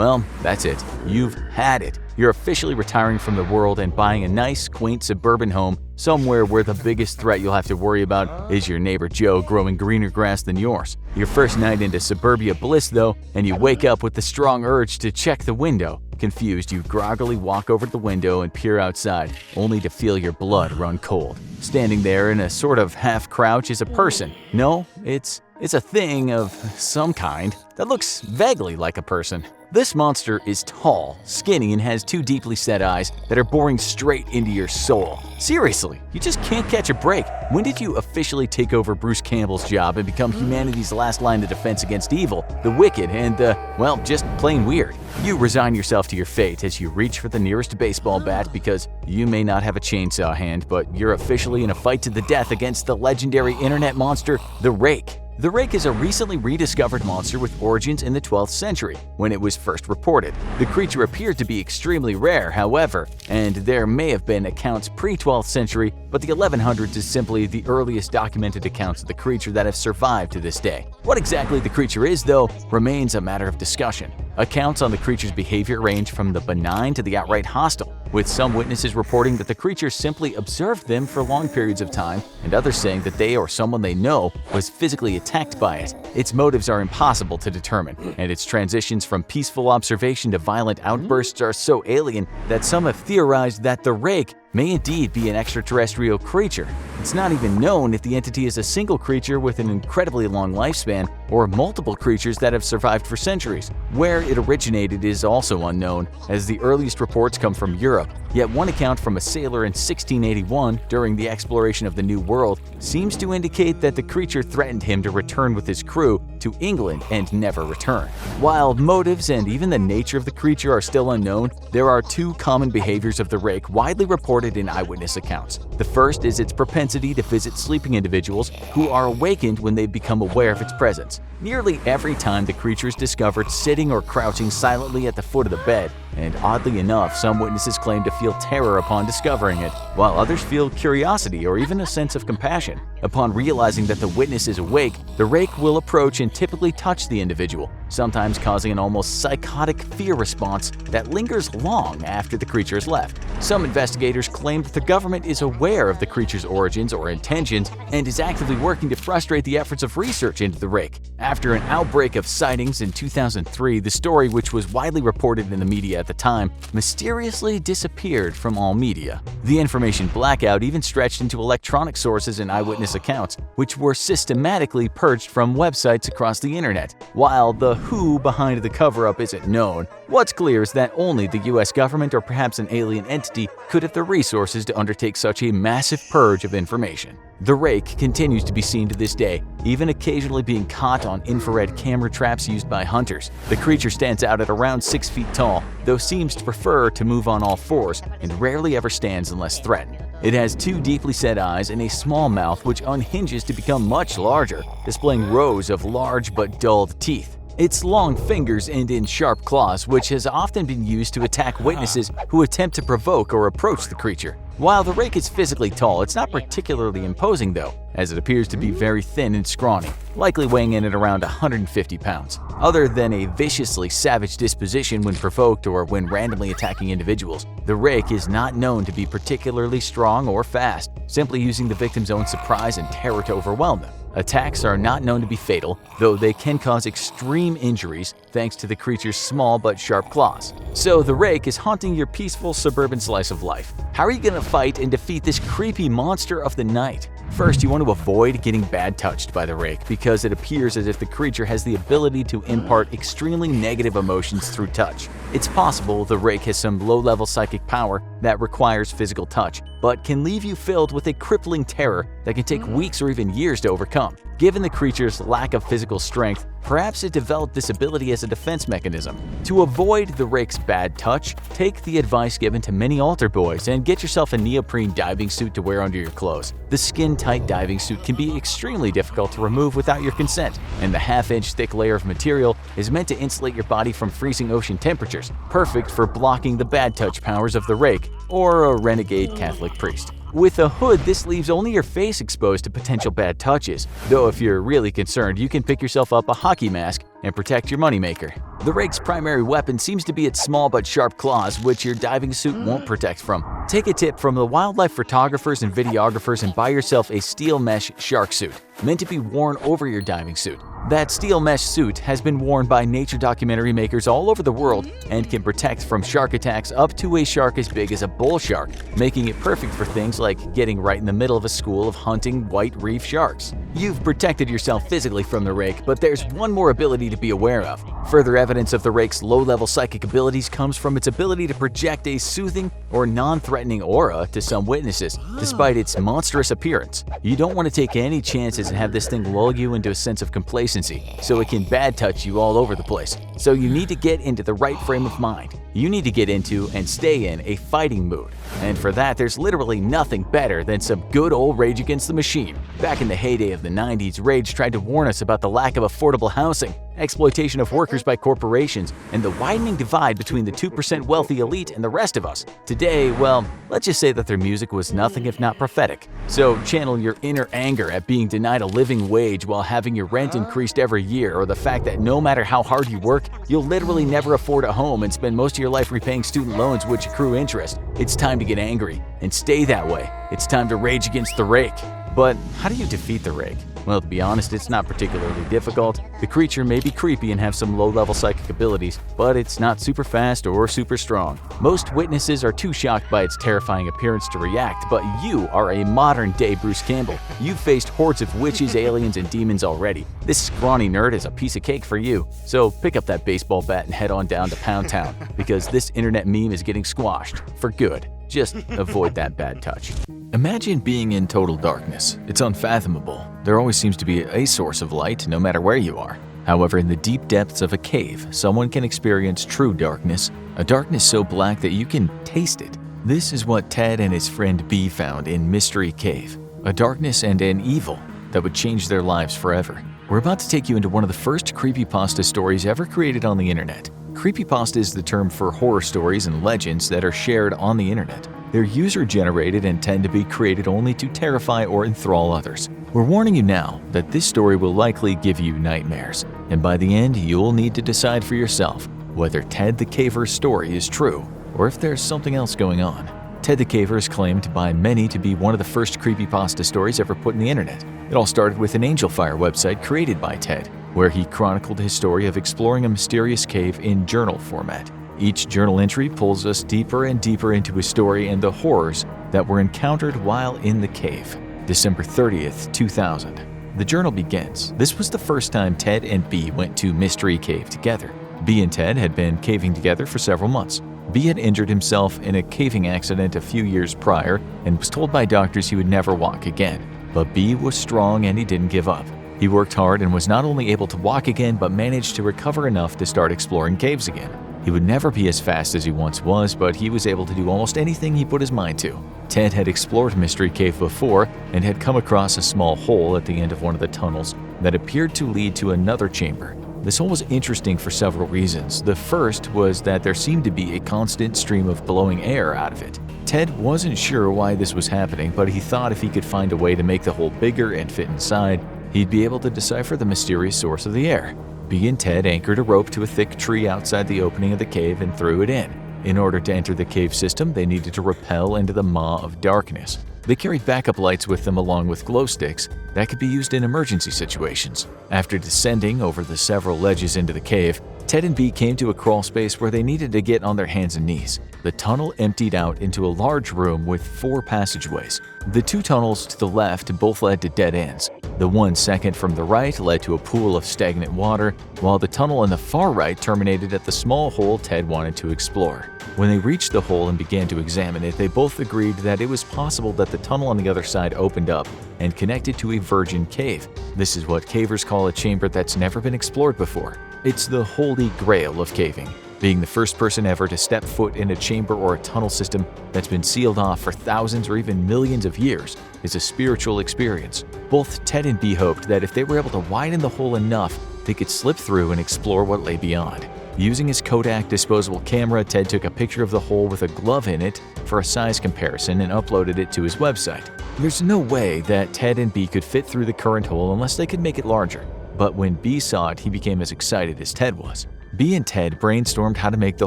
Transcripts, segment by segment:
Well, that's it. You've had it. You're officially retiring from the world and buying a nice, quaint suburban home somewhere where the biggest threat you'll have to worry about is your neighbor Joe growing greener grass than yours. Your first night into suburbia bliss, though, and you wake up with the strong urge to check the window. Confused, you groggily walk over to the window and peer outside, only to feel your blood run cold. Standing there in a sort of half-crouch is a person. No, it's a thing of some kind that looks vaguely like a person. This monster is tall, skinny, and has two deeply set eyes that are boring straight into your soul. Seriously, you just can't catch a break. When did you officially take over Bruce Campbell's job and become humanity's last line of defense against evil, the wicked, and well, just plain weird? You resign yourself to your fate as you reach for the nearest baseball bat because you may not have a chainsaw hand, but you're officially in a fight to the death against the legendary internet monster, the Rake. The Rake is a recently rediscovered monster with origins in the 12th century, when it was first reported. The creature appeared to be extremely rare, however, and there may have been accounts pre-12th century, but the 1100s is simply the earliest documented accounts of the creature that have survived to this day. What exactly the creature is, though, remains a matter of discussion. Accounts on the creature's behavior range from the benign to the outright hostile, with some witnesses reporting that the creature simply observed them for long periods of time, and others saying that they or someone they know was physically attacked by it. Its motives are impossible to determine, and its transitions from peaceful observation to violent outbursts are so alien that some have theorized that the Rake may indeed be an extraterrestrial creature. It's not even known if the entity is a single creature with an incredibly long lifespan or multiple creatures that have survived for centuries. Where it originated is also unknown, as the earliest reports come from Europe. Yet one account from a sailor in 1681 during the exploration of the New World seems to indicate that the creature threatened him to return with his crew to England and never return. While motives and even the nature of the creature are still unknown, there are two common behaviors of the Rake widely reported in eyewitness accounts. The first is its propensity to visit sleeping individuals who are awakened when they become aware of its presence. Nearly every time the creature is discovered sitting or crouching silently at the foot of the bed, and oddly enough, some witnesses claim to feel terror upon discovering it, while others feel curiosity or even a sense of compassion. Upon realizing that the witness is awake, the Rake will approach and typically touch the individual, sometimes causing an almost psychotic fear response that lingers long after the creature is left. Some investigators claim that the government is aware of the creature's origins or intentions and is actively working to frustrate the efforts of research into the Rake. After an outbreak of sightings in 2003, the story, which was widely reported in the media at the time, mysteriously disappeared from all media. The information blackout even stretched into electronic sources and eyewitness accounts, which were systematically purged from websites across the internet. While the who behind the cover-up isn't known, what's clear is that only the US government or perhaps an alien entity could have the resources to undertake such a massive purge of information. The Rake continues to be seen to this day, even occasionally being caught on infrared camera traps used by hunters. The creature stands out at around 6 feet tall, though seems to prefer to move on all fours and rarely ever stands unless threatened. It has two deeply set eyes and a small mouth which unhinges to become much larger, displaying rows of large but dulled teeth. Its long fingers end in sharp claws, which has often been used to attack witnesses who attempt to provoke or approach the creature. While the Rake is physically tall, it's not particularly imposing though, as it appears to be very thin and scrawny, likely weighing in at around 150 pounds. Other than a viciously savage disposition when provoked or when randomly attacking individuals, the Rake is not known to be particularly strong or fast, simply using the victim's own surprise and terror to overwhelm them. Attacks are not known to be fatal, though they can cause extreme injuries thanks to the creature's small but sharp claws. So the Rake is haunting your peaceful suburban slice of life. How are you going to fight and defeat this creepy monster of the night? First, you want to avoid getting bad touched by the Rake because it appears as if the creature has the ability to impart extremely negative emotions through touch. It's possible the Rake has some low-level psychic power that requires physical touch, but can leave you filled with a crippling terror that can take weeks or even years to overcome. Given the creature's lack of physical strength, perhaps it developed this ability as a defense mechanism. To avoid the Rake's bad touch, take the advice given to many altar boys and get yourself a neoprene diving suit to wear under your clothes. The skin-tight diving suit can be extremely difficult to remove without your consent, and the half-inch thick layer of material is meant to insulate your body from freezing ocean temperatures, perfect for blocking the bad touch powers of the Rake or a renegade Catholic priest. With a hood, this leaves only your face exposed to potential bad touches, though if you're really concerned, you can pick yourself up a hockey mask and protect your moneymaker. The rake's primary weapon seems to be its small but sharp claws, which your diving suit won't protect from. Take a tip from the wildlife photographers and videographers and buy yourself a steel mesh shark suit, meant to be worn over your diving suit. That steel mesh suit has been worn by nature documentary makers all over the world and can protect from shark attacks up to a shark as big as a bull shark, making it perfect for things like getting right in the middle of a school of hunting white reef sharks. You've protected yourself physically from the rake, but there's one more ability to be aware of. Further evidence of the rake's low-level psychic abilities comes from its ability to project a soothing or non-threatening aura to some witnesses, despite its monstrous appearance. You don't want to take any chances and have this thing lull you into a sense of complacency, so it can bad touch you all over the place. So you need to get into the right frame of mind. You need to get into and stay in a fighting mood. And for that, there's literally nothing better than some good old Rage Against the Machine. Back in the heyday of the 90s, Rage tried to warn us about the lack of affordable housing, exploitation of workers by corporations, and the widening divide between the 2% wealthy elite and the rest of us. Today, well, let's just say that their music was nothing if not prophetic. So channel your inner anger at being denied a living wage while having your rent increased every year, or the fact that no matter how hard you work, you'll literally never afford a home and spend most of your life repaying student loans which accrue interest. It's time to get angry, and stay that way. It's time to rage against the rake. But how do you defeat the rake? Well, to be honest, it's not particularly difficult. The creature may be creepy and have some low-level psychic abilities, but it's not super fast or super strong. Most witnesses are too shocked by its terrifying appearance to react, but you are a modern-day Bruce Campbell. You've faced hordes of witches, aliens, and demons already. This scrawny nerd is a piece of cake for you. So pick up that baseball bat and head on down to Pound Town, because this internet meme is getting squashed for good. Just avoid that bad touch. Imagine being in total darkness. It's unfathomable. There always seems to be a source of light, no matter where you are. However, in the deep depths of a cave, someone can experience true darkness, a darkness so black that you can taste it. This is what Ted and his friend B found in Mystery Cave, a darkness and an evil that would change their lives forever. We're about to take you into one of the first creepypasta stories ever created on the internet. Creepypasta is the term for horror stories and legends that are shared on the internet. They're user-generated and tend to be created only to terrify or enthrall others. We're warning you now that this story will likely give you nightmares, and by the end, you'll need to decide for yourself whether Ted the Caver's story is true or if there's something else going on. Ted the Caver is claimed by many to be one of the first creepypasta stories ever put in the internet. It all started with an Angel Fire website created by Ted, where he chronicled his story of exploring a mysterious cave in journal format. Each journal entry pulls us deeper and deeper into his story and the horrors that were encountered while in the cave. December 30th, 2000. The journal begins. This was the first time Ted and B went to Mystery Cave together. B and Ted had been caving together for several months. B had injured himself in a caving accident a few years prior and was told by doctors he would never walk again. But B was strong and he didn't give up. He worked hard and was not only able to walk again, but managed to recover enough to start exploring caves again. He would never be as fast as he once was, but he was able to do almost anything he put his mind to. Ted had explored Mystery Cave before and had come across a small hole at the end of one of the tunnels that appeared to lead to another chamber. This hole was interesting for several reasons. The first was that there seemed to be a constant stream of blowing air out of it. Ted wasn't sure why this was happening, but he thought if he could find a way to make the hole bigger and fit inside, he'd be able to decipher the mysterious source of the air. B and Ted anchored a rope to a thick tree outside the opening of the cave and threw it in. In order to enter the cave system, they needed to rappel into the maw of darkness. They carried backup lights with them along with glow sticks that could be used in emergency situations. After descending over the several ledges into the cave, Ted and B came to a crawl space where they needed to get on their hands and knees. The tunnel emptied out into a large room with 4 passageways. The 2 tunnels to the left both led to dead ends. The one second from the right led to a pool of stagnant water, while the tunnel on the far right terminated at the small hole Ted wanted to explore. When they reached the hole and began to examine it, they both agreed that it was possible that the tunnel on the other side opened up and connected to a virgin cave. This is what cavers call a chamber that's never been explored before. It's the holy grail of caving. Being the first person ever to step foot in a chamber or a tunnel system that's been sealed off for thousands or even millions of years is a spiritual experience. Both Ted and B hoped that if they were able to widen the hole enough, they could slip through and explore what lay beyond. Using his Kodak disposable camera, Ted took a picture of the hole with a glove in it for a size comparison and uploaded it to his website. There's no way that Ted and B could fit through the current hole unless they could make it larger. But when B saw it, he became as excited as Ted was. B and Ted brainstormed how to make the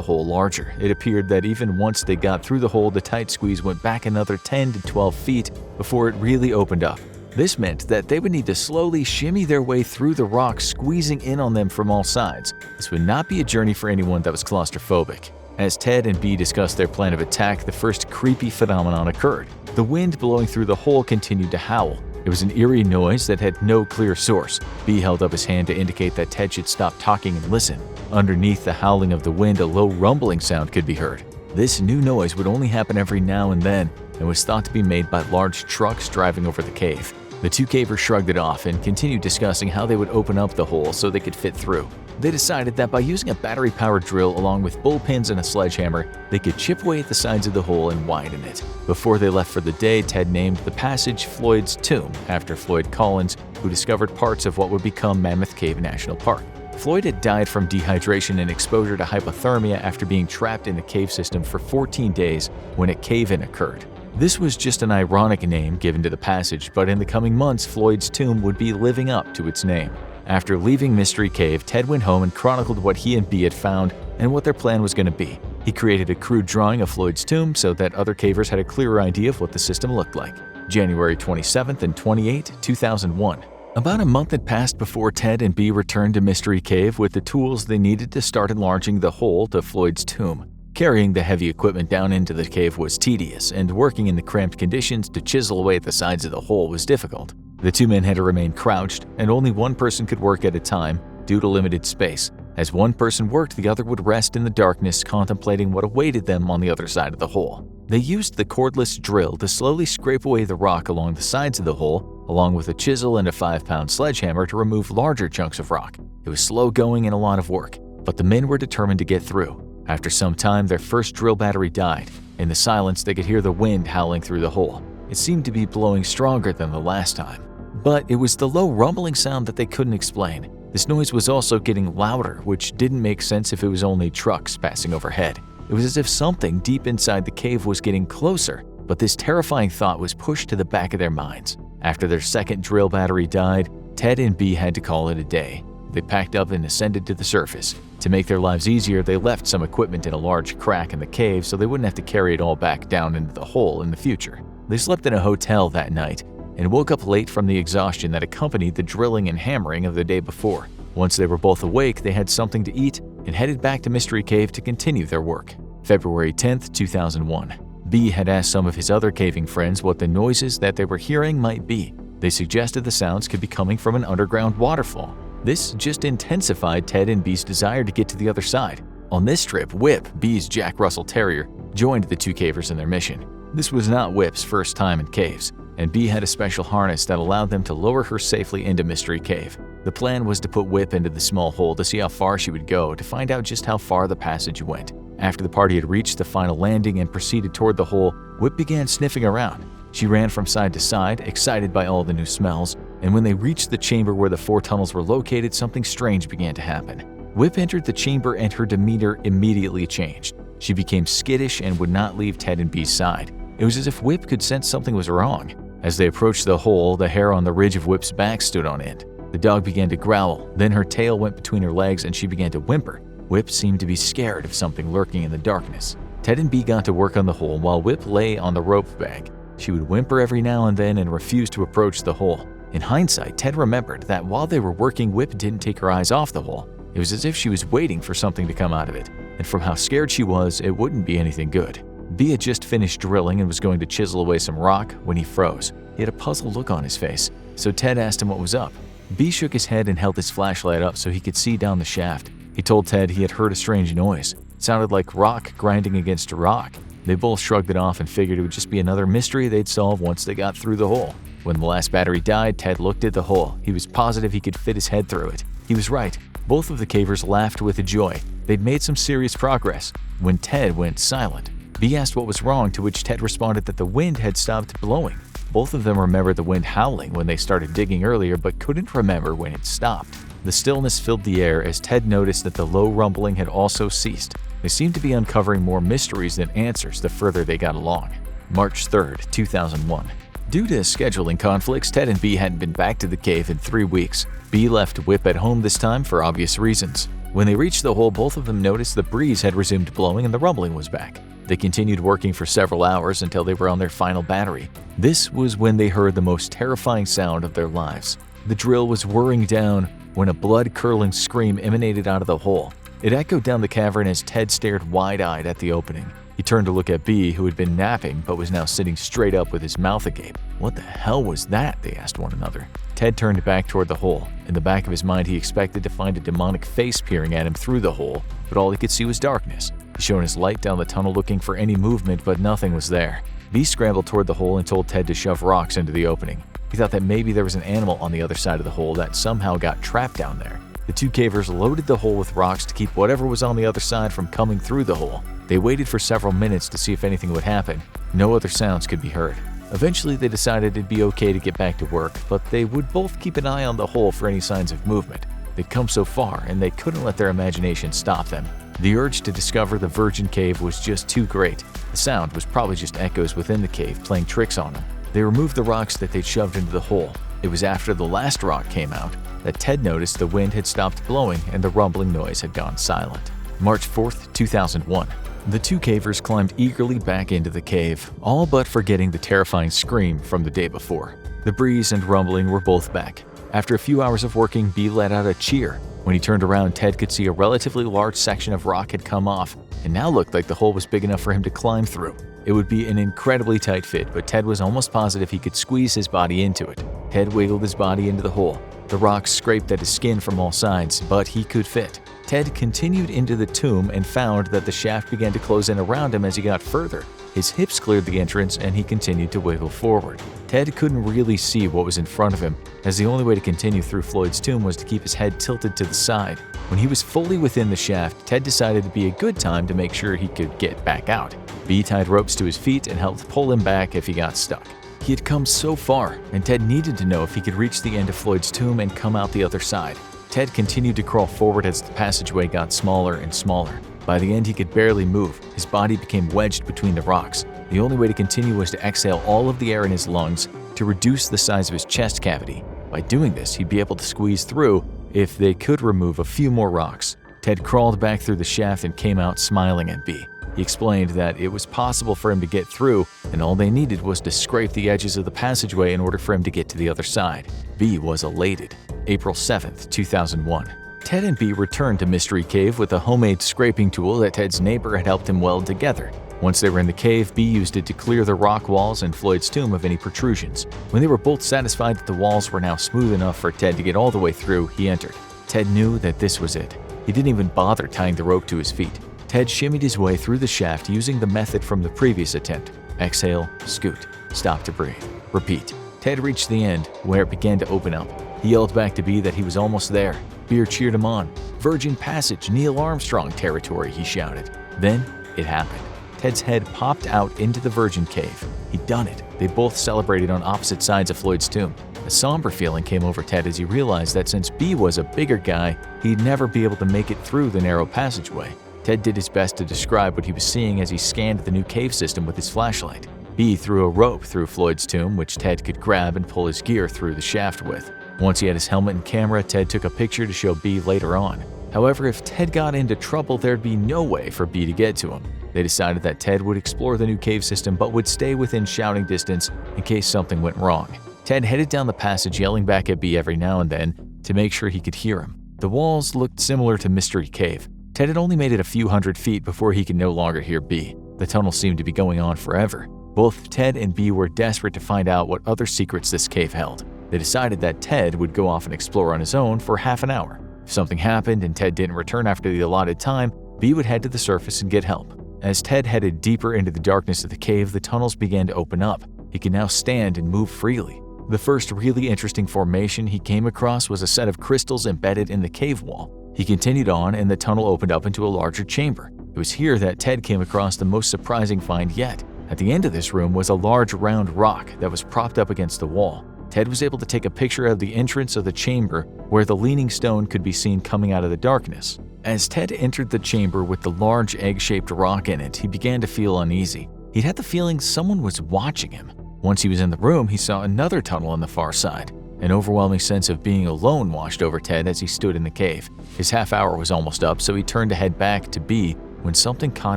hole larger. It appeared that even once they got through the hole, the tight squeeze went back another 10 to 12 feet before it really opened up. This meant that they would need to slowly shimmy their way through the rock, squeezing in on them from all sides. This would not be a journey for anyone that was claustrophobic. As Ted and B discussed their plan of attack, the first creepy phenomenon occurred. The wind blowing through the hole continued to howl. It was an eerie noise that had no clear source. B held up his hand to indicate that Ted should stop talking and listen. Underneath the howling of the wind, a low rumbling sound could be heard. This new noise would only happen every now and then and was thought to be made by large trucks driving over the cave. The two cavers shrugged it off and continued discussing how they would open up the hole so they could fit through. They decided that by using a battery-powered drill along with bullpins and a sledgehammer, they could chip away at the sides of the hole and widen it. Before they left for the day, Ted named the passage Floyd's Tomb after Floyd Collins, who discovered parts of what would become Mammoth Cave National Park. Floyd had died from dehydration and exposure to hypothermia after being trapped in the cave system for 14 days when a cave-in occurred. This was just an ironic name given to the passage, but in the coming months, Floyd's Tomb would be living up to its name. After leaving Mystery Cave, Ted went home and chronicled what he and B had found and what their plan was going to be. He created a crude drawing of Floyd's tomb so that other cavers had a clearer idea of what the system looked like. January 27th and 28, 2001. About a month had passed before Ted and B returned to Mystery Cave with the tools they needed to start enlarging the hole to Floyd's tomb. Carrying the heavy equipment down into the cave was tedious, and working in the cramped conditions to chisel away at the sides of the hole was difficult. The two men had to remain crouched, and only one person could work at a time due to limited space. As one person worked, the other would rest in the darkness, contemplating what awaited them on the other side of the hole. They used the cordless drill to slowly scrape away the rock along the sides of the hole, along with a chisel and a 5-pound sledgehammer to remove larger chunks of rock. It was slow going and a lot of work, but the men were determined to get through. After some time, their first drill battery died. In the silence, they could hear the wind howling through the hole. It seemed to be blowing stronger than the last time. But it was the low rumbling sound that they couldn't explain. This noise was also getting louder, which didn't make sense if it was only trucks passing overhead. It was as if something deep inside the cave was getting closer, but this terrifying thought was pushed to the back of their minds. After their second drill battery died, Ted and B had to call it a day. They packed up and ascended to the surface. To make their lives easier, they left some equipment in a large crack in the cave so they wouldn't have to carry it all back down into the hole in the future. They slept in a hotel that night and woke up late from the exhaustion that accompanied the drilling and hammering of the day before. Once they were both awake, they had something to eat and headed back to Mystery Cave to continue their work. February 10th, 2001. B had asked some of his other caving friends what the noises that they were hearing might be. They suggested the sounds could be coming from an underground waterfall. This just intensified Ted and B's desire to get to the other side. On this trip, Whip, B's Jack Russell Terrier, joined the two cavers in their mission. This was not Whip's first time in caves, and B had a special harness that allowed them to lower her safely into Mystery Cave. The plan was to put Whip into the small hole to see how far she would go to find out just how far the passage went. After the party had reached the final landing and proceeded toward the hole, Whip began sniffing around. She ran from side to side, excited by all the new smells, and when they reached the chamber where the 4 tunnels were located, something strange began to happen. Whip entered the chamber and her demeanor immediately changed. She became skittish and would not leave Ted and B's side. It was as if Whip could sense something was wrong. As they approached the hole, the hair on the ridge of Whip's back stood on end. The dog began to growl, then her tail went between her legs and she began to whimper. Whip seemed to be scared of something lurking in the darkness. Ted and B got to work on the hole while Whip lay on the rope bank. She would whimper every now and then and refuse to approach the hole. In hindsight, Ted remembered that while they were working, Whip didn't take her eyes off the hole. It was as if she was waiting for something to come out of it, and from how scared she was, it wouldn't be anything good. B had just finished drilling and was going to chisel away some rock when he froze. He had a puzzled look on his face, so Ted asked him what was up. B shook his head and held his flashlight up so he could see down the shaft. He told Ted he had heard a strange noise. It sounded like rock grinding against rock. They both shrugged it off and figured it would just be another mystery they'd solve once they got through the hole. When the last battery died, Ted looked at the hole. He was positive he could fit his head through it. He was right. Both of the cavers laughed with joy. They'd made some serious progress. When Ted went silent, B asked what was wrong, to which Ted responded that the wind had stopped blowing. Both of them remembered the wind howling when they started digging earlier, but couldn't remember when it stopped. The stillness filled the air as Ted noticed that the low rumbling had also ceased. They seemed to be uncovering more mysteries than answers the further they got along. March 3rd, 2001. Due to scheduling conflicts, Ted and B hadn't been back to the cave in 3 weeks. B left Whip at home this time for obvious reasons. When they reached the hole, both of them noticed the breeze had resumed blowing and the rumbling was back. They continued working for several hours until they were on their final battery. This was when they heard the most terrifying sound of their lives. The drill was whirring down when a blood-curdling scream emanated out of the hole. It echoed down the cavern as Ted stared wide-eyed at the opening. He turned to look at B, who had been napping but was now sitting straight up with his mouth agape. What the hell was that? They asked one another. Ted turned back toward the hole. In the back of his mind, he expected to find a demonic face peering at him through the hole, but all he could see was darkness. He shone his light down the tunnel looking for any movement, but nothing was there. B scrambled toward the hole and told Ted to shove rocks into the opening. He thought that maybe there was an animal on the other side of the hole that somehow got trapped down there. The two cavers loaded the hole with rocks to keep whatever was on the other side from coming through the hole. They waited for several minutes to see if anything would happen. No other sounds could be heard. Eventually, they decided it'd be okay to get back to work, but they would both keep an eye on the hole for any signs of movement. They'd come so far, and they couldn't let their imagination stop them. The urge to discover the Virgin Cave was just too great. The sound was probably just echoes within the cave playing tricks on them. They removed the rocks that they'd shoved into the hole. It was after the last rock came out that Ted noticed the wind had stopped blowing and the rumbling noise had gone silent. March 4th, 2001. The two cavers climbed eagerly back into the cave, all but forgetting the terrifying scream from the day before. The breeze and rumbling were both back. After a few hours of working, B let out a cheer. When he turned around, Ted could see a relatively large section of rock had come off, and now looked like the hole was big enough for him to climb through. It would be an incredibly tight fit, but Ted was almost positive he could squeeze his body into it. Ted wiggled his body into the hole. The rocks scraped at his skin from all sides, but he could fit. Ted continued into the tomb and found that the shaft began to close in around him as he got further. His hips cleared the entrance and he continued to wiggle forward. Ted couldn't really see what was in front of him, as the only way to continue through Floyd's tomb was to keep his head tilted to the side. When he was fully within the shaft, Ted decided it'd be a good time to make sure he could get back out. B tied ropes to his feet and helped pull him back if he got stuck. He had come so far, and Ted needed to know if he could reach the end of Floyd's tomb and come out the other side. Ted continued to crawl forward as the passageway got smaller and smaller. By the end, he could barely move. His body became wedged between the rocks. The only way to continue was to exhale all of the air in his lungs to reduce the size of his chest cavity. By doing this, he'd be able to squeeze through if they could remove a few more rocks. Ted crawled back through the shaft and came out smiling at B. He explained that it was possible for him to get through, and all they needed was to scrape the edges of the passageway in order for him to get to the other side. B was elated. April 7th, 2001. Ted and B returned to Mystery Cave with a homemade scraping tool that Ted's neighbor had helped him weld together. Once they were in the cave, B used it to clear the rock walls and Floyd's tomb of any protrusions. When they were both satisfied that the walls were now smooth enough for Ted to get all the way through, he entered. Ted knew that this was it. He didn't even bother tying the rope to his feet. Ted shimmied his way through the shaft using the method from the previous attempt. Exhale, scoot, stop to breathe, repeat. Ted reached the end, where it began to open up. He yelled back to B that he was almost there. Beer cheered him on. Virgin Passage, Neil Armstrong territory, he shouted. Then, it happened. Ted's head popped out into the Virgin Cave. He'd done it. They both celebrated on opposite sides of Floyd's tomb. A somber feeling came over Ted as he realized that since B was a bigger guy, he'd never be able to make it through the narrow passageway. Ted did his best to describe what he was seeing as he scanned the new cave system with his flashlight. B threw a rope through Floyd's tomb, which Ted could grab and pull his gear through the shaft with. Once he had his helmet and camera, Ted took a picture to show B later on. However, if Ted got into trouble, there'd be no way for B to get to him. They decided that Ted would explore the new cave system but would stay within shouting distance in case something went wrong. Ted headed down the passage, yelling back at B every now and then to make sure he could hear him. The walls looked similar to Mystery Cave. Ted had only made it a few hundred feet before he could no longer hear B. The tunnel seemed to be going on forever. Both Ted and B were desperate to find out what other secrets this cave held. They decided that Ted would go off and explore on his own for half an hour. If something happened and Ted didn't return after the allotted time, B would head to the surface and get help. As Ted headed deeper into the darkness of the cave, the tunnels began to open up. He could now stand and move freely. The first really interesting formation he came across was a set of crystals embedded in the cave wall. He continued on and the tunnel opened up into a larger chamber. It was here that Ted came across the most surprising find yet. At the end of this room was a large round rock that was propped up against the wall. Ted was able to take a picture of the entrance of the chamber where the leaning stone could be seen coming out of the darkness. As Ted entered the chamber with the large egg-shaped rock in it, he began to feel uneasy. He'd had the feeling someone was watching him. Once he was in the room, he saw another tunnel on the far side. An overwhelming sense of being alone washed over Ted as he stood in the cave. His half hour was almost up, so he turned to head back to B when something caught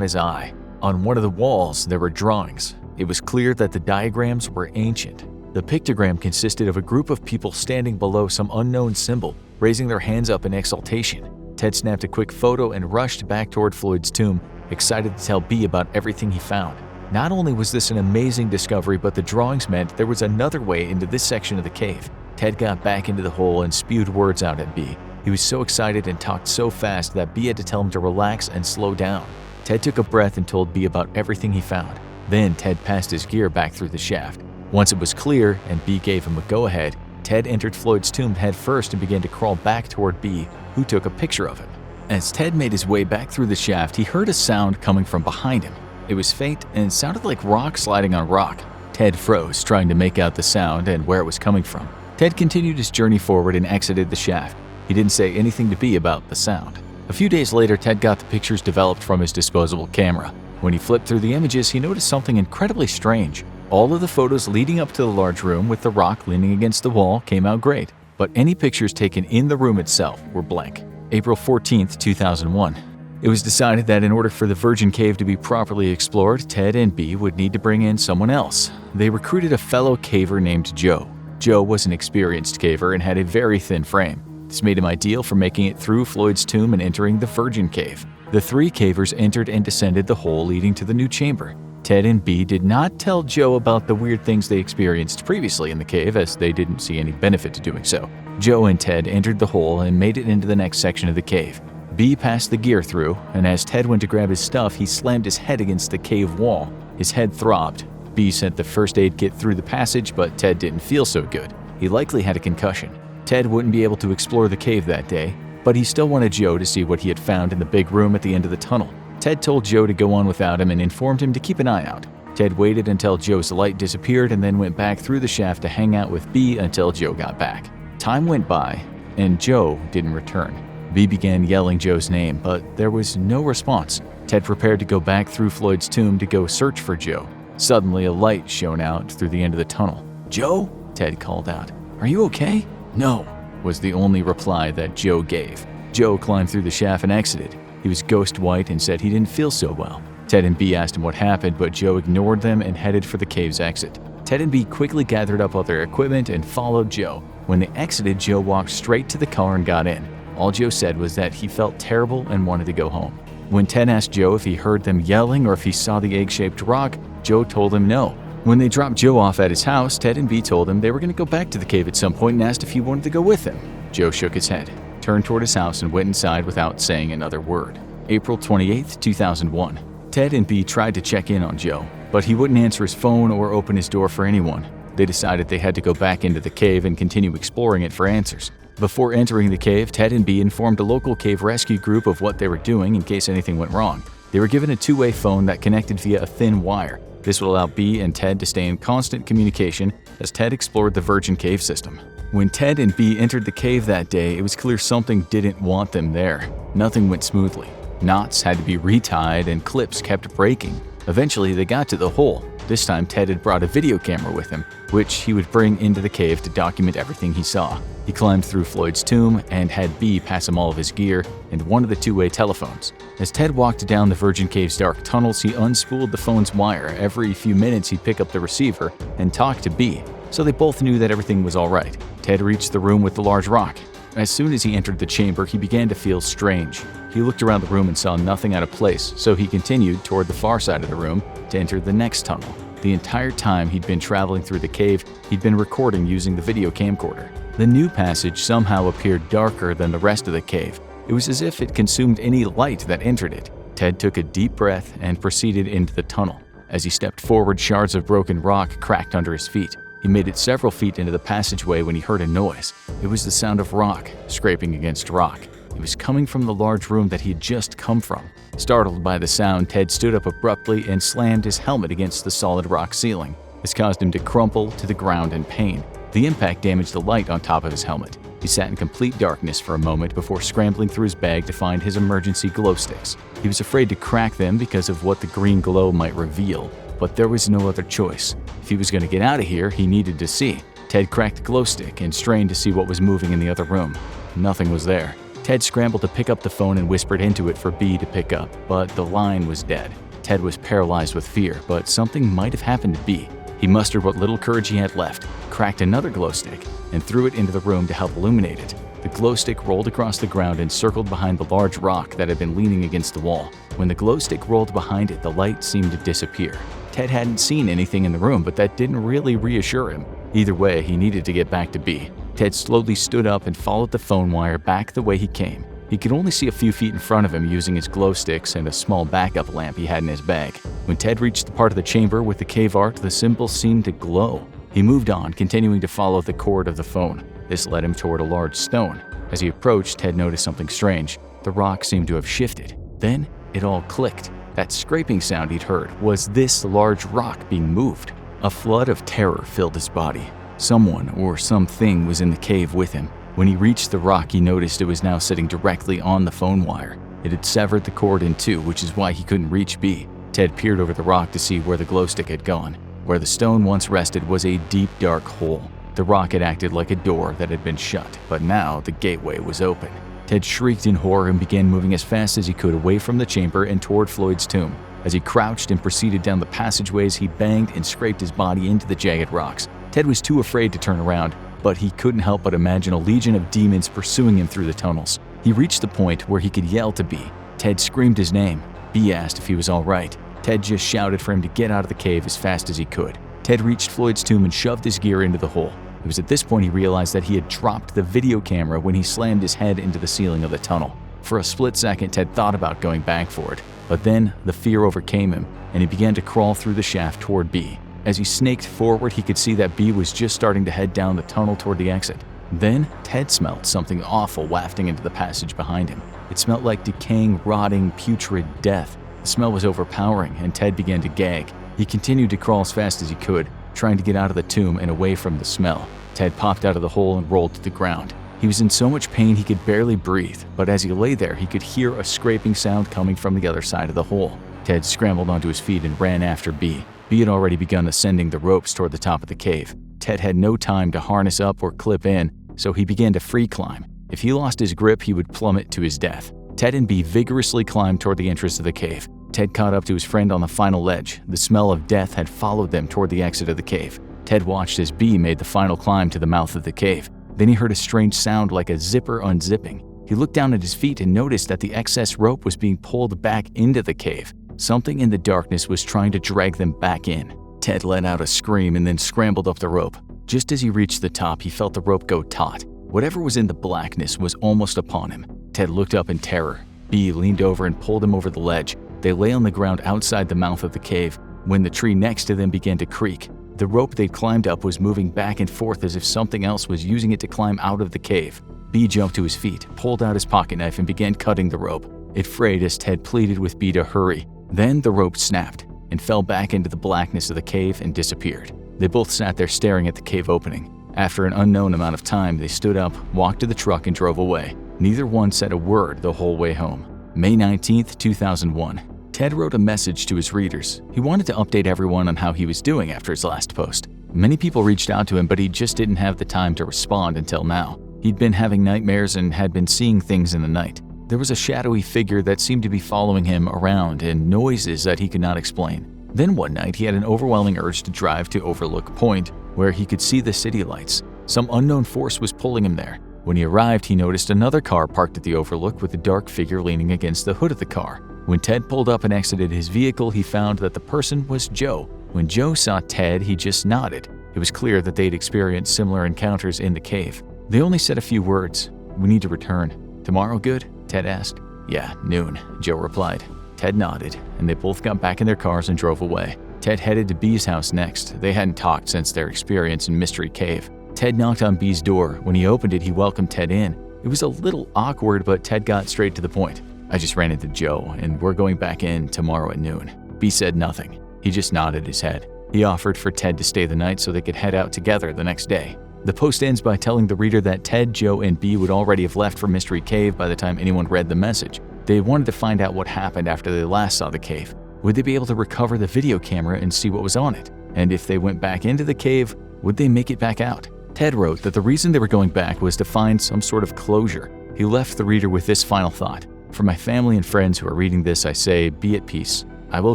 his eye. On one of the walls, there were drawings. It was clear that the diagrams were ancient. The pictogram consisted of a group of people standing below some unknown symbol, raising their hands up in exultation. Ted snapped a quick photo and rushed back toward Floyd's tomb, excited to tell B about everything he found. Not only was this an amazing discovery, but the drawings meant there was another way into this section of the cave. Ted got back into the hole and spewed words out at B. He was so excited and talked so fast that B had to tell him to relax and slow down. Ted took a breath and told B about everything he found. Then Ted passed his gear back through the shaft. Once it was clear and B gave him a go-ahead, Ted entered Floyd's tomb head first and began to crawl back toward B, who took a picture of him. As Ted made his way back through the shaft, he heard a sound coming from behind him. It was faint and sounded like rock sliding on rock. Ted froze, trying to make out the sound and where it was coming from. Ted continued his journey forward and exited the shaft. He didn't say anything to B about the sound. A few days later, Ted got the pictures developed from his disposable camera. When he flipped through the images, he noticed something incredibly strange. All of the photos leading up to the large room with the rock leaning against the wall came out great, but any pictures taken in the room itself were blank. April 14, 2001. It was decided that in order for the Virgin Cave to be properly explored, Ted and B would need to bring in someone else. They recruited a fellow caver named Joe. Joe was an experienced caver and had a very thin frame. This made him ideal for making it through Floyd's tomb and entering the Virgin Cave. The three cavers entered and descended the hole leading to the new chamber. Ted and B did not tell Joe about the weird things they experienced previously in the cave, as they didn't see any benefit to doing so. Joe and Ted entered the hole and made it into the next section of the cave. B passed the gear through, and as Ted went to grab his stuff, he slammed his head against the cave wall. His head throbbed. B sent the first aid kit through the passage, but Ted didn't feel so good. He likely had a concussion. Ted wouldn't be able to explore the cave that day, but he still wanted Joe to see what he had found in the big room at the end of the tunnel. Ted told Joe to go on without him and informed him to keep an eye out. Ted waited until Joe's light disappeared and then went back through the shaft to hang out with B until Joe got back. Time went by, and Joe didn't return. B began yelling Joe's name, but there was no response. Ted prepared to go back through Floyd's tomb to go search for Joe. Suddenly, a light shone out through the end of the tunnel. "Joe?" Ted called out. "Are you okay?" "No," was the only reply that Joe gave. Joe climbed through the shaft and exited. He was ghost white and said he didn't feel so well. Ted and B asked him what happened, but Joe ignored them and headed for the cave's exit. Ted and B quickly gathered up all their equipment and followed Joe. When they exited, Joe walked straight to the car and got in. All Joe said was that he felt terrible and wanted to go home. When Ted asked Joe if he heard them yelling or if he saw the egg-shaped rock, Joe told him no. When they dropped Joe off at his house, Ted and B told him they were going to go back to the cave at some point and asked if he wanted to go with them. Joe shook his head, turned toward his house, and went inside without saying another word. April 28, 2001. Ted and B tried to check in on Joe, but he wouldn't answer his phone or open his door for anyone. They decided they had to go back into the cave and continue exploring it for answers. Before entering the cave, Ted and B informed a local cave rescue group of what they were doing in case anything went wrong. They were given a two-way phone that connected via a thin wire. This would allow B and Ted to stay in constant communication as Ted explored the Virgin Cave system. When Ted and B entered the cave that day, it was clear something didn't want them there. Nothing went smoothly. Knots had to be retied and clips kept breaking. Eventually, they got to the hole. This time, Ted had brought a video camera with him, which he would bring into the cave to document everything he saw. He climbed through Floyd's tomb and had B pass him all of his gear and one of the two-way telephones. As Ted walked down the Virgin Cave's dark tunnels, he unspooled the phone's wire. Every few minutes, he'd pick up the receiver and talk to B, so they both knew that everything was all right. Ted reached the room with the large rock. As soon as he entered the chamber, he began to feel strange. He looked around the room and saw nothing out of place, so he continued toward the far side of the room to enter the next tunnel. The entire time he'd been traveling through the cave, he'd been recording using the video camcorder. The new passage somehow appeared darker than the rest of the cave. It was as if it consumed any light that entered it. Ted took a deep breath and proceeded into the tunnel. As he stepped forward, shards of broken rock cracked under his feet. He made it several feet into the passageway when he heard a noise. It was the sound of rock scraping against rock. It was coming from the large room that he had just come from. Startled by the sound, Ted stood up abruptly and slammed his helmet against the solid rock ceiling. This caused him to crumple to the ground in pain. The impact damaged the light on top of his helmet. He sat in complete darkness for a moment before scrambling through his bag to find his emergency glow sticks. He was afraid to crack them because of what the green glow might reveal, but there was no other choice. If he was going to get out of here, he needed to see. Ted cracked a glow stick and strained to see what was moving in the other room. Nothing was there. Ted scrambled to pick up the phone and whispered into it for B to pick up, but the line was dead. Ted was paralyzed with fear, but something might have happened to B. He mustered what little courage he had left, cracked another glow stick, and threw it into the room to help illuminate it. The glow stick rolled across the ground and circled behind the large rock that had been leaning against the wall. When the glow stick rolled behind it, the light seemed to disappear. Ted hadn't seen anything in the room, but that didn't really reassure him. Either way, he needed to get back to B. Ted slowly stood up and followed the phone wire back the way he came. He could only see a few feet in front of him using his glow sticks and a small backup lamp he had in his bag. When Ted reached the part of the chamber with the cave art, the symbol seemed to glow. He moved on, continuing to follow the cord of the phone. This led him toward a large stone. As he approached, Ted noticed something strange. The rock seemed to have shifted. Then it all clicked. That scraping sound he'd heard was this large rock being moved. A flood of terror filled his body. Someone or something was in the cave with him. When he reached the rock, he noticed it was now sitting directly on the phone wire. It had severed the cord in two, which is why he couldn't reach B. Ted peered over the rock to see where the glow stick had gone. Where the stone once rested was a deep, dark hole. The rock had acted like a door that had been shut, but now the gateway was open. Ted shrieked in horror and began moving as fast as he could away from the chamber and toward Floyd's tomb. As he crouched and proceeded down the passageways, he banged and scraped his body into the jagged rocks. Ted was too afraid to turn around, but he couldn't help but imagine a legion of demons pursuing him through the tunnels. He reached the point where he could yell to B. Ted screamed his name. B asked if he was all right. Ted just shouted for him to get out of the cave as fast as he could. Ted reached Floyd's tomb and shoved his gear into the hole. It was at this point he realized that he had dropped the video camera when he slammed his head into the ceiling of the tunnel. For a split second, Ted thought about going back for it, but then the fear overcame him, and he began to crawl through the shaft toward B. As he snaked forward, he could see that B was just starting to head down the tunnel toward the exit. Then, Ted smelled something awful wafting into the passage behind him. It smelled like decaying, rotting, putrid death. The smell was overpowering, and Ted began to gag. He continued to crawl as fast as he could, trying to get out of the tomb and away from the smell. Ted popped out of the hole and rolled to the ground. He was in so much pain he could barely breathe, but as he lay there, he could hear a scraping sound coming from the other side of the hole. Ted scrambled onto his feet and ran after B. B had already begun ascending the ropes toward the top of the cave. Ted had no time to harness up or clip in, so he began to free climb. If he lost his grip, he would plummet to his death. Ted and B vigorously climbed toward the entrance of the cave. Ted caught up to his friend on the final ledge. The smell of death had followed them toward the exit of the cave. Ted watched as B made the final climb to the mouth of the cave. Then he heard a strange sound like a zipper unzipping. He looked down at his feet and noticed that the excess rope was being pulled back into the cave. Something in the darkness was trying to drag them back in. Ted let out a scream and then scrambled up the rope. Just as he reached the top, he felt the rope go taut. Whatever was in the blackness was almost upon him. Ted looked up in terror. B leaned over and pulled him over the ledge. They lay on the ground outside the mouth of the cave when the tree next to them began to creak. The rope they'd climbed up was moving back and forth as if something else was using it to climb out of the cave. B jumped to his feet, pulled out his pocket knife, and began cutting the rope. It frayed as Ted pleaded with B to hurry. Then the rope snapped and fell back into the blackness of the cave and disappeared. They both sat there staring at the cave opening. After an unknown amount of time, they stood up, walked to the truck, and drove away. Neither one said a word the whole way home. May 19, 2001. Ted wrote a message to his readers. He wanted to update everyone on how he was doing after his last post. Many people reached out to him, but he just didn't have the time to respond until now. He'd been having nightmares and had been seeing things in the night. There was a shadowy figure that seemed to be following him around and noises that he could not explain. Then one night, he had an overwhelming urge to drive to Overlook Point, where he could see the city lights. Some unknown force was pulling him there. When he arrived, he noticed another car parked at the Overlook with a dark figure leaning against the hood of the car. When Ted pulled up and exited his vehicle, he found that the person was Joe. When Joe saw Ted, he just nodded. It was clear that they'd experienced similar encounters in the cave. They only said a few words. "We need to return. Tomorrow good?" Ted asked. "Yeah, noon," Joe replied. Ted nodded, and they both got back in their cars and drove away. Ted headed to B's house next. They hadn't talked since their experience in Mystery Cave. Ted knocked on B's door. When he opened it, he welcomed Ted in. It was a little awkward, but Ted got straight to the point. "I just ran into Joe, and we're going back in tomorrow at noon." B said nothing. He just nodded his head. He offered for Ted to stay the night so they could head out together the next day. The post ends by telling the reader that Ted, Joe, and B would already have left for Mystery Cave by the time anyone read the message. They wanted to find out what happened after they last saw the cave. Would they be able to recover the video camera and see what was on it? And if they went back into the cave, would they make it back out? Ted wrote that the reason they were going back was to find some sort of closure. He left the reader with this final thought: "For my family and friends who are reading this, I say, be at peace. I will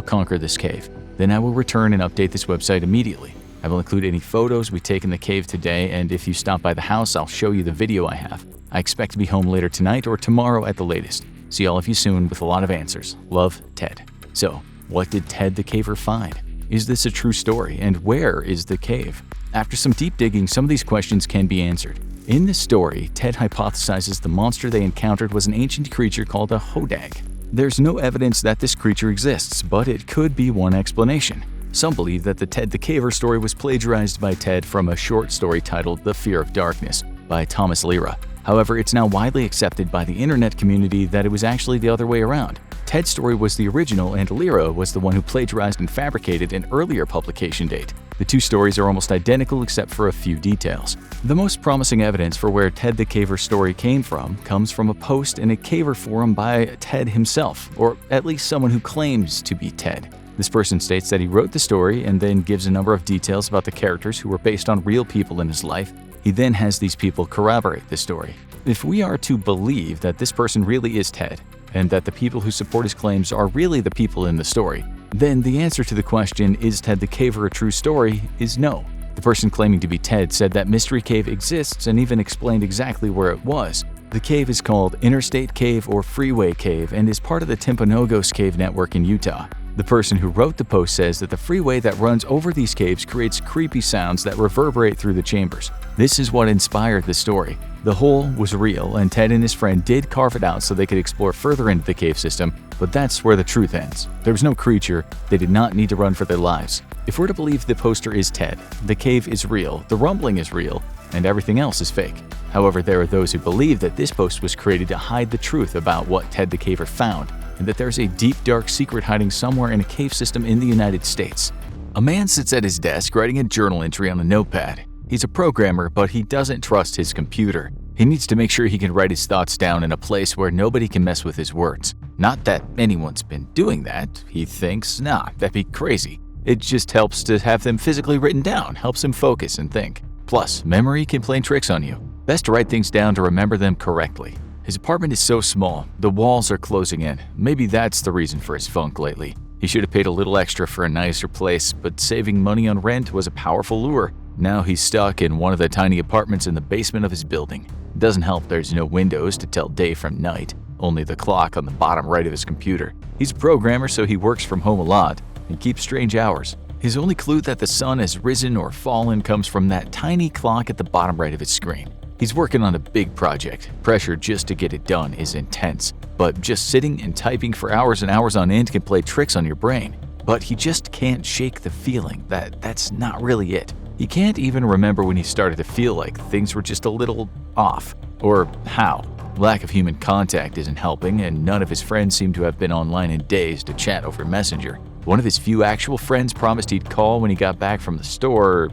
conquer this cave. Then I will return and update this website immediately. I will include any photos we take in the cave today, and if you stop by the house, I'll show you the video I have. I expect to be home later tonight or tomorrow at the latest. See all of you soon with a lot of answers. Love, Ted." So, what did Ted the Caver find? Is this a true story, and where is the cave? After some deep digging, some of these questions can be answered. In this story, Ted hypothesizes the monster they encountered was an ancient creature called a hodag. There's no evidence that this creature exists, but it could be one explanation. Some believe that the Ted the Caver story was plagiarized by Ted from a short story titled The Fear of Darkness by Thomas Lira. However, it's now widely accepted by the internet community that it was actually the other way around. Ted's story was the original, and Lira was the one who plagiarized and fabricated an earlier publication date. The two stories are almost identical except for a few details. The most promising evidence for where Ted the Caver story came from comes from a post in a Caver forum by Ted himself, or at least someone who claims to be Ted. This person states that he wrote the story and then gives a number of details about the characters who were based on real people in his life. He then has these people corroborate the story. If we are to believe that this person really is Ted, and that the people who support his claims are really the people in the story, then the answer to the question, is Ted the Caver a true story, is no. The person claiming to be Ted said that Mystery Cave exists and even explained exactly where it was. The cave is called Interstate Cave or Freeway Cave and is part of the Timpanogos Cave network in Utah. The person who wrote the post says that the freeway that runs over these caves creates creepy sounds that reverberate through the chambers. This is what inspired the story. The hole was real, and Ted and his friend did carve it out so they could explore further into the cave system, but that's where the truth ends. There was no creature, they did not need to run for their lives. If we're to believe the poster is Ted, the cave is real, the rumbling is real, and everything else is fake. However, there are those who believe that this post was created to hide the truth about what Ted the Caver found, and that there's a deep, dark secret hiding somewhere in a cave system in the United States. A man sits at his desk writing a journal entry on a notepad. He's a programmer, but he doesn't trust his computer. He needs to make sure he can write his thoughts down in a place where nobody can mess with his words. Not that anyone's been doing that, he thinks. Nah, that'd be crazy. It just helps to have them physically written down, helps him focus and think. Plus, memory can play tricks on you. Best to write things down to remember them correctly. His apartment is so small, the walls are closing in. Maybe that's the reason for his funk lately. He should have paid a little extra for a nicer place, but saving money on rent was a powerful lure. Now he's stuck in one of the tiny apartments in the basement of his building. It doesn't help there's no windows to tell day from night, only the clock on the bottom right of his computer. He's a programmer, so he works from home a lot and keeps strange hours. His only clue that the sun has risen or fallen comes from that tiny clock at the bottom right of his screen. He's working on a big project. Pressure just to get it done is intense, but just sitting and typing for hours and hours on end can play tricks on your brain. But he just can't shake the feeling that that's not really it. He can't even remember when he started to feel like things were just a little off, or how. Lack of human contact isn't helping, and none of his friends seem to have been online in days to chat over Messenger. One of his few actual friends promised he'd call when he got back from the store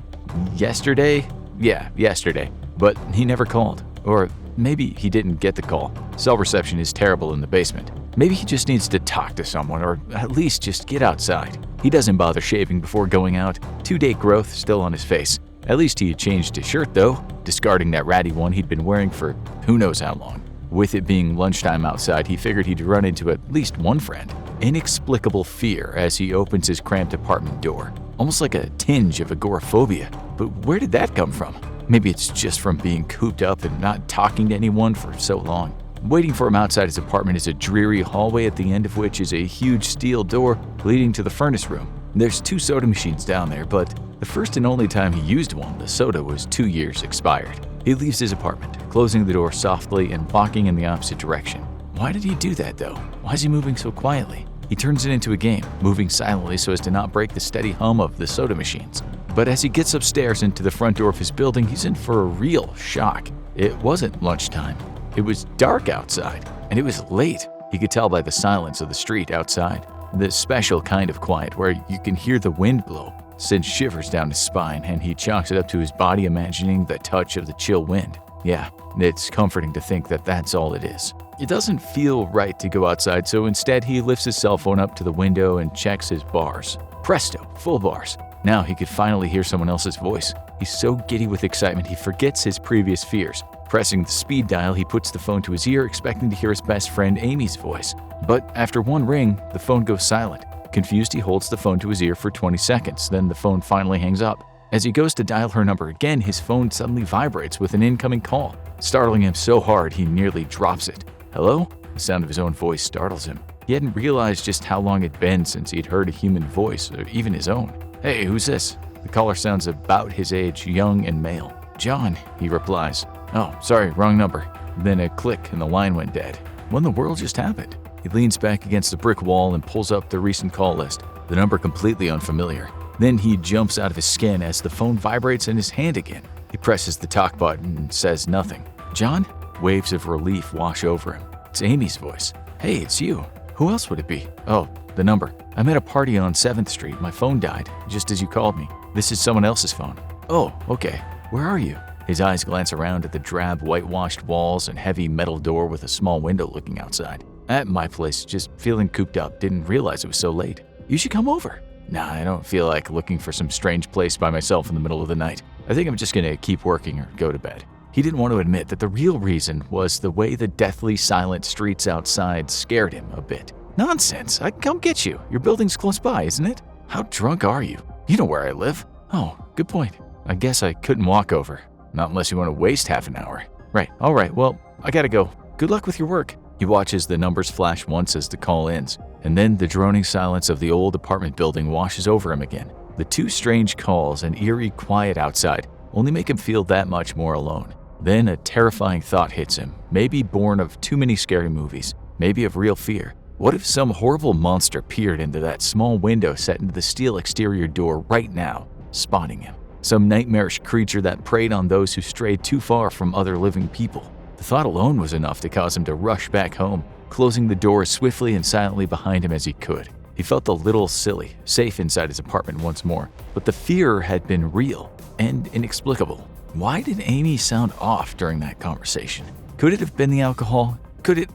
yesterday? Yeah, yesterday. But he never called. Or maybe he didn't get the call. Cell reception is terrible in the basement. Maybe he just needs to talk to someone, or at least just get outside. He doesn't bother shaving before going out. 2-day growth still on his face. At least he had changed his shirt though, discarding that ratty one he'd been wearing for who knows how long. With it being lunchtime outside, he figured he'd run into at least one friend. Inexplicable fear as he opens his cramped apartment door. Almost like a tinge of agoraphobia. But where did that come from? Maybe it's just from being cooped up and not talking to anyone for so long. Waiting for him outside his apartment is a dreary hallway at the end of which is a huge steel door leading to the furnace room. There's 2 soda machines down there, but the first and only time he used one, the soda was 2 years expired. He leaves his apartment, closing the door softly and walking in the opposite direction. Why did he do that though? Why is he moving so quietly? He turns it into a game, moving silently so as to not break the steady hum of the soda machines. But as he gets upstairs into the front door of his building, he's in for a real shock. It wasn't lunchtime. It was dark outside, and it was late. He could tell by the silence of the street outside. This special kind of quiet where you can hear the wind blow sends shivers down his spine, and he chalks it up to his body, imagining the touch of the chill wind. Yeah, it's comforting to think that that's all it is. It doesn't feel right to go outside, so instead he lifts his cell phone up to the window and checks his bars. Presto, full bars. Now he could finally hear someone else's voice. He's so giddy with excitement he forgets his previous fears. Pressing the speed dial, he puts the phone to his ear, expecting to hear his best friend Amy's voice. But after one ring, the phone goes silent. Confused, he holds the phone to his ear for 20 seconds, then the phone finally hangs up. As he goes to dial her number again, his phone suddenly vibrates with an incoming call, startling him so hard he nearly drops it. "Hello?" The sound of his own voice startles him. He hadn't realized just how long it'd been since he'd heard a human voice, or even his own. "Hey, who's this?" The caller sounds about his age, young and male. "John," he replies. "Oh, sorry, wrong number." Then a click and the line went dead. What in the world just happened? He leans back against the brick wall and pulls up the recent call list, the number completely unfamiliar. Then he jumps out of his skin as the phone vibrates in his hand again. He presses the talk button and says nothing. "John?" Waves of relief wash over him. It's Amy's voice. "Hey, it's you. Who else would it be?" "Oh, the number. I'm at a party on 7th Street. My phone died, just as you called me. This is someone else's phone." "Oh, okay. Where are you?" His eyes glance around at the drab, whitewashed walls and heavy metal door with a small window looking outside. "At my place, just feeling cooped up. Didn't realize it was so late." "You should come over." "Nah, I don't feel like looking for some strange place by myself in the middle of the night. I think I'm just gonna keep working or go to bed." He didn't want to admit that the real reason was the way the deathly silent streets outside scared him a bit. "Nonsense, I can come get you. Your building's close by, isn't it?" "How drunk are you?" "You know where I live." "Oh, good point. I guess I couldn't walk over. Not unless you want to waste half an hour." "Right, all right, well, I gotta go. Good luck with your work." He watches the numbers flash once as the call ends, and then the droning silence of the old apartment building washes over him again. The two strange calls and eerie quiet outside only make him feel that much more alone. Then a terrifying thought hits him, maybe born of too many scary movies, maybe of real fear. What if some horrible monster peered into that small window set into the steel exterior door right now, spotting him? Some nightmarish creature that preyed on those who strayed too far from other living people. The thought alone was enough to cause him to rush back home, closing the door as swiftly and silently behind him as he could. He felt a little silly, safe inside his apartment once more, but the fear had been real and inexplicable. Why did Amy sound off during that conversation? Could it have been the alcohol? Could it?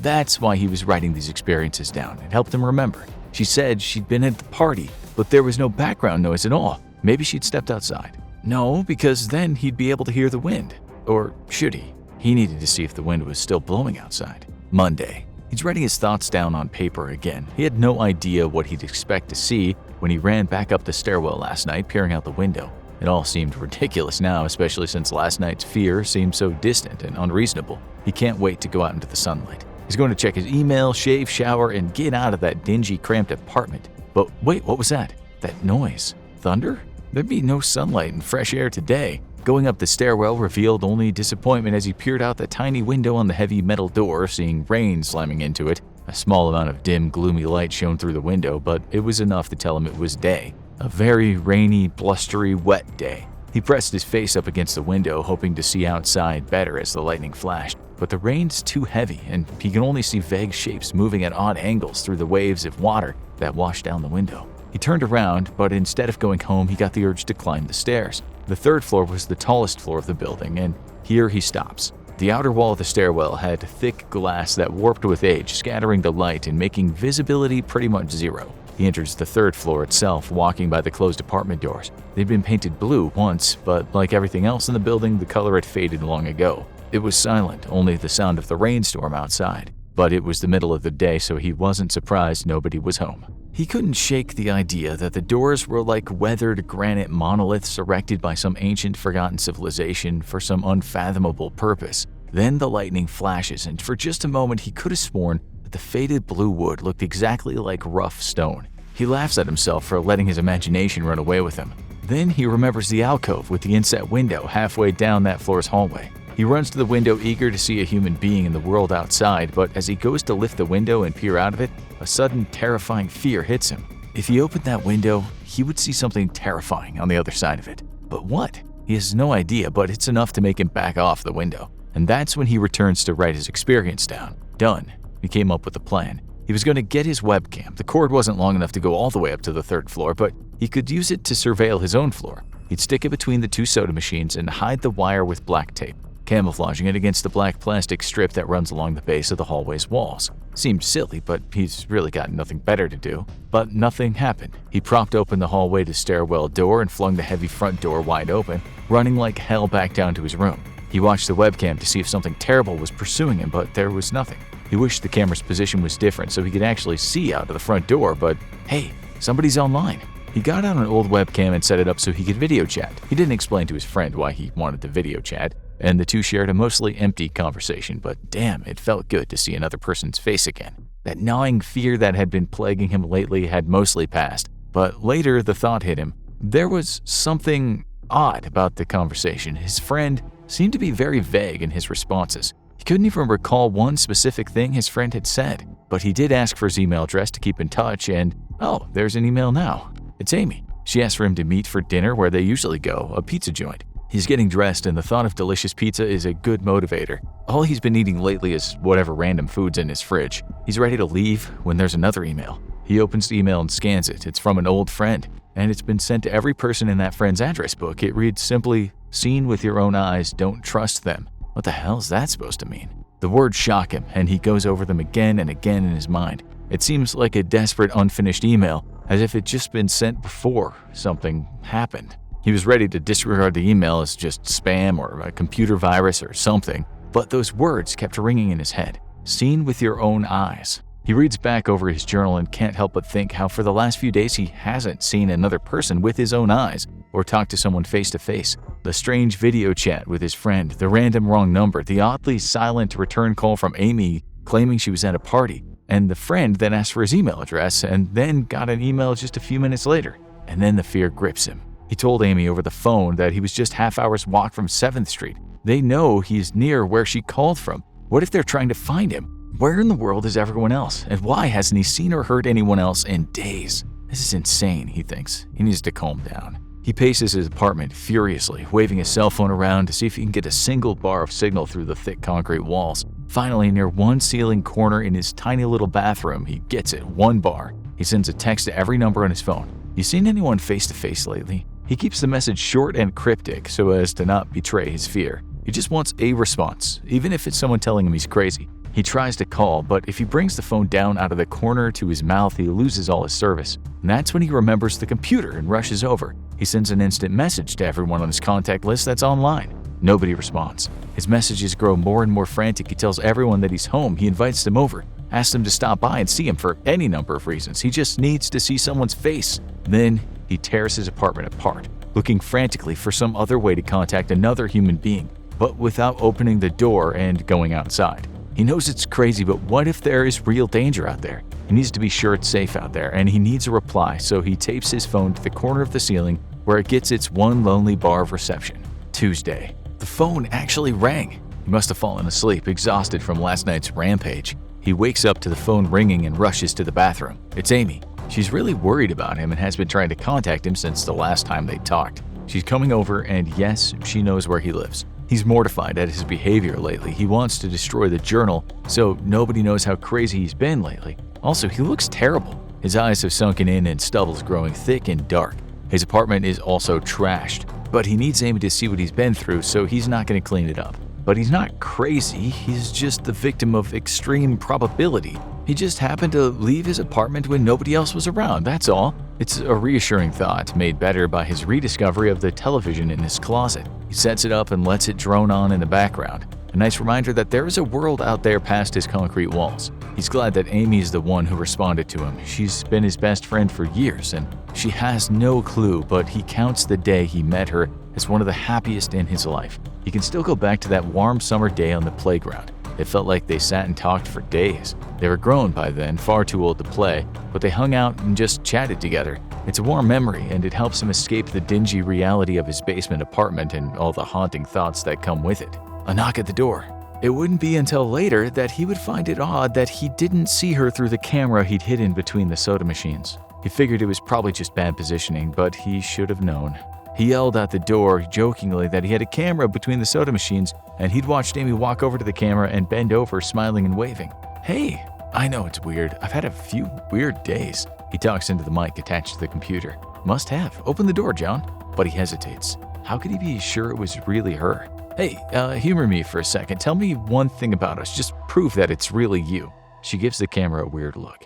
That's why he was writing these experiences down. It helped him remember. She said she'd been at the party, but there was no background noise at all. Maybe she'd stepped outside. No, because then he'd be able to hear the wind. Or should he? He needed to see if the wind was still blowing outside. Monday. He's writing his thoughts down on paper again. He had no idea what he'd expect to see when he ran back up the stairwell last night, peering out the window. It all seemed ridiculous now, especially since last night's fear seemed so distant and unreasonable. He can't wait to go out into the sunlight. He's going to check his email, shave, shower, and get out of that dingy, cramped apartment. But wait, what was that? That noise? Thunder? There'd be no sunlight and fresh air today. Going up the stairwell revealed only disappointment as he peered out the tiny window on the heavy metal door, seeing rain slamming into it. A small amount of dim, gloomy light shone through the window, but it was enough to tell him it was day. A very rainy, blustery, wet day. He pressed his face up against the window, hoping to see outside better as the lightning flashed. But the rain's too heavy, and he can only see vague shapes moving at odd angles through the waves of water that washed down the window. He turned around, but instead of going home, he got the urge to climb the stairs. The third floor was the tallest floor of the building, and here he stops. The outer wall of the stairwell had thick glass that warped with age, scattering the light and making visibility pretty much zero. He enters the third floor itself, walking by the closed apartment doors. They'd been painted blue once, but like everything else in the building, the color had faded long ago. It was silent, only the sound of the rainstorm outside. But it was the middle of the day, so he wasn't surprised nobody was home. He couldn't shake the idea that the doors were like weathered granite monoliths erected by some ancient forgotten civilization for some unfathomable purpose. Then the lightning flashes, and for just a moment he could have sworn that the faded blue wood looked exactly like rough stone. He laughs at himself for letting his imagination run away with him. Then he remembers the alcove with the inset window halfway down that floor's hallway. He runs to the window, eager to see a human being in the world outside, but as he goes to lift the window and peer out of it, a sudden terrifying fear hits him. If he opened that window, he would see something terrifying on the other side of it. But what? He has no idea, but it's enough to make him back off the window. And that's when he returns to write his experience down. Done. He came up with a plan. He was going to get his webcam. The cord wasn't long enough to go all the way up to the third floor, but he could use it to surveil his own floor. He'd stick it between the two soda machines and hide the wire with black tape. camouflaging it against the black plastic strip that runs along the base of the hallway's walls. Seemed silly, but he's really got nothing better to do. But nothing happened. He propped open the hallway to stairwell door and flung the heavy front door wide open, running like hell back down to his room. He watched the webcam to see if something terrible was pursuing him, but there was nothing. He wished the camera's position was different so he could actually see out of the front door, but hey, somebody's online. He got out an old webcam and set it up so he could video chat. He didn't explain to his friend why he wanted to video chat, and the two shared a mostly empty conversation, but damn, it felt good to see another person's face again. That gnawing fear that had been plaguing him lately had mostly passed, but later the thought hit him. There was something odd about the conversation. His friend seemed to be very vague in his responses. He couldn't even recall one specific thing his friend had said, but he did ask for his email address to keep in touch, and oh, there's an email now. It's Amy. She asked for him to meet for dinner where they usually go, a pizza joint. He's getting dressed, and the thought of delicious pizza is a good motivator. All he's been eating lately is whatever random food's in his fridge. He's ready to leave when there's another email. He opens the email and scans it. It's from an old friend, and it's been sent to every person in that friend's address book. It reads simply, "Seen with your own eyes, don't trust them." What the hell is that supposed to mean? The words shock him, and he goes over them again and again in his mind. It seems like a desperate, unfinished email, as if it'd just been sent before something happened. He was ready to disregard the email as just spam or a computer virus or something, but those words kept ringing in his head. Seen with your own eyes. He reads back over his journal and can't help but think how for the last few days he hasn't seen another person with his own eyes or talked to someone face to face. The strange video chat with his friend, the random wrong number, the oddly silent return call from Amy claiming she was at a party, and the friend that asked for his email address and then got an email just a few minutes later. And then the fear grips him. He told Amy over the phone that he was just half hour's walk from 7th Street. They know he's near where she called from. What if they're trying to find him? Where in the world is everyone else? And why hasn't he seen or heard anyone else in days? This is insane, he thinks. He needs to calm down. He paces his apartment furiously, waving his cell phone around to see if he can get a single bar of signal through the thick concrete walls. Finally, near one ceiling corner in his tiny little bathroom, he gets it, 1 bar. He sends a text to every number on his phone. You seen anyone face to face lately? He keeps the message short and cryptic so as to not betray his fear. He just wants a response, even if it's someone telling him he's crazy. He tries to call, but if he brings the phone down out of the corner to his mouth, he loses all his service. And that's when he remembers the computer and rushes over. He sends an instant message to everyone on his contact list that's online. Nobody responds. His messages grow more and more frantic. He tells everyone that he's home. He invites them over, asks them to stop by and see him for any number of reasons. He just needs to see someone's face. Then he tears his apartment apart, looking frantically for some other way to contact another human being, but without opening the door and going outside. He knows it's crazy, but what if there is real danger out there? He needs to be sure it's safe out there, and he needs a reply, so he tapes his phone to the corner of the ceiling where it gets its one lonely bar of reception. Tuesday. The phone actually rang. He must have fallen asleep, exhausted from last night's rampage. He wakes up to the phone ringing and rushes to the bathroom. It's Amy. She's really worried about him and has been trying to contact him since the last time they talked. She's coming over, and yes, she knows where he lives. He's mortified at his behavior lately. He wants to destroy the journal, so nobody knows how crazy he's been lately. Also, he looks terrible. His eyes have sunken in and stubble's growing thick and dark. His apartment is also trashed, but he needs Amy to see what he's been through, so he's not going to clean it up. But he's not crazy, he's just the victim of extreme probability. He just happened to leave his apartment when nobody else was around, that's all. It's a reassuring thought, made better by his rediscovery of the television in his closet. He sets it up and lets it drone on in the background. A nice reminder that there is a world out there past his concrete walls. He's glad that Amy is the one who responded to him. She's been his best friend for years, and she has no clue, but he counts the day he met her as one of the happiest in his life. He can still go back to that warm summer day on the playground. It felt like they sat and talked for days. They were grown by then, far too old to play, but they hung out and just chatted together. It's a warm memory, and it helps him escape the dingy reality of his basement apartment and all the haunting thoughts that come with it. A knock at the door. It wouldn't be until later that he would find it odd that he didn't see her through the camera he'd hidden between the soda machines. He figured it was probably just bad positioning, but he should have known. He yelled out the door jokingly that he had a camera between the soda machines, and he'd watched Amy walk over to the camera and bend over, smiling and waving. Hey, I know it's weird. I've had a few weird days. He talks into the mic attached to the computer. Must have. Open the door, John. But he hesitates. How could he be sure it was really her? Hey, humor me for a second. Tell me one thing about us. Just prove that it's really you. She gives the camera a weird look.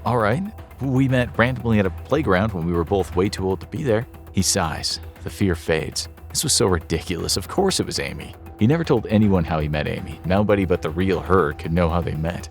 Alright. We met randomly at a playground when we were both way too old to be there. He sighs. The fear fades. This was so ridiculous. Of course it was Amy. He never told anyone how he met Amy. Nobody but the real her could know how they met.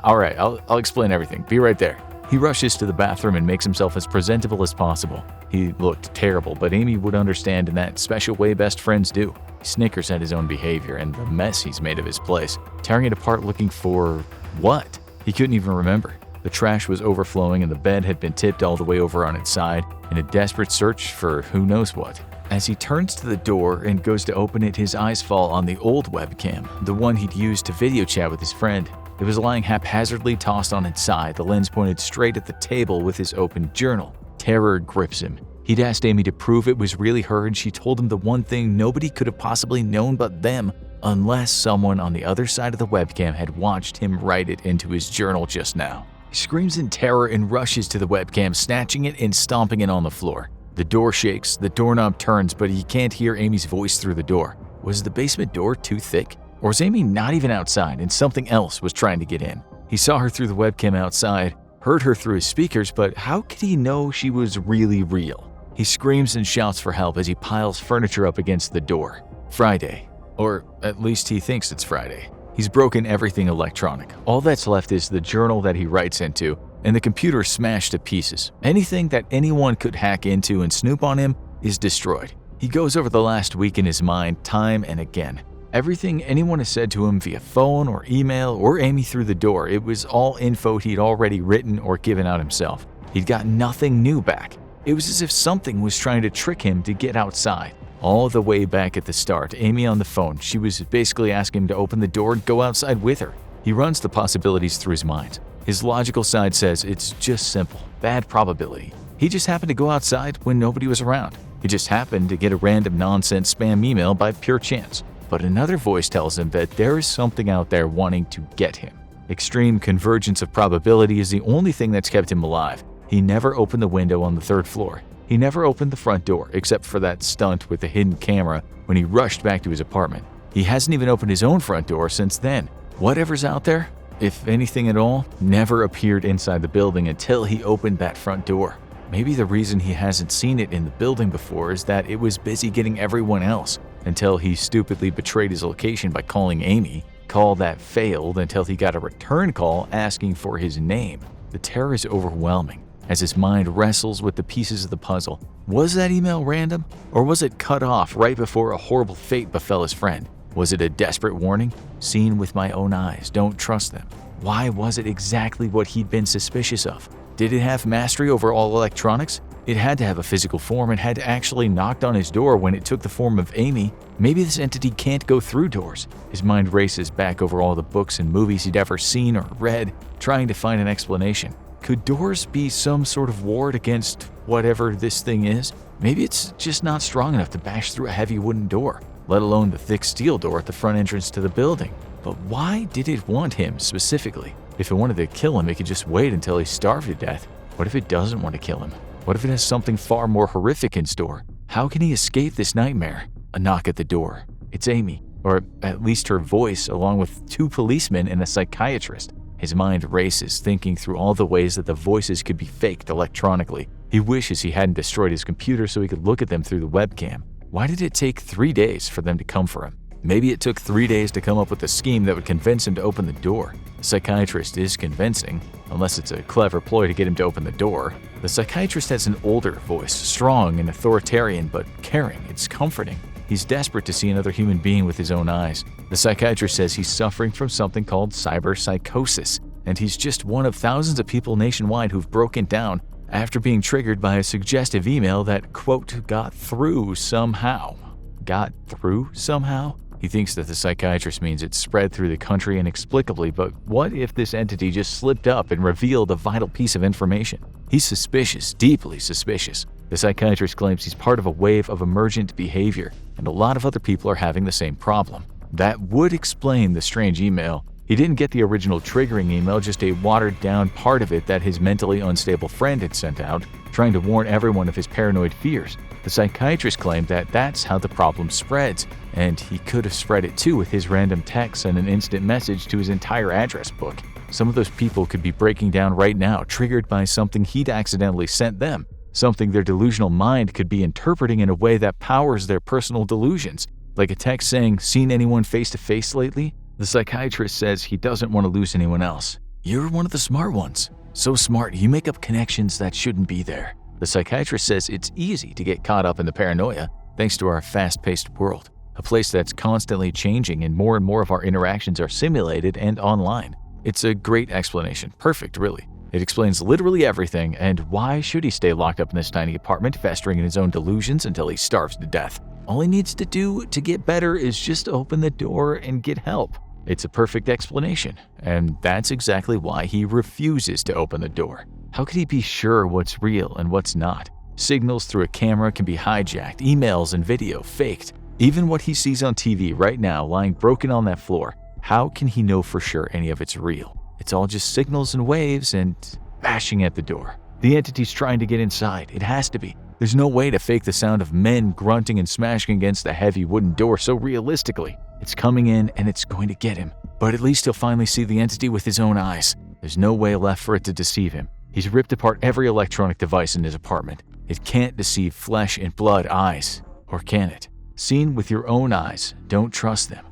Alright, I'll explain everything. Be right there. He rushes to the bathroom and makes himself as presentable as possible. He looked terrible, but Amy would understand in that special way best friends do. He snickers at his own behavior and the mess he's made of his place, tearing it apart looking for what? He couldn't even remember. The trash was overflowing and the bed had been tipped all the way over on its side in a desperate search for who knows what. As he turns to the door and goes to open it, his eyes fall on the old webcam, the one he'd used to video chat with his friend. It was lying haphazardly tossed on its side, the lens pointed straight at the table with his open journal. Terror grips him. He'd asked Amy to prove it was really her, and she told him the one thing nobody could have possibly known but them, unless someone on the other side of the webcam had watched him write it into his journal just now. He screams in terror and rushes to the webcam, snatching it and stomping it on the floor. The door shakes, the doorknob turns, but he can't hear Amy's voice through the door. Was the basement door too thick? Or was Amy not even outside and something else was trying to get in? He saw her through the webcam outside, heard her through his speakers, but how could he know she was really real? He screams and shouts for help as he piles furniture up against the door. Friday. Or at least he thinks it's Friday. He's broken everything electronic. All that's left is the journal that he writes into, and the computer smashed to pieces. Anything that anyone could hack into and snoop on him is destroyed. He goes over the last week in his mind time and again. Everything anyone has said to him via phone or email or Amy through the door, it was all info he'd already written or given out himself. He'd got nothing new back. It was as if something was trying to trick him to get outside. All the way back at the start, Amy on the phone, she was basically asking him to open the door and go outside with her. He runs the possibilities through his mind. His logical side says it's just simple, bad probability. He just happened to go outside when nobody was around. He just happened to get a random nonsense spam email by pure chance. But another voice tells him that there is something out there wanting to get him. Extreme convergence of probability is the only thing that's kept him alive. He never opened the window on the third floor. He never opened the front door, except for that stunt with the hidden camera when he rushed back to his apartment. He hasn't even opened his own front door since then. Whatever's out there, if anything at all, never appeared inside the building until he opened that front door. Maybe the reason he hasn't seen it in the building before is that it was busy getting everyone else, until he stupidly betrayed his location by calling Amy. Call that failed until he got a return call asking for his name. The terror is overwhelming as his mind wrestles with the pieces of the puzzle. Was that email random? Or was it cut off right before a horrible fate befell his friend? Was it a desperate warning? Seen with my own eyes, don't trust them. Why was it exactly what he'd been suspicious of? Did it have mastery over all electronics? It had to have a physical form and had actually knocked on his door when it took the form of Amy. Maybe this entity can't go through doors. His mind races back over all the books and movies he'd ever seen or read, trying to find an explanation. Could doors be some sort of ward against whatever this thing is? Maybe it's just not strong enough to bash through a heavy wooden door, let alone the thick steel door at the front entrance to the building. But why did it want him specifically? If it wanted to kill him, it could just wait until he starved to death. What if it doesn't want to kill him? What if it has something far more horrific in store? How can he escape this nightmare? A knock at the door. It's Amy, or at least her voice, along with 2 policemen and a psychiatrist. His mind races, thinking through all the ways that the voices could be faked electronically. He wishes he hadn't destroyed his computer so he could look at them through the webcam. Why did it take 3 days for them to come for him? Maybe it took 3 days to come up with a scheme that would convince him to open the door. The psychiatrist is convincing, unless it's a clever ploy to get him to open the door. The psychiatrist has an older voice, strong and authoritarian, but caring. It's comforting. He's desperate to see another human being with his own eyes. The psychiatrist says he's suffering from something called psychosis, and he's just one of thousands of people nationwide who've broken down after being triggered by a suggestive email that, quote, got through somehow. Got through somehow? He thinks that the psychiatrist means it spread through the country inexplicably, but what if this entity just slipped up and revealed a vital piece of information? He's suspicious, deeply suspicious. The psychiatrist claims he's part of a wave of emergent behavior, and a lot of other people are having the same problem. That would explain the strange email. He didn't get the original triggering email, just a watered-down part of it that his mentally unstable friend had sent out, trying to warn everyone of his paranoid fears. The psychiatrist claimed that that's how the problem spreads, and he could have spread it too with his random text and an instant message to his entire address book. Some of those people could be breaking down right now, triggered by something he'd accidentally sent them, something their delusional mind could be interpreting in a way that powers their personal delusions, like a text saying, "Seen anyone face to face lately?" The psychiatrist says he doesn't want to lose anyone else. "You're one of the smart ones. So smart, you make up connections that shouldn't be there." The psychiatrist says it's easy to get caught up in the paranoia thanks to our fast-paced world, a place that's constantly changing and more of our interactions are simulated and online. It's a great explanation, perfect really. It explains literally everything, and why should he stay locked up in this tiny apartment festering in his own delusions until he starves to death? All he needs to do to get better is just open the door and get help. It's a perfect explanation, and that's exactly why he refuses to open the door. How could he be sure what's real and what's not? Signals through a camera can be hijacked, emails and video faked. Even what he sees on TV right now lying broken on that floor, how can he know for sure any of it's real? It's all just signals and waves and bashing at the door. The entity's trying to get inside. It has to be. There's no way to fake the sound of men grunting and smashing against the heavy wooden door so realistically. It's coming in and it's going to get him. But at least he'll finally see the entity with his own eyes. There's no way left for it to deceive him. He's ripped apart every electronic device in his apartment. It can't deceive flesh and blood eyes. Or can it? Seen with your own eyes, don't trust them.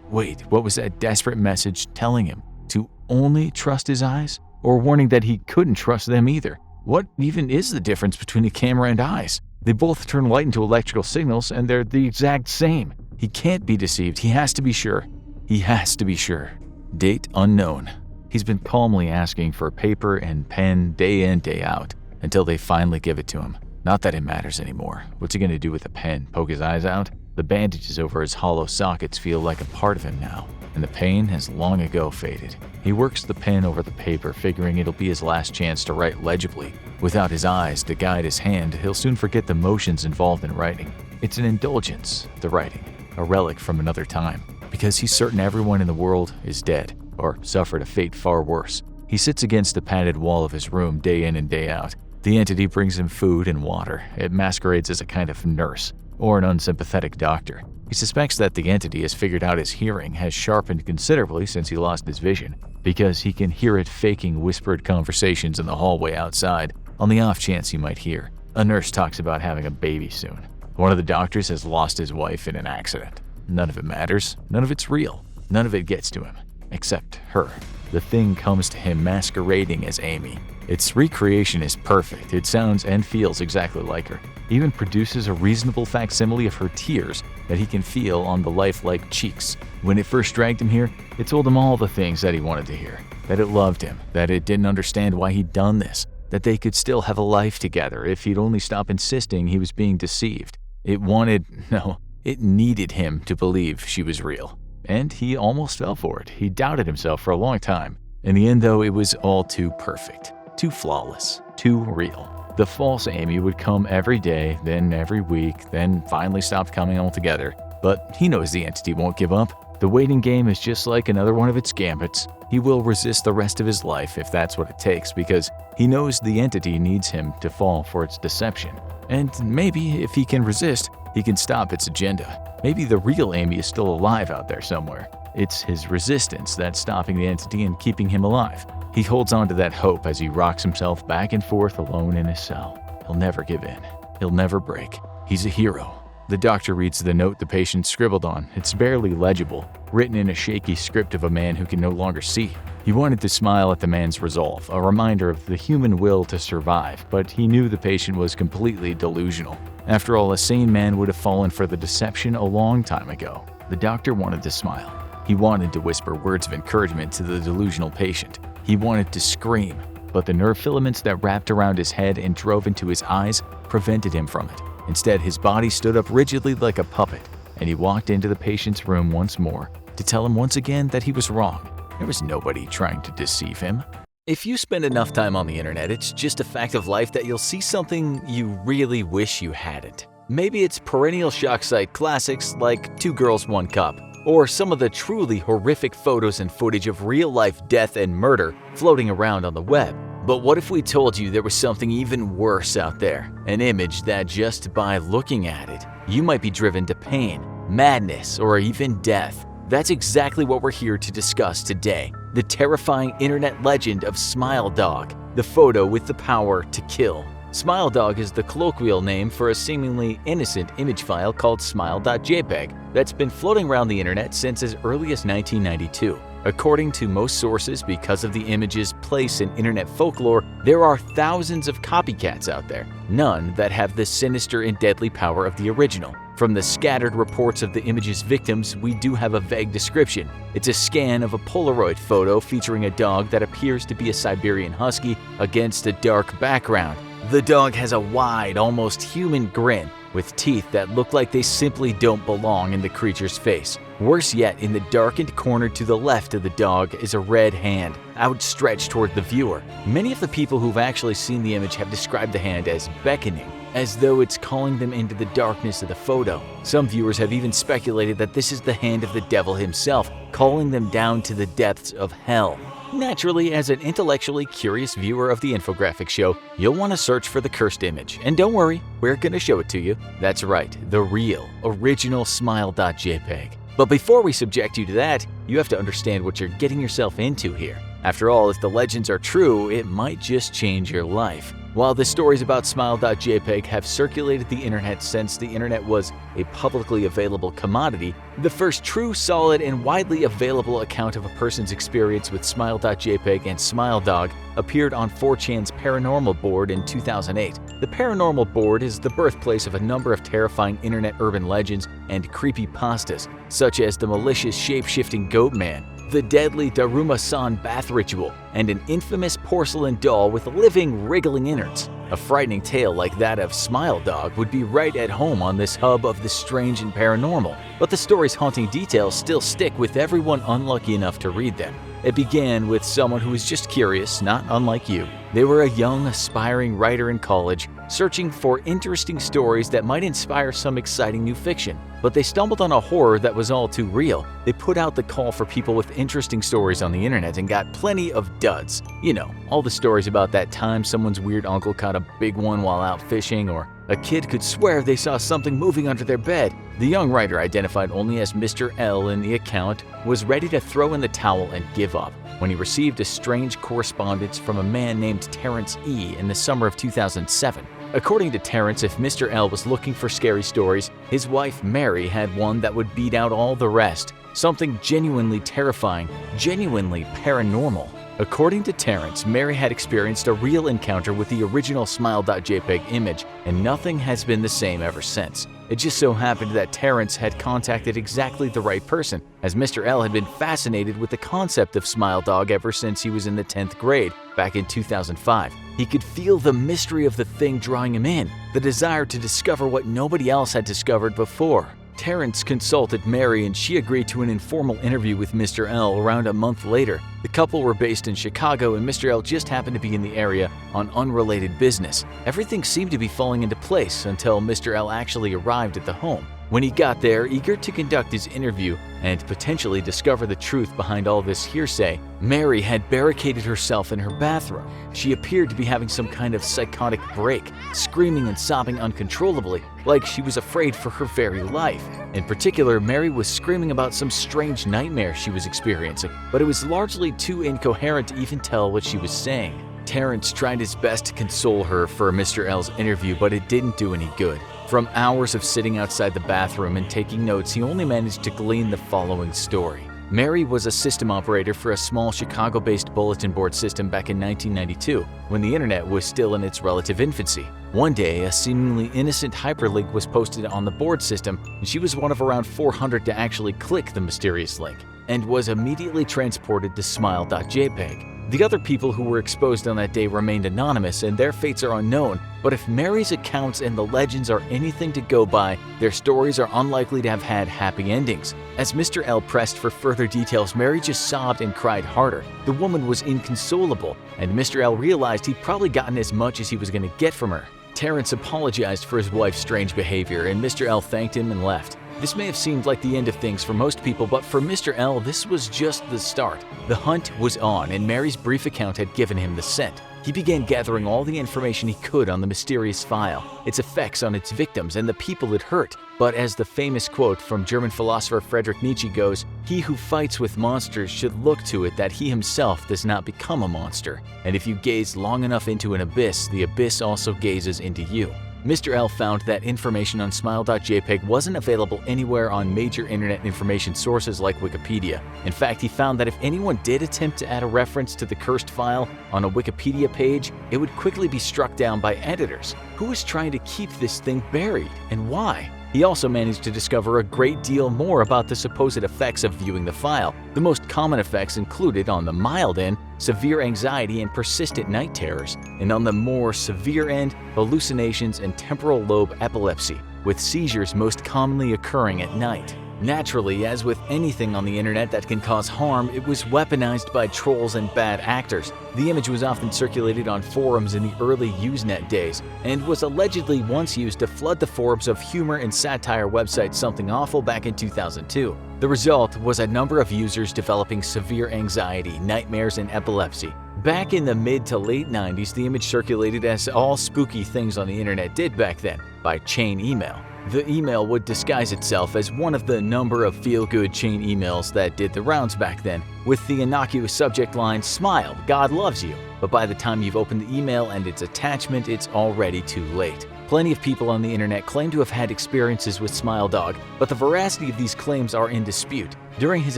Wait, what was that desperate message telling him? To only trust his eyes? Or warning that he couldn't trust them either? What even is the difference between a camera and eyes? They both turn light into electrical signals and they're the exact same. He can't be deceived. He has to be sure. He has to be sure. Date unknown. He's been calmly asking for paper and pen day in, day out, until they finally give it to him. Not that it matters anymore. What's he going to do with a pen? Poke his eyes out? The bandages over his hollow sockets feel like a part of him now, and the pain has long ago faded. He works the pen over the paper, figuring it'll be his last chance to write legibly. Without his eyes to guide his hand, he'll soon forget the motions involved in writing. It's an indulgence, the writing, a relic from another time, because he's certain everyone in the world is dead, or suffered a fate far worse. He sits against the padded wall of his room day in and day out. The entity brings him food and water. It masquerades as a kind of nurse, or an unsympathetic doctor. He suspects that the entity has figured out his hearing has sharpened considerably since he lost his vision, because he can hear it faking whispered conversations in the hallway outside, on the off chance he might hear. A nurse talks about having a baby soon. One of the doctors has lost his wife in an accident. None of it matters. None of it's real. None of it gets to him. Except her. The thing comes to him masquerading as Amy. Its recreation is perfect. It sounds and feels exactly like her. Even produces a reasonable facsimile of her tears that he can feel on the lifelike cheeks. When it first dragged him here, it told him all the things that he wanted to hear. That it loved him, that it didn't understand why he'd done this, that they could still have a life together if he'd only stop insisting he was being deceived. It needed him to believe she was real. And he almost fell for it. He doubted himself for a long time. In the end, though, it was all too perfect, too flawless, too real. The false Amy would come every day, then every week, then finally stopped coming altogether. But he knows the entity won't give up. The waiting game is just like another one of its gambits. He will resist the rest of his life if that's what it takes, because he knows the entity needs him to fall for its deception. And maybe if he can resist, he can stop its agenda. Maybe the real Amy is still alive out there somewhere. It's his resistance that's stopping the entity and keeping him alive. He holds on to that hope as he rocks himself back and forth alone in his cell. He'll never give in. He'll never break. He's a hero. The doctor reads the note the patient scribbled on. It's barely legible, written in a shaky script of a man who can no longer see. He wanted to smile at the man's resolve, a reminder of the human will to survive, but he knew the patient was completely delusional. After all, a sane man would have fallen for the deception a long time ago. The doctor wanted to smile. He wanted to whisper words of encouragement to the delusional patient. He wanted to scream, but the nerve filaments that wrapped around his head and drove into his eyes prevented him from it. Instead, his body stood up rigidly like a puppet, and he walked into the patient's room once more to tell him once again that he was wrong. There was nobody trying to deceive him. If you spend enough time on the internet, it's just a fact of life that you'll see something you really wish you hadn't. Maybe it's perennial shock site classics like 2 Girls, 1 Cup, or some of the truly horrific photos and footage of real-life death and murder floating around on the web. But what if we told you there was something even worse out there? An image that just by looking at it, you might be driven to pain, madness, or even death. That's exactly what we're here to discuss today. The terrifying internet legend of Smile Dog, the photo with the power to kill. Smile Dog is the colloquial name for a seemingly innocent image file called smile.jpg that's been floating around the internet since as early as 1992. According to most sources, because of the image's place in internet folklore, there are thousands of copycats out there, none that have the sinister and deadly power of the original. From the scattered reports of the image's victims, we do have a vague description. It's a scan of a Polaroid photo featuring a dog that appears to be a Siberian Husky against a dark background. The dog has a wide, almost human grin, with teeth that look like they simply don't belong in the creature's face. Worse yet, in the darkened corner to the left of the dog is a red hand, outstretched toward the viewer. Many of the people who've actually seen the image have described the hand as beckoning, as though it's calling them into the darkness of the photo. Some viewers have even speculated that this is the hand of the devil himself, calling them down to the depths of hell. Naturally, as an intellectually curious viewer of the infographic show, you'll want to search for the cursed image. And don't worry, we're going to show it to you. That's right, the real, original smile.jpg. But before we subject you to that, you have to understand what you're getting yourself into here. After all, if the legends are true, it might just change your life. While the stories about smile.jpg have circulated the internet since the internet was a publicly available commodity, the first true, solid, and widely available account of a person's experience with smile.jpg and Smile Dog appeared on 4chan's Paranormal Board in 2008. The Paranormal Board is the birthplace of a number of terrifying internet urban legends and creepypastas, such as the malicious shape-shifting goat man, the deadly Daruma-san bath ritual, and an infamous porcelain doll with living, wriggling innards. A frightening tale like that of Smile Dog would be right at home on this hub of the strange and paranormal, but the story's haunting details still stick with everyone unlucky enough to read them. It began with someone who was just curious, not unlike you. They were a young, aspiring writer in college, searching for interesting stories that might inspire some exciting new fiction. But they stumbled on a horror that was all too real. They put out the call for people with interesting stories on the internet and got plenty of duds. You know, all the stories about that time someone's weird uncle caught a big one while out fishing, or a kid could swear they saw something moving under their bed. The young writer, identified only as Mr. L in the account, was ready to throw in the towel and give up when he received a strange correspondence from a man named Terrence E. in the summer of 2007. According to Terrence, if Mr. L was looking for scary stories, his wife Mary had one that would beat out all the rest. Something genuinely terrifying, genuinely paranormal. According to Terrence, Mary had experienced a real encounter with the original smile.jpg image, and nothing has been the same ever since. It just so happened that Terrence had contacted exactly the right person, as Mr. L had been fascinated with the concept of Smile Dog ever since he was in the 10th grade, back in 2005. He could feel the mystery of the thing drawing him in, the desire to discover what nobody else had discovered before. Terrence consulted Mary and she agreed to an informal interview with Mr. L around a month later. The couple were based in Chicago and Mr. L just happened to be in the area on unrelated business. Everything seemed to be falling into place until Mr. L actually arrived at the home. When he got there, eager to conduct his interview and potentially discover the truth behind all this hearsay, Mary had barricaded herself in her bathroom. She appeared to be having some kind of psychotic break, screaming and sobbing uncontrollably, like she was afraid for her very life. In particular, Mary was screaming about some strange nightmare she was experiencing, but it was largely too incoherent to even tell what she was saying. Terrence tried his best to console her for Mr. L's interview, but it didn't do any good. From hours of sitting outside the bathroom and taking notes, he only managed to glean the following story. Mary was a system operator for a small Chicago-based bulletin board system back in 1992, when the internet was still in its relative infancy. One day, a seemingly innocent hyperlink was posted on the board system, and she was one of around 400 to actually click the mysterious link, and was immediately transported to smile.jpg. The other people who were exposed on that day remained anonymous and their fates are unknown, but if Mary's accounts and the legends are anything to go by, their stories are unlikely to have had happy endings. As Mr. L pressed for further details, Mary just sobbed and cried harder. The woman was inconsolable, and Mr. L realized he'd probably gotten as much as he was going to get from her. Terrence apologized for his wife's strange behavior, and Mr. L thanked him and left. This may have seemed like the end of things for most people, but for Mr. L, this was just the start. The hunt was on, and Mary's brief account had given him the scent. He began gathering all the information he could on the mysterious file, its effects on its victims, and the people it hurt. But as the famous quote from German philosopher Friedrich Nietzsche goes, "He who fights with monsters should look to it that he himself does not become a monster. And if you gaze long enough into an abyss, the abyss also gazes into you." Mr. L found that information on Smile.jpg wasn't available anywhere on major internet information sources like Wikipedia. In fact, he found that if anyone did attempt to add a reference to the cursed file on a Wikipedia page, it would quickly be struck down by editors. Who was trying to keep this thing buried, and why? He also managed to discover a great deal more about the supposed effects of viewing the file. The most common effects included, on the mild end, severe anxiety and persistent night terrors, and on the more severe end, hallucinations and temporal lobe epilepsy, with seizures most commonly occurring at night. Naturally, as with anything on the internet that can cause harm, it was weaponized by trolls and bad actors. The image was often circulated on forums in the early Usenet days, and was allegedly once used to flood the forums of humor and satire website Something Awful back in 2002. The result was a number of users developing severe anxiety, nightmares, and epilepsy. Back in the mid to late 90s, the image circulated as all spooky things on the internet did back then, by chain email. The email would disguise itself as one of the number of feel-good chain emails that did the rounds back then, with the innocuous subject line, "Smile, God loves you." But by the time you've opened the email and its attachment, it's already too late. Plenty of people on the internet claim to have had experiences with Smile Dog, but the veracity of these claims are in dispute. During his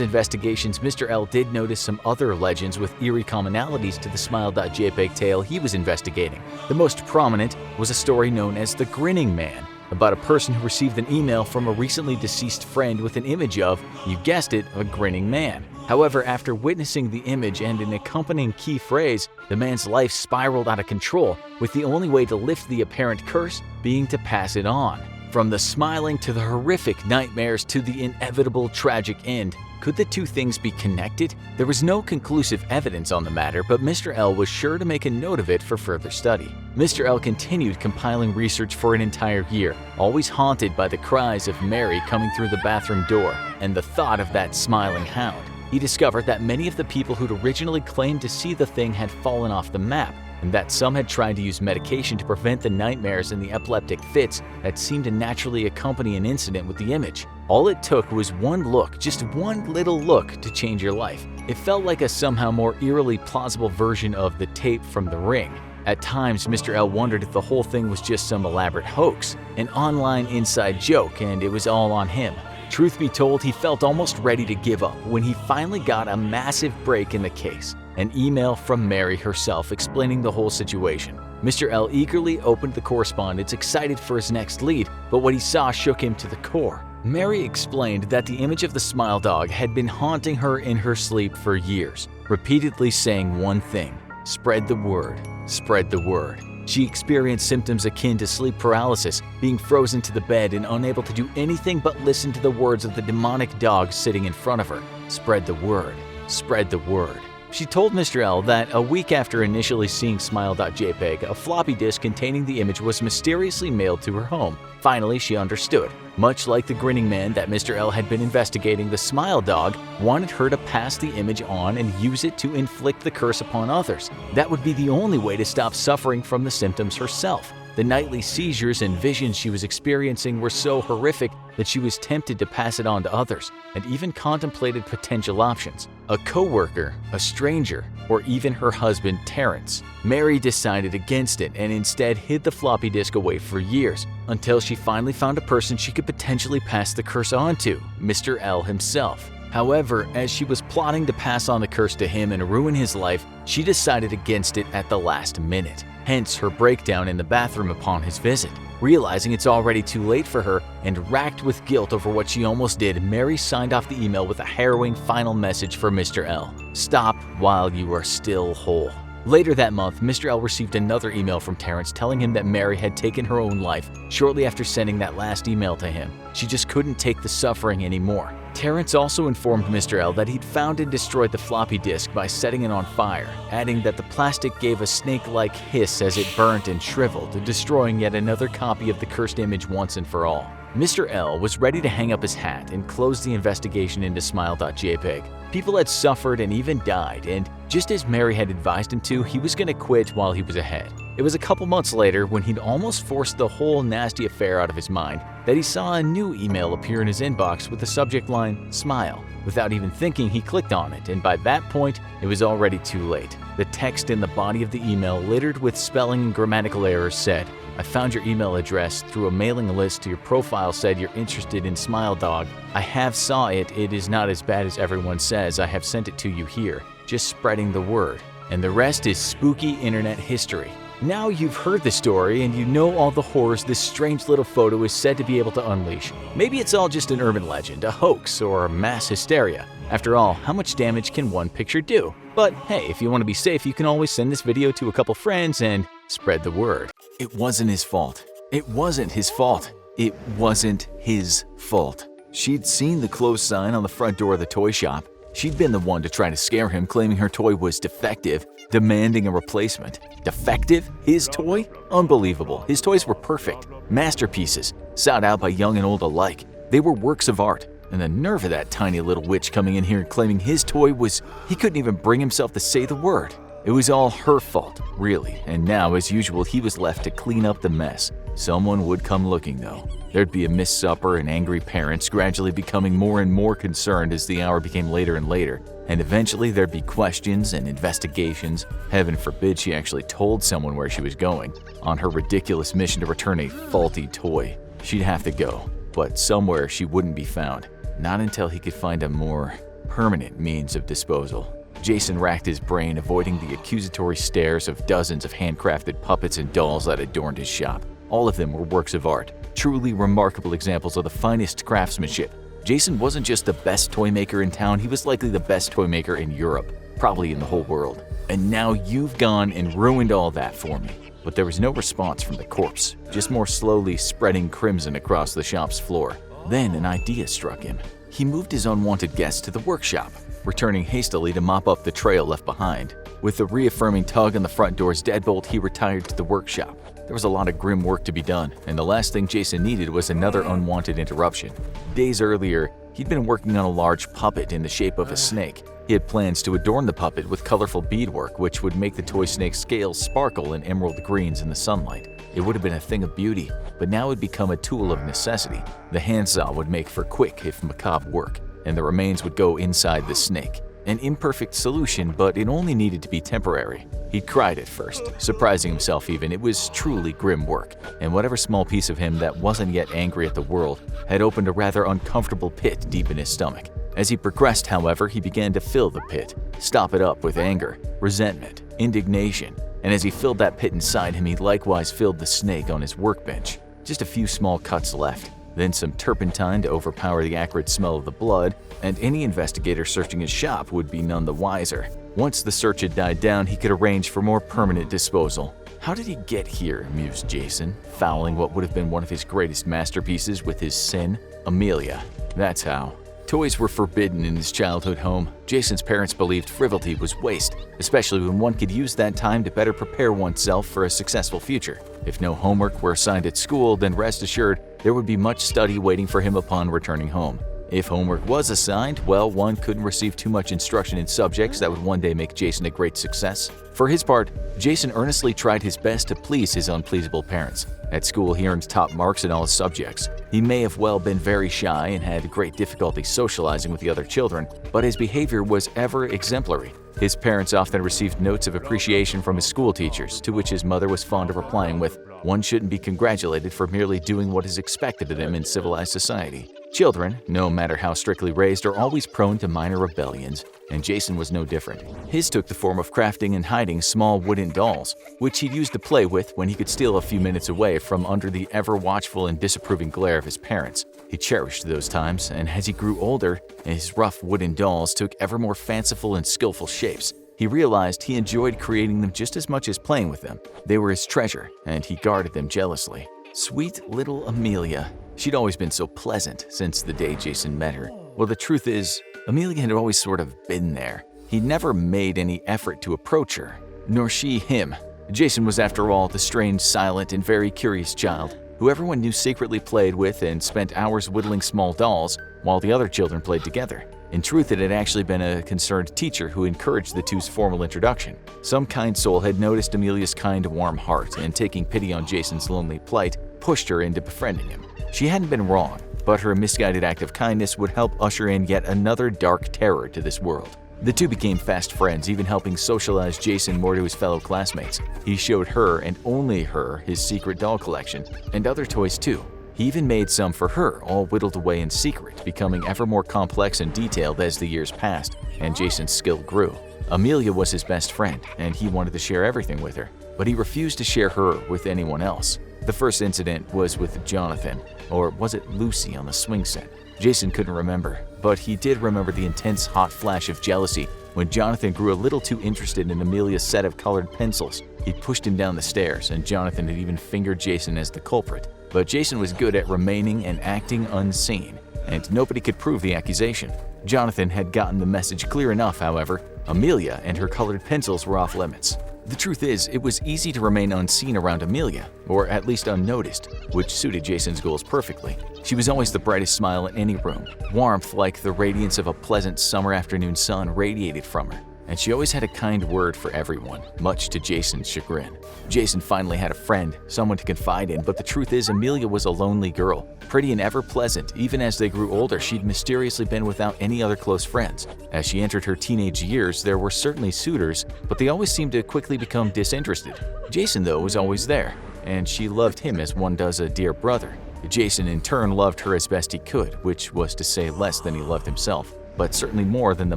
investigations, Mr. L did notice some other legends with eerie commonalities to the Smile.jpg tale he was investigating. The most prominent was a story known as the Grinning Man, about a person who received an email from a recently deceased friend with an image of, you guessed it, a grinning man. However, after witnessing the image and an accompanying key phrase, the man's life spiraled out of control, with the only way to lift the apparent curse being to pass it on. From the smiling to the horrific nightmares to the inevitable tragic end, could the two things be connected? There was no conclusive evidence on the matter, but Mr. L was sure to make a note of it for further study. Mr. L continued compiling research for an entire year, always haunted by the cries of Mary coming through the bathroom door and the thought of that smiling hound. He discovered that many of the people who'd originally claimed to see the thing had fallen off the map, and that some had tried to use medication to prevent the nightmares and the epileptic fits that seemed to naturally accompany an incident with the image. All it took was one look, just one little look, to change your life. It felt like a somehow more eerily plausible version of the tape from The Ring. At times, Mr. L wondered if the whole thing was just some elaborate hoax, an online inside joke, and it was all on him. Truth be told, he felt almost ready to give up when he finally got a massive break in the case. An email from Mary herself explaining the whole situation. Mr. L eagerly opened the correspondence, excited for his next lead, but what he saw shook him to the core. Mary explained that the image of the Smile Dog had been haunting her in her sleep for years, repeatedly saying one thing: spread the word, spread the word. She experienced symptoms akin to sleep paralysis, being frozen to the bed and unable to do anything but listen to the words of the demonic dog sitting in front of her. Spread the word, spread the word. She told Mr. L that a week after initially seeing Smile.jpg, a floppy disk containing the image was mysteriously mailed to her home. Finally, she understood. Much like the Grinning Man that Mr. L had been investigating, the Smile Dog wanted her to pass the image on and use it to inflict the curse upon others. That would be the only way to stop suffering from the symptoms herself. The nightly seizures and visions she was experiencing were so horrific that she was tempted to pass it on to others, and even contemplated potential options: a co-worker, a stranger, or even her husband Terrence. Mary decided against it and instead hid the floppy disk away for years, until she finally found a person she could potentially pass the curse on to: Mr. L himself. However, as she was plotting to pass on the curse to him and ruin his life, she decided against it at the last minute. Hence her breakdown in the bathroom upon his visit. Realizing it's already too late for her, and racked with guilt over what she almost did, Mary signed off the email with a harrowing final message for Mr. L: stop while you are still whole. Later that month, Mr. L received another email from Terrence telling him that Mary had taken her own life shortly after sending that last email to him. She just couldn't take the suffering anymore. Terrence also informed Mr. L that he'd found and destroyed the floppy disk by setting it on fire, adding that the plastic gave a snake-like hiss as it burnt and shriveled, destroying yet another copy of the cursed image once and for all. Mr. L was ready to hang up his hat and close the investigation into Smile.jpg. People had suffered and even died, and just as Mary had advised him to, he was going to quit while he was ahead. It was a couple months later, when he'd almost forced the whole nasty affair out of his mind, that he saw a new email appear in his inbox with the subject line, Smile. Without even thinking, he clicked on it, and by that point, it was already too late. The text in the body of the email, littered with spelling and grammatical errors, said, "I found your email address through a mailing list. Your profile said you're interested in Smile Dog. I have saw it. It is not as bad as everyone says. I have sent it to you here. Just spreading the word." And the rest is spooky internet history. Now you've heard the story and you know all the horrors this strange little photo is said to be able to unleash. Maybe it's all just an urban legend, a hoax, or mass hysteria. After all, how much damage can one picture do? But hey, if you want to be safe, you can always send this video to a couple friends and spread the word. It wasn't his fault. It wasn't his fault. It wasn't his fault. She'd seen the closed sign on the front door of the toy shop. She'd been the one to try to scare him, claiming her toy was defective, demanding a replacement. Defective? His toy? Unbelievable. His toys were perfect. Masterpieces, sought out by young and old alike. They were works of art. And the nerve of that tiny little witch coming in here and claiming his toy was… he couldn't even bring himself to say the word. It was all her fault, really, and now, as usual, he was left to clean up the mess. Someone would come looking, though. There'd be a missed supper and angry parents, gradually becoming more and more concerned as the hour became later and later. And eventually there'd be questions and investigations. Heaven forbid she actually told someone where she was going, on her ridiculous mission to return a faulty toy. She'd have to go, but somewhere she wouldn't be found. Not until he could find a more permanent means of disposal. Jason racked his brain, avoiding the accusatory stares of dozens of handcrafted puppets and dolls that adorned his shop. All of them were works of art, truly remarkable examples of the finest craftsmanship. Jason wasn't just the best toy maker in town, he was likely the best toy maker in Europe, probably in the whole world. And now you've gone and ruined all that for me. But there was no response from the corpse, just more slowly spreading crimson across the shop's floor. Then an idea struck him. He moved his unwanted guest to the workshop, returning hastily to mop up the trail left behind. With the reaffirming tug on the front door's deadbolt, he retired to the workshop. There was a lot of grim work to be done, and the last thing Jason needed was another unwanted interruption. Days earlier, he'd been working on a large puppet in the shape of a snake. He had plans to adorn the puppet with colorful beadwork, which would make the toy snake's scales sparkle in emerald greens in the sunlight. It would have been a thing of beauty, but now it had become a tool of necessity. The handsaw would make for quick, if macabre work, and the remains would go inside the snake. An imperfect solution, but it only needed to be temporary. He'd cried at first, surprising himself even. It was truly grim work, and whatever small piece of him that wasn't yet angry at the world had opened a rather uncomfortable pit deep in his stomach. As he progressed, however, he began to fill the pit, stop it up with anger, resentment, indignation, and as he filled that pit inside him, he likewise filled the snake on his workbench. Just a few small cuts left, then some turpentine to overpower the acrid smell of the blood, and any investigator searching his shop would be none the wiser. Once the search had died down, he could arrange for more permanent disposal. How did he get here, mused Jason, fouling what would have been one of his greatest masterpieces with his sin? Amelia. That's how. Toys were forbidden in his childhood home. Jason's parents believed frivolity was waste, especially when one could use that time to better prepare oneself for a successful future. If no homework were assigned at school, then rest assured there would be much study waiting for him upon returning home. If homework was assigned, well, one couldn't receive too much instruction in subjects that would one day make Jason a great success. For his part, Jason earnestly tried his best to please his unpleasable parents. At school, he earned top marks in all his subjects. He may have well been very shy and had great difficulty socializing with the other children, but his behavior was ever exemplary. His parents often received notes of appreciation from his school teachers, to which his mother was fond of replying with, "One shouldn't be congratulated for merely doing what is expected of them in civilized society." Children, no matter how strictly raised, are always prone to minor rebellions, and Jason was no different. His took the form of crafting and hiding small wooden dolls, which he'd use to play with when he could steal a few minutes away from under the ever-watchful and disapproving glare of his parents. He cherished those times, and as he grew older, his rough wooden dolls took ever more fanciful and skillful shapes. He realized he enjoyed creating them just as much as playing with them. They were his treasure, and he guarded them jealously. Sweet little Amelia. She'd always been so pleasant since the day Jason met her. Well, the truth is, Amelia had always sort of been there. He'd never made any effort to approach her, nor she him. Jason was, after all, the strange, silent, and very curious child who everyone knew secretly played with and spent hours whittling small dolls while the other children played together. In truth, it had actually been a concerned teacher who encouraged the two's formal introduction. Some kind soul had noticed Amelia's kind, warm heart, and taking pity on Jason's lonely plight, pushed her into befriending him. She hadn't been wrong, but her misguided act of kindness would help usher in yet another dark terror to this world. The two became fast friends, even helping socialize Jason more to his fellow classmates. He showed her, and only her, his secret doll collection, and other toys too. He even made some for her, all whittled away in secret, becoming ever more complex and detailed as the years passed, and Jason's skill grew. Amelia was his best friend, and he wanted to share everything with her, but he refused to share her with anyone else. The first incident was with Jonathan, or was it Lucy on the swing set? Jason couldn't remember, but he did remember the intense hot flash of jealousy when Jonathan grew a little too interested in Amelia's set of colored pencils. He pushed him down the stairs, and Jonathan had even fingered Jason as the culprit. But Jason was good at remaining and acting unseen, and nobody could prove the accusation. Jonathan had gotten the message clear enough, however. Amelia and her colored pencils were off limits. The truth is, it was easy to remain unseen around Amelia, or at least unnoticed, which suited Jason's goals perfectly. She was always the brightest smile in any room. Warmth like the radiance of a pleasant summer afternoon sun radiated from her, and she always had a kind word for everyone, much to Jason's chagrin. Jason finally had a friend, someone to confide in, but the truth is Amelia was a lonely girl, pretty and ever pleasant. Even as they grew older, she'd mysteriously been without any other close friends. As she entered her teenage years, there were certainly suitors, but they always seemed to quickly become disinterested. Jason, though, was always there, and she loved him as one does a dear brother. Jason, in turn, loved her as best he could, which was to say less than he loved himself, but certainly more than the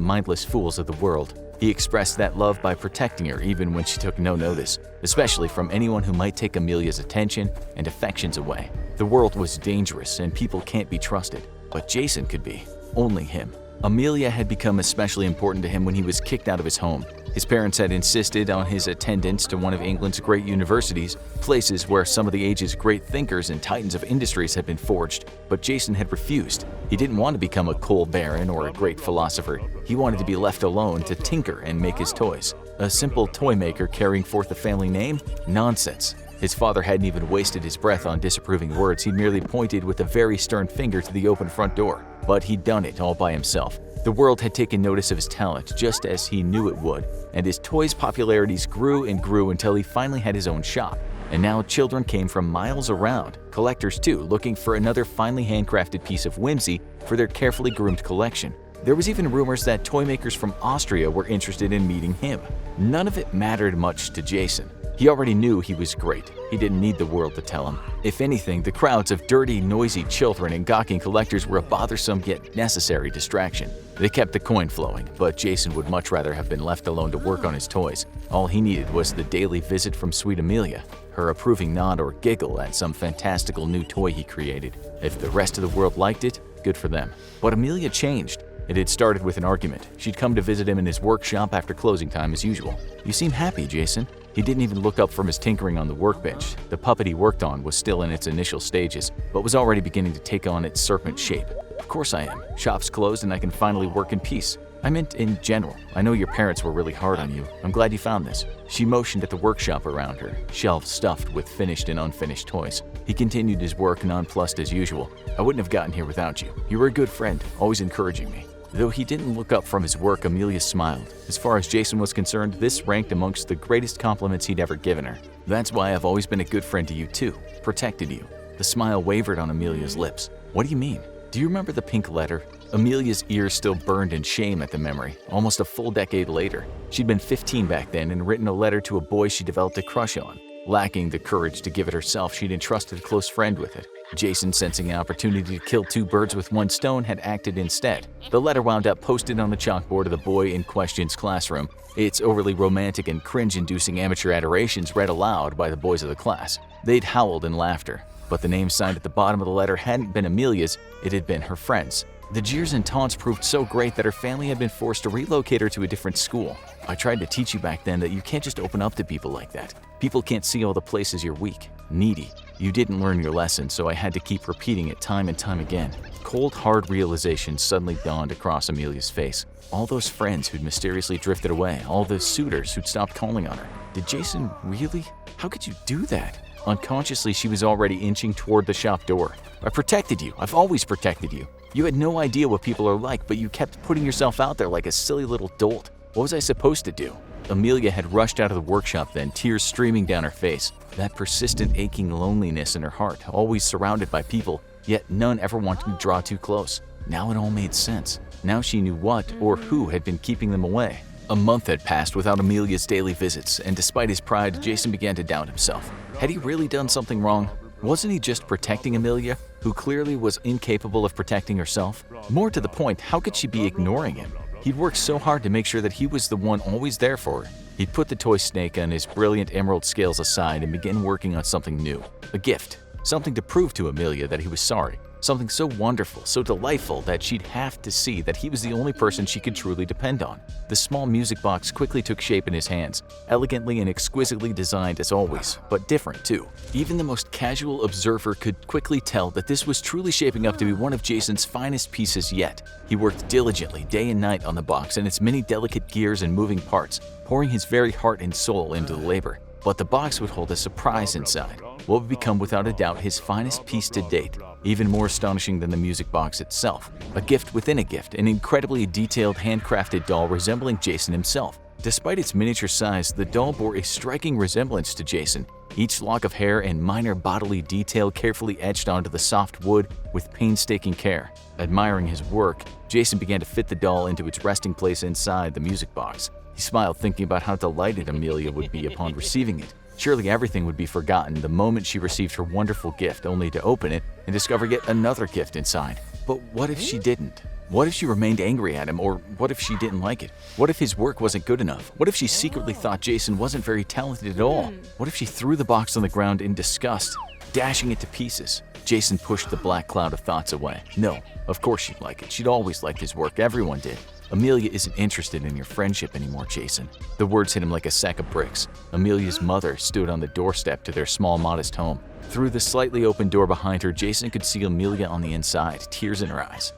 mindless fools of the world. He expressed that love by protecting her even when she took no notice, especially from anyone who might take Amelia's attention and affections away. The world was dangerous and people can't be trusted, but Jason could be. Only him. Amelia had become especially important to him when he was kicked out of his home. His parents had insisted on his attendance to one of England's great universities, places where some of the age's great thinkers and titans of industries had been forged, but Jason had refused. He didn't want to become a coal baron or a great philosopher. He wanted to be left alone to tinker and make his toys. A simple toymaker carrying forth the family name? Nonsense. His father hadn't even wasted his breath on disapproving words. He'd merely pointed with a very stern finger to the open front door. But he'd done it all by himself. The world had taken notice of his talent, just as he knew it would, and his toys' popularities grew and grew until he finally had his own shop. And now children came from miles around, collectors too, looking for another finely handcrafted piece of whimsy for their carefully groomed collection. There was even rumors that toy makers from Austria were interested in meeting him. None of it mattered much to Jason. He already knew he was great. He didn't need the world to tell him. If anything, the crowds of dirty, noisy children and gawking collectors were a bothersome yet necessary distraction. They kept the coin flowing, but Jason would much rather have been left alone to work on his toys. All he needed was the daily visit from sweet Amelia, her approving nod or giggle at some fantastical new toy he created. If the rest of the world liked it, good for them. But Amelia changed. It had started with an argument. She'd come to visit him in his workshop after closing time as usual. "You seem happy, Jason." He didn't even look up from his tinkering on the workbench. The puppet he worked on was still in its initial stages, but was already beginning to take on its serpent shape. "Of course I am. Shop's closed and I can finally work in peace. I meant in general. I know your parents were really hard on you. I'm glad you found this." She motioned at the workshop around her, shelves stuffed with finished and unfinished toys. He continued his work, nonplussed as usual. "I wouldn't have gotten here without you. You were a good friend, always encouraging me." Though he didn't look up from his work, Amelia smiled. As far as Jason was concerned, this ranked amongst the greatest compliments he'd ever given her. "That's why I've always been a good friend to you too. Protected you." The smile wavered on Amelia's lips. "What do you mean? Do you remember the pink letter?" Amelia's ears still burned in shame at the memory, almost a full decade later. She'd been 15 back then and written a letter to a boy she developed a crush on. Lacking the courage to give it herself, she'd entrusted a close friend with it. Jason, sensing an opportunity to kill two birds with one stone, had acted instead. The letter wound up posted on the chalkboard of the boy in question's classroom, its overly romantic and cringe-inducing amateur adorations read aloud by the boys of the class. They'd howled in laughter, but the name signed at the bottom of the letter hadn't been Amelia's, it had been her friend's. The jeers and taunts proved so great that her family had been forced to relocate her to a different school. "I tried to teach you back then that you can't just open up to people like that. People can't see all the places you're weak, needy. You didn't learn your lesson, so I had to keep repeating it time and time again." Cold, hard realization suddenly dawned across Amelia's face. All those friends who'd mysteriously drifted away, all the suitors who'd stopped calling on her. Did Jason really? How could you do that? Unconsciously, she was already inching toward the shop door. "I protected you. I've always protected you. You had no idea what people are like, but you kept putting yourself out there like a silly little dolt. What was I supposed to do?" Amelia had rushed out of the workshop then, tears streaming down her face. That persistent aching loneliness in her heart, always surrounded by people, yet none ever wanted to draw too close. Now it all made sense. Now she knew what or who had been keeping them away. A month had passed without Amelia's daily visits, and despite his pride, Jason began to doubt himself. Had he really done something wrong? Wasn't he just protecting Amelia, who clearly was incapable of protecting herself? More to the point, how could she be ignoring him? He'd worked so hard to make sure that he was the one always there for her. He'd put the toy snake and his brilliant emerald scales aside and began working on something new. A gift. Something to prove to Amelia that he was sorry. Something so wonderful, so delightful that she'd have to see that he was the only person she could truly depend on. The small music box quickly took shape in his hands, elegantly and exquisitely designed as always, but different too. Even the most casual observer could quickly tell that this was truly shaping up to be one of Jason's finest pieces yet. He worked diligently day and night on the box and its many delicate gears and moving parts, pouring his very heart and soul into the labor. But the box would hold a surprise inside, what would become without a doubt his finest piece to date. Even more astonishing than the music box itself. A gift within a gift, an incredibly detailed handcrafted doll resembling Jason himself. Despite its miniature size, the doll bore a striking resemblance to Jason. Each lock of hair and minor bodily detail carefully etched onto the soft wood with painstaking care. Admiring his work, Jason began to fit the doll into its resting place inside the music box. He smiled, thinking about how delighted Amelia would be upon receiving it. Surely everything would be forgotten the moment she received her wonderful gift, only to open it and discover yet another gift inside. But what if she didn't? What if she remained angry at him, or what if she didn't like it? What if his work wasn't good enough? What if she secretly thought Jason wasn't very talented at all? What if she threw the box on the ground in disgust, dashing it to pieces? Jason pushed the black cloud of thoughts away. No, of course she'd like it. She'd always liked his work. Everyone did. Amelia isn't interested in your friendship anymore, Jason. The words hit him like a sack of bricks. Amelia's mother stood on the doorstep to their small, modest home. Through the slightly open door behind her, Jason could see Amelia on the inside, tears in her eyes.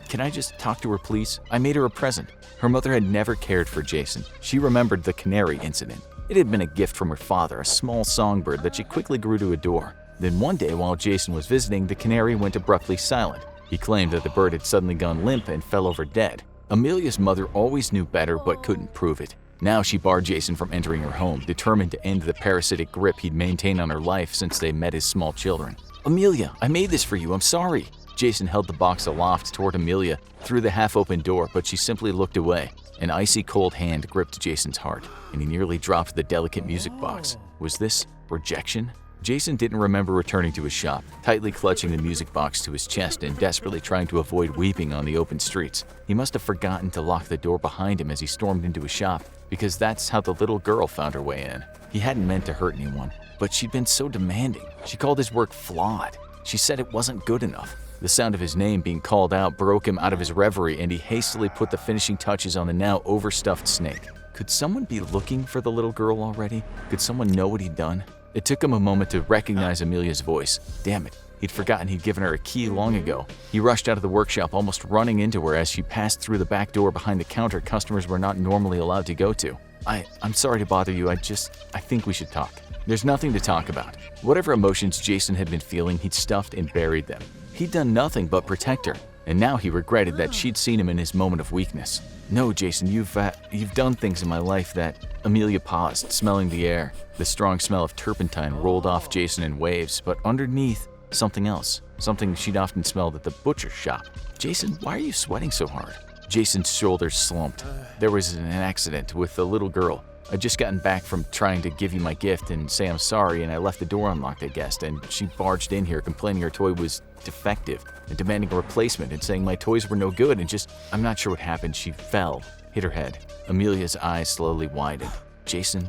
Can I just talk to her, please? I made her a present. Her mother had never cared for Jason. She remembered the canary incident. It had been a gift from her father, a small songbird that she quickly grew to adore. Then one day, while Jason was visiting, the canary went abruptly silent. He claimed that the bird had suddenly gone limp and fell over dead. Amelia's mother always knew better but couldn't prove it. Now she barred Jason from entering her home, determined to end the parasitic grip he'd maintained on her life since they met as small children. "Amelia, I made this for you, I'm sorry." Jason held the box aloft toward Amelia through the half-open door, but she simply looked away. An icy cold hand gripped Jason's heart, and he nearly dropped the delicate music box. Was this rejection? Jason didn't remember returning to his shop, tightly clutching the music box to his chest and desperately trying to avoid weeping on the open streets. He must have forgotten to lock the door behind him as he stormed into his shop, because that's how the little girl found her way in. He hadn't meant to hurt anyone, but she'd been so demanding. She called his work flawed. She said it wasn't good enough. The sound of his name being called out broke him out of his reverie, and he hastily put the finishing touches on the now overstuffed snake. Could someone be looking for the little girl already? Could someone know what he'd done? It took him a moment to recognize Amelia's voice. Damn it, he'd forgotten he'd given her a key long ago. He rushed out of the workshop, almost running into her as she passed through the back door behind the counter customers were not normally allowed to go to. I'm sorry to bother you, I think we should talk. There's nothing to talk about. Whatever emotions Jason had been feeling, he'd stuffed and buried them. He'd done nothing but protect her, and now he regretted that she'd seen him in his moment of weakness. No, Jason, you've done things in my life that... Amelia paused, smelling the air. The strong smell of turpentine rolled off Jason in waves, but underneath, something else. Something she'd often smelled at the butcher's shop. Jason, why are you sweating so hard? Jason's shoulders slumped. There was an accident with the little girl. I'd just gotten back from trying to give you my gift and say I'm sorry, and I left the door unlocked, I guessed, and she barged in here complaining her toy was defective and demanding a replacement and saying my toys were no good and I'm not sure what happened. She fell, hit her head. Amelia's eyes slowly widened. Jason,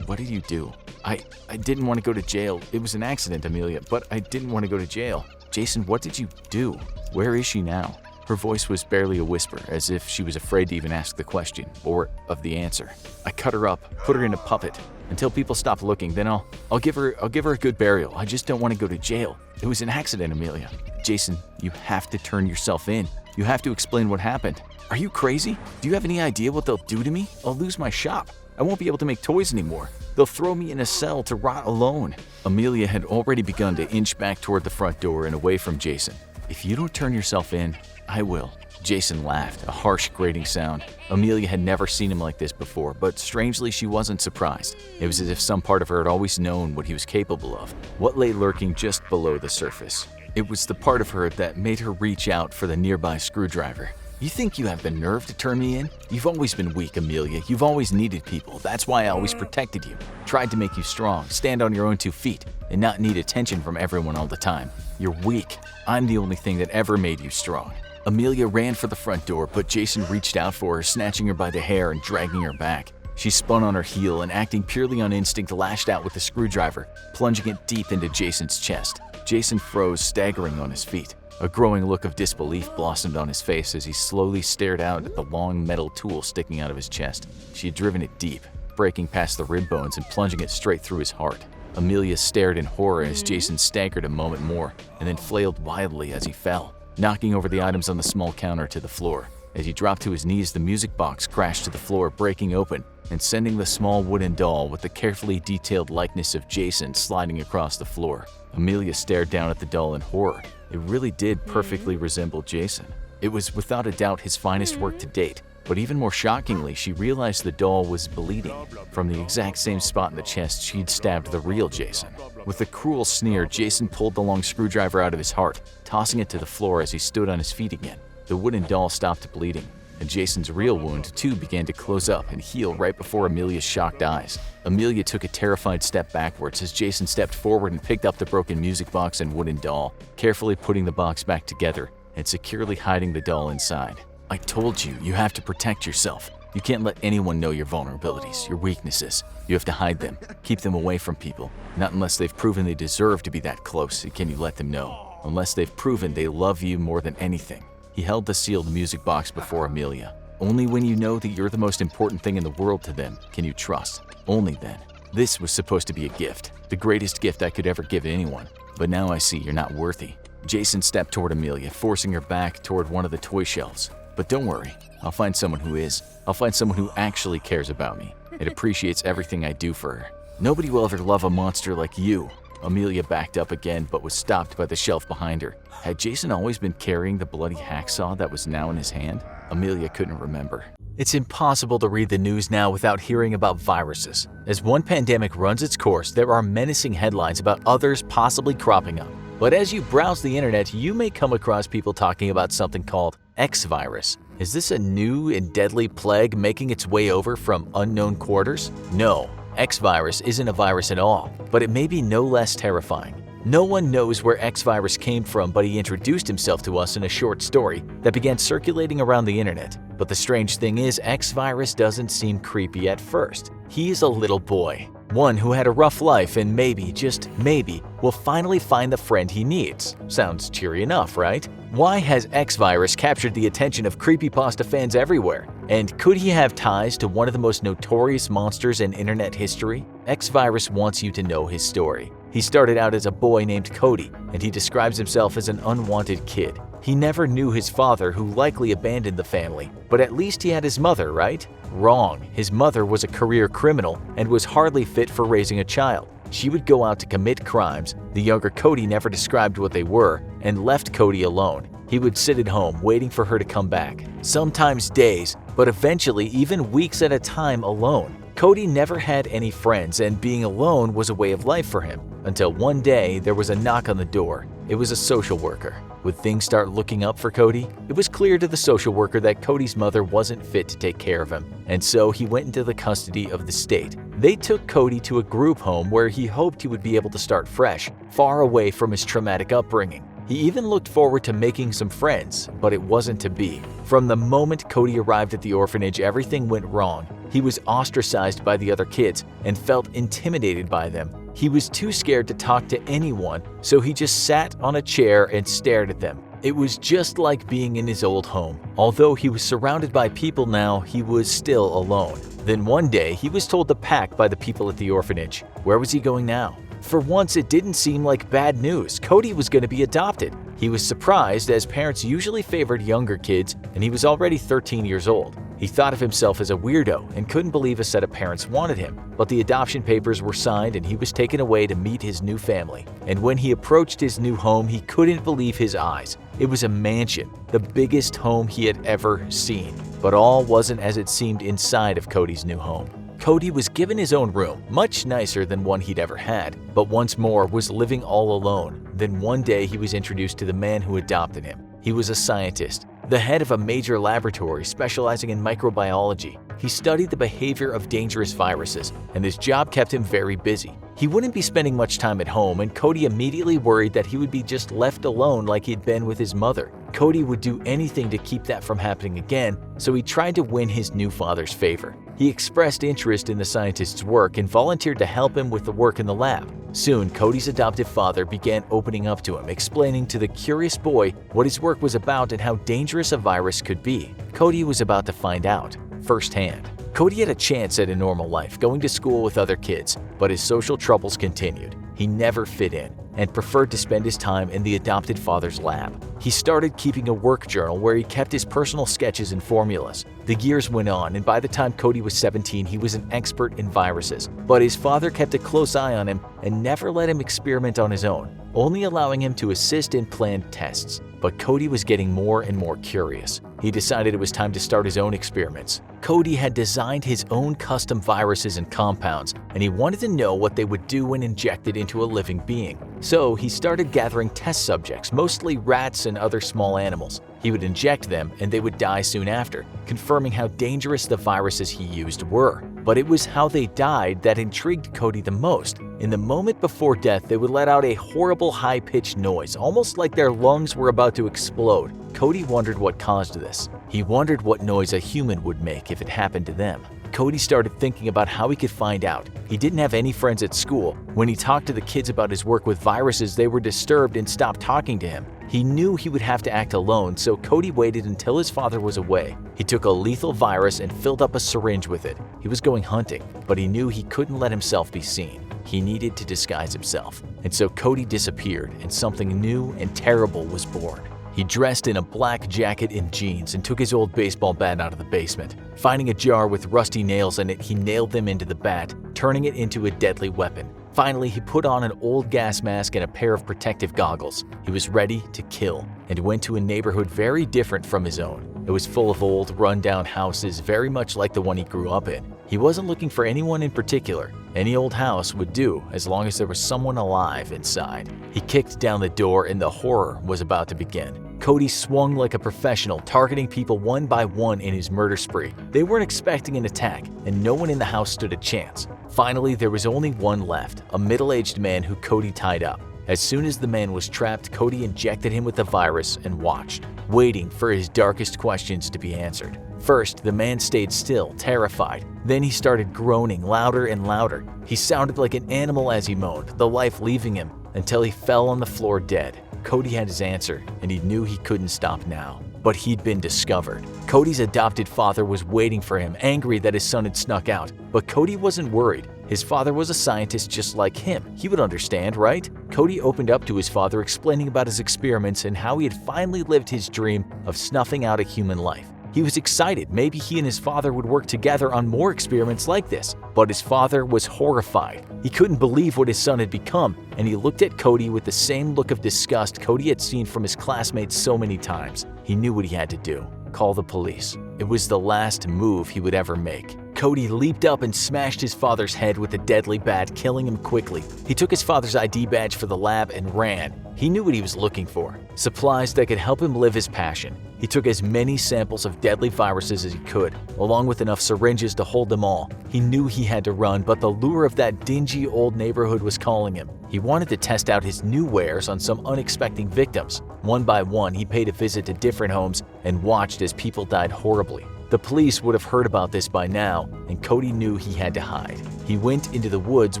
what did you do? I didn't want to go to jail. It was an accident, Amelia, but I didn't want to go to jail. Jason, what did you do? Where is she now? Her voice was barely a whisper, as if she was afraid to even ask the question, or of the answer. I cut her up, put her in a puppet. Until people stop looking, then I'll give her a good burial. I just don't want to go to jail. It was an accident, Amelia. Jason, you have to turn yourself in. You have to explain what happened. Are you crazy? Do you have any idea what they'll do to me? I'll lose my shop. I won't be able to make toys anymore. They'll throw me in a cell to rot alone." Amelia had already begun to inch back toward the front door and away from Jason. "If you don't turn yourself in, I will." Jason laughed, a harsh, grating sound. Amelia had never seen him like this before, but strangely she wasn't surprised. It was as if some part of her had always known what he was capable of, what lay lurking just below the surface. It was the part of her that made her reach out for the nearby screwdriver. "You think you have the nerve to turn me in? You've always been weak, Amelia. You've always needed people. That's why I always protected you. Tried to make you strong, stand on your own 2 feet, and not need attention from everyone all the time. You're weak. I'm the only thing that ever made you strong." Amelia ran for the front door, but Jason reached out for her, snatching her by the hair and dragging her back. She spun on her heel and, acting purely on instinct, lashed out with the screwdriver, plunging it deep into Jason's chest. Jason froze, staggering on his feet. A growing look of disbelief blossomed on his face as he slowly stared out at the long metal tool sticking out of his chest. She had driven it deep, breaking past the rib bones and plunging it straight through his heart. Amelia stared in horror as Jason staggered a moment more and then flailed wildly as he fell, knocking over the items on the small counter to the floor. As he dropped to his knees, the music box crashed to the floor, breaking open and sending the small wooden doll with the carefully detailed likeness of Jason sliding across the floor. Amelia stared down at the doll in horror. It really did perfectly resemble Jason. It was without a doubt his finest work to date, but even more shockingly, she realized the doll was bleeding from the exact same spot in the chest she'd stabbed the real Jason. With a cruel sneer, Jason pulled the long screwdriver out of his heart, tossing it to the floor as he stood on his feet again. The wooden doll stopped bleeding, and Jason's real wound too began to close up and heal right before Amelia's shocked eyes. Amelia took a terrified step backwards as Jason stepped forward and picked up the broken music box and wooden doll, carefully putting the box back together and securely hiding the doll inside. "I told you, you have to protect yourself. You can't let anyone know your vulnerabilities, your weaknesses. You have to hide them, keep them away from people. Not unless they've proven they deserve to be that close can you let them know. Unless they've proven they love you more than anything." He held the sealed music box before Amelia. "Only when you know that you're the most important thing in the world to them can you trust. Only then. This was supposed to be a gift, the greatest gift I could ever give anyone. But now I see you're not worthy." Jason stepped toward Amelia, forcing her back toward one of the toy shelves. "But don't worry, I'll find someone who is. I'll find someone who actually cares about me and appreciates everything I do for her. Nobody will ever love a monster like you." Amelia backed up again, but was stopped by the shelf behind her. Had Jason always been carrying the bloody hacksaw that was now in his hand? Amelia couldn't remember. It's impossible to read the news now without hearing about viruses. As one pandemic runs its course, there are menacing headlines about others possibly cropping up. But as you browse the internet, you may come across people talking about something called X virus. Is this a new and deadly plague making its way over from unknown quarters? No. X virus isn't a virus at all, but it may be no less terrifying. No one knows where X virus came from, but he introduced himself to us in a short story that began circulating around the internet. But the strange thing is, X virus doesn't seem creepy at first. He is a little boy, one who had a rough life and maybe, just maybe, will finally find the friend he needs. Sounds cheery enough, right? Why has X virus captured the attention of creepypasta fans everywhere? And could he have ties to one of the most notorious monsters in internet history? X virus wants you to know his story. He started out as a boy named Cody, and he describes himself as an unwanted kid. He never knew his father, who likely abandoned the family, but at least he had his mother, right? Wrong. His mother was a career criminal and was hardly fit for raising a child. She would go out to commit crimes. The younger Cody never described what they were and left Cody alone. He would sit at home waiting for her to come back, sometimes days, but eventually even weeks at a time alone. Cody never had any friends, and being alone was a way of life for him, until one day there was a knock on the door. It was a social worker. Would things start looking up for Cody? It was clear to the social worker that Cody's mother wasn't fit to take care of him, and so he went into the custody of the state. They took Cody to a group home where he hoped he would be able to start fresh, far away from his traumatic upbringing. He even looked forward to making some friends, but it wasn't to be. From the moment Cody arrived at the orphanage, everything went wrong. He was ostracized by the other kids and felt intimidated by them. He was too scared to talk to anyone, so he just sat on a chair and stared at them. It was just like being in his old home. Although he was surrounded by people now, he was still alone. Then one day, he was told to pack by the people at the orphanage. Where was he going now? For once, it didn't seem like bad news. Cody was going to be adopted. He was surprised, as parents usually favored younger kids, and he was already 13 years old. He thought of himself as a weirdo and couldn't believe a set of parents wanted him, but the adoption papers were signed and he was taken away to meet his new family. And when he approached his new home, he couldn't believe his eyes. It was a mansion, the biggest home he had ever seen. But all wasn't as it seemed inside of Cody's new home. Cody was given his own room, much nicer than one he'd ever had, but once more was living all alone. Then one day he was introduced to the man who adopted him. He was a scientist, the head of a major laboratory specializing in microbiology. He studied the behavior of dangerous viruses, and his job kept him very busy. He wouldn't be spending much time at home, and Cody immediately worried that he would be just left alone like he'd been with his mother. Cody would do anything to keep that from happening again, so he tried to win his new father's favor. He expressed interest in the scientist's work and volunteered to help him with the work in the lab. Soon, Cody's adoptive father began opening up to him, explaining to the curious boy what his work was about and how dangerous a virus could be. Cody was about to find out firsthand. Cody had a chance at a normal life, going to school with other kids, but his social troubles continued. He never fit in and preferred to spend his time in the adopted father's lab. He started keeping a work journal where he kept his personal sketches and formulas. The years went on, and by the time Cody was 17, he was an expert in viruses. But his father kept a close eye on him and never let him experiment on his own, only allowing him to assist in planned tests. But Cody was getting more and more curious. He decided it was time to start his own experiments. Cody had designed his own custom viruses and compounds, and he wanted to know what they would do when injected into a living being. So he started gathering test subjects, mostly rats and other small animals. He would inject them and they would die soon after, confirming how dangerous the viruses he used were. But it was how they died that intrigued Cody the most. In the moment before death, they would let out a horrible high-pitched noise, almost like their lungs were about to explode. Cody wondered what caused this. He wondered what noise a human would make if it happened to them. Cody started thinking about how he could find out. He didn't have any friends at school. When he talked to the kids about his work with viruses, they were disturbed and stopped talking to him. He knew he would have to act alone, so Cody waited until his father was away. He took a lethal virus and filled up a syringe with it. He was going hunting, but he knew he couldn't let himself be seen. He needed to disguise himself. And so Cody disappeared, and something new and terrible was born. He dressed in a black jacket and jeans and took his old baseball bat out of the basement. Finding a jar with rusty nails in it, he nailed them into the bat, turning it into a deadly weapon. Finally, he put on an old gas mask and a pair of protective goggles. He was ready to kill and went to a neighborhood very different from his own. It was full of old, run-down houses, very much like the one he grew up in. He wasn't looking for anyone in particular. Any old house would do as long as there was someone alive inside. He kicked down the door and the horror was about to begin. Cody swung like a professional, targeting people one by one in his murder spree. They weren't expecting an attack, and no one in the house stood a chance. Finally, there was only one left, a middle-aged man who Cody tied up. As soon as the man was trapped, Cody injected him with the virus and watched, waiting for his darkest questions to be answered. First, the man stayed still, terrified. Then he started groaning louder and louder. He sounded like an animal as he moaned, the life leaving him, until he fell on the floor dead. Cody had his answer, and he knew he couldn't stop now. But he'd been discovered. Cody's adopted father was waiting for him, angry that his son had snuck out. But Cody wasn't worried. His father was a scientist just like him. He would understand, right? Cody opened up to his father, explaining about his experiments and how he had finally lived his dream of snuffing out a human life. He was excited. Maybe he and his father would work together on more experiments like this. But his father was horrified. He couldn't believe what his son had become, and he looked at Cody with the same look of disgust Cody had seen from his classmates so many times. He knew what he had to do. Call the police. It was the last move he would ever make. Cody leaped up and smashed his father's head with a deadly bat, killing him quickly. He took his father's ID badge for the lab and ran. He knew what he was looking for, supplies that could help him live his passion. He took as many samples of deadly viruses as he could, along with enough syringes to hold them all. He knew he had to run, but the lure of that dingy old neighborhood was calling him. He wanted to test out his new wares on some unexpected victims. One by one, he paid a visit to different homes and watched as people died horribly. The police would have heard about this by now, and Cody knew he had to hide. He went into the woods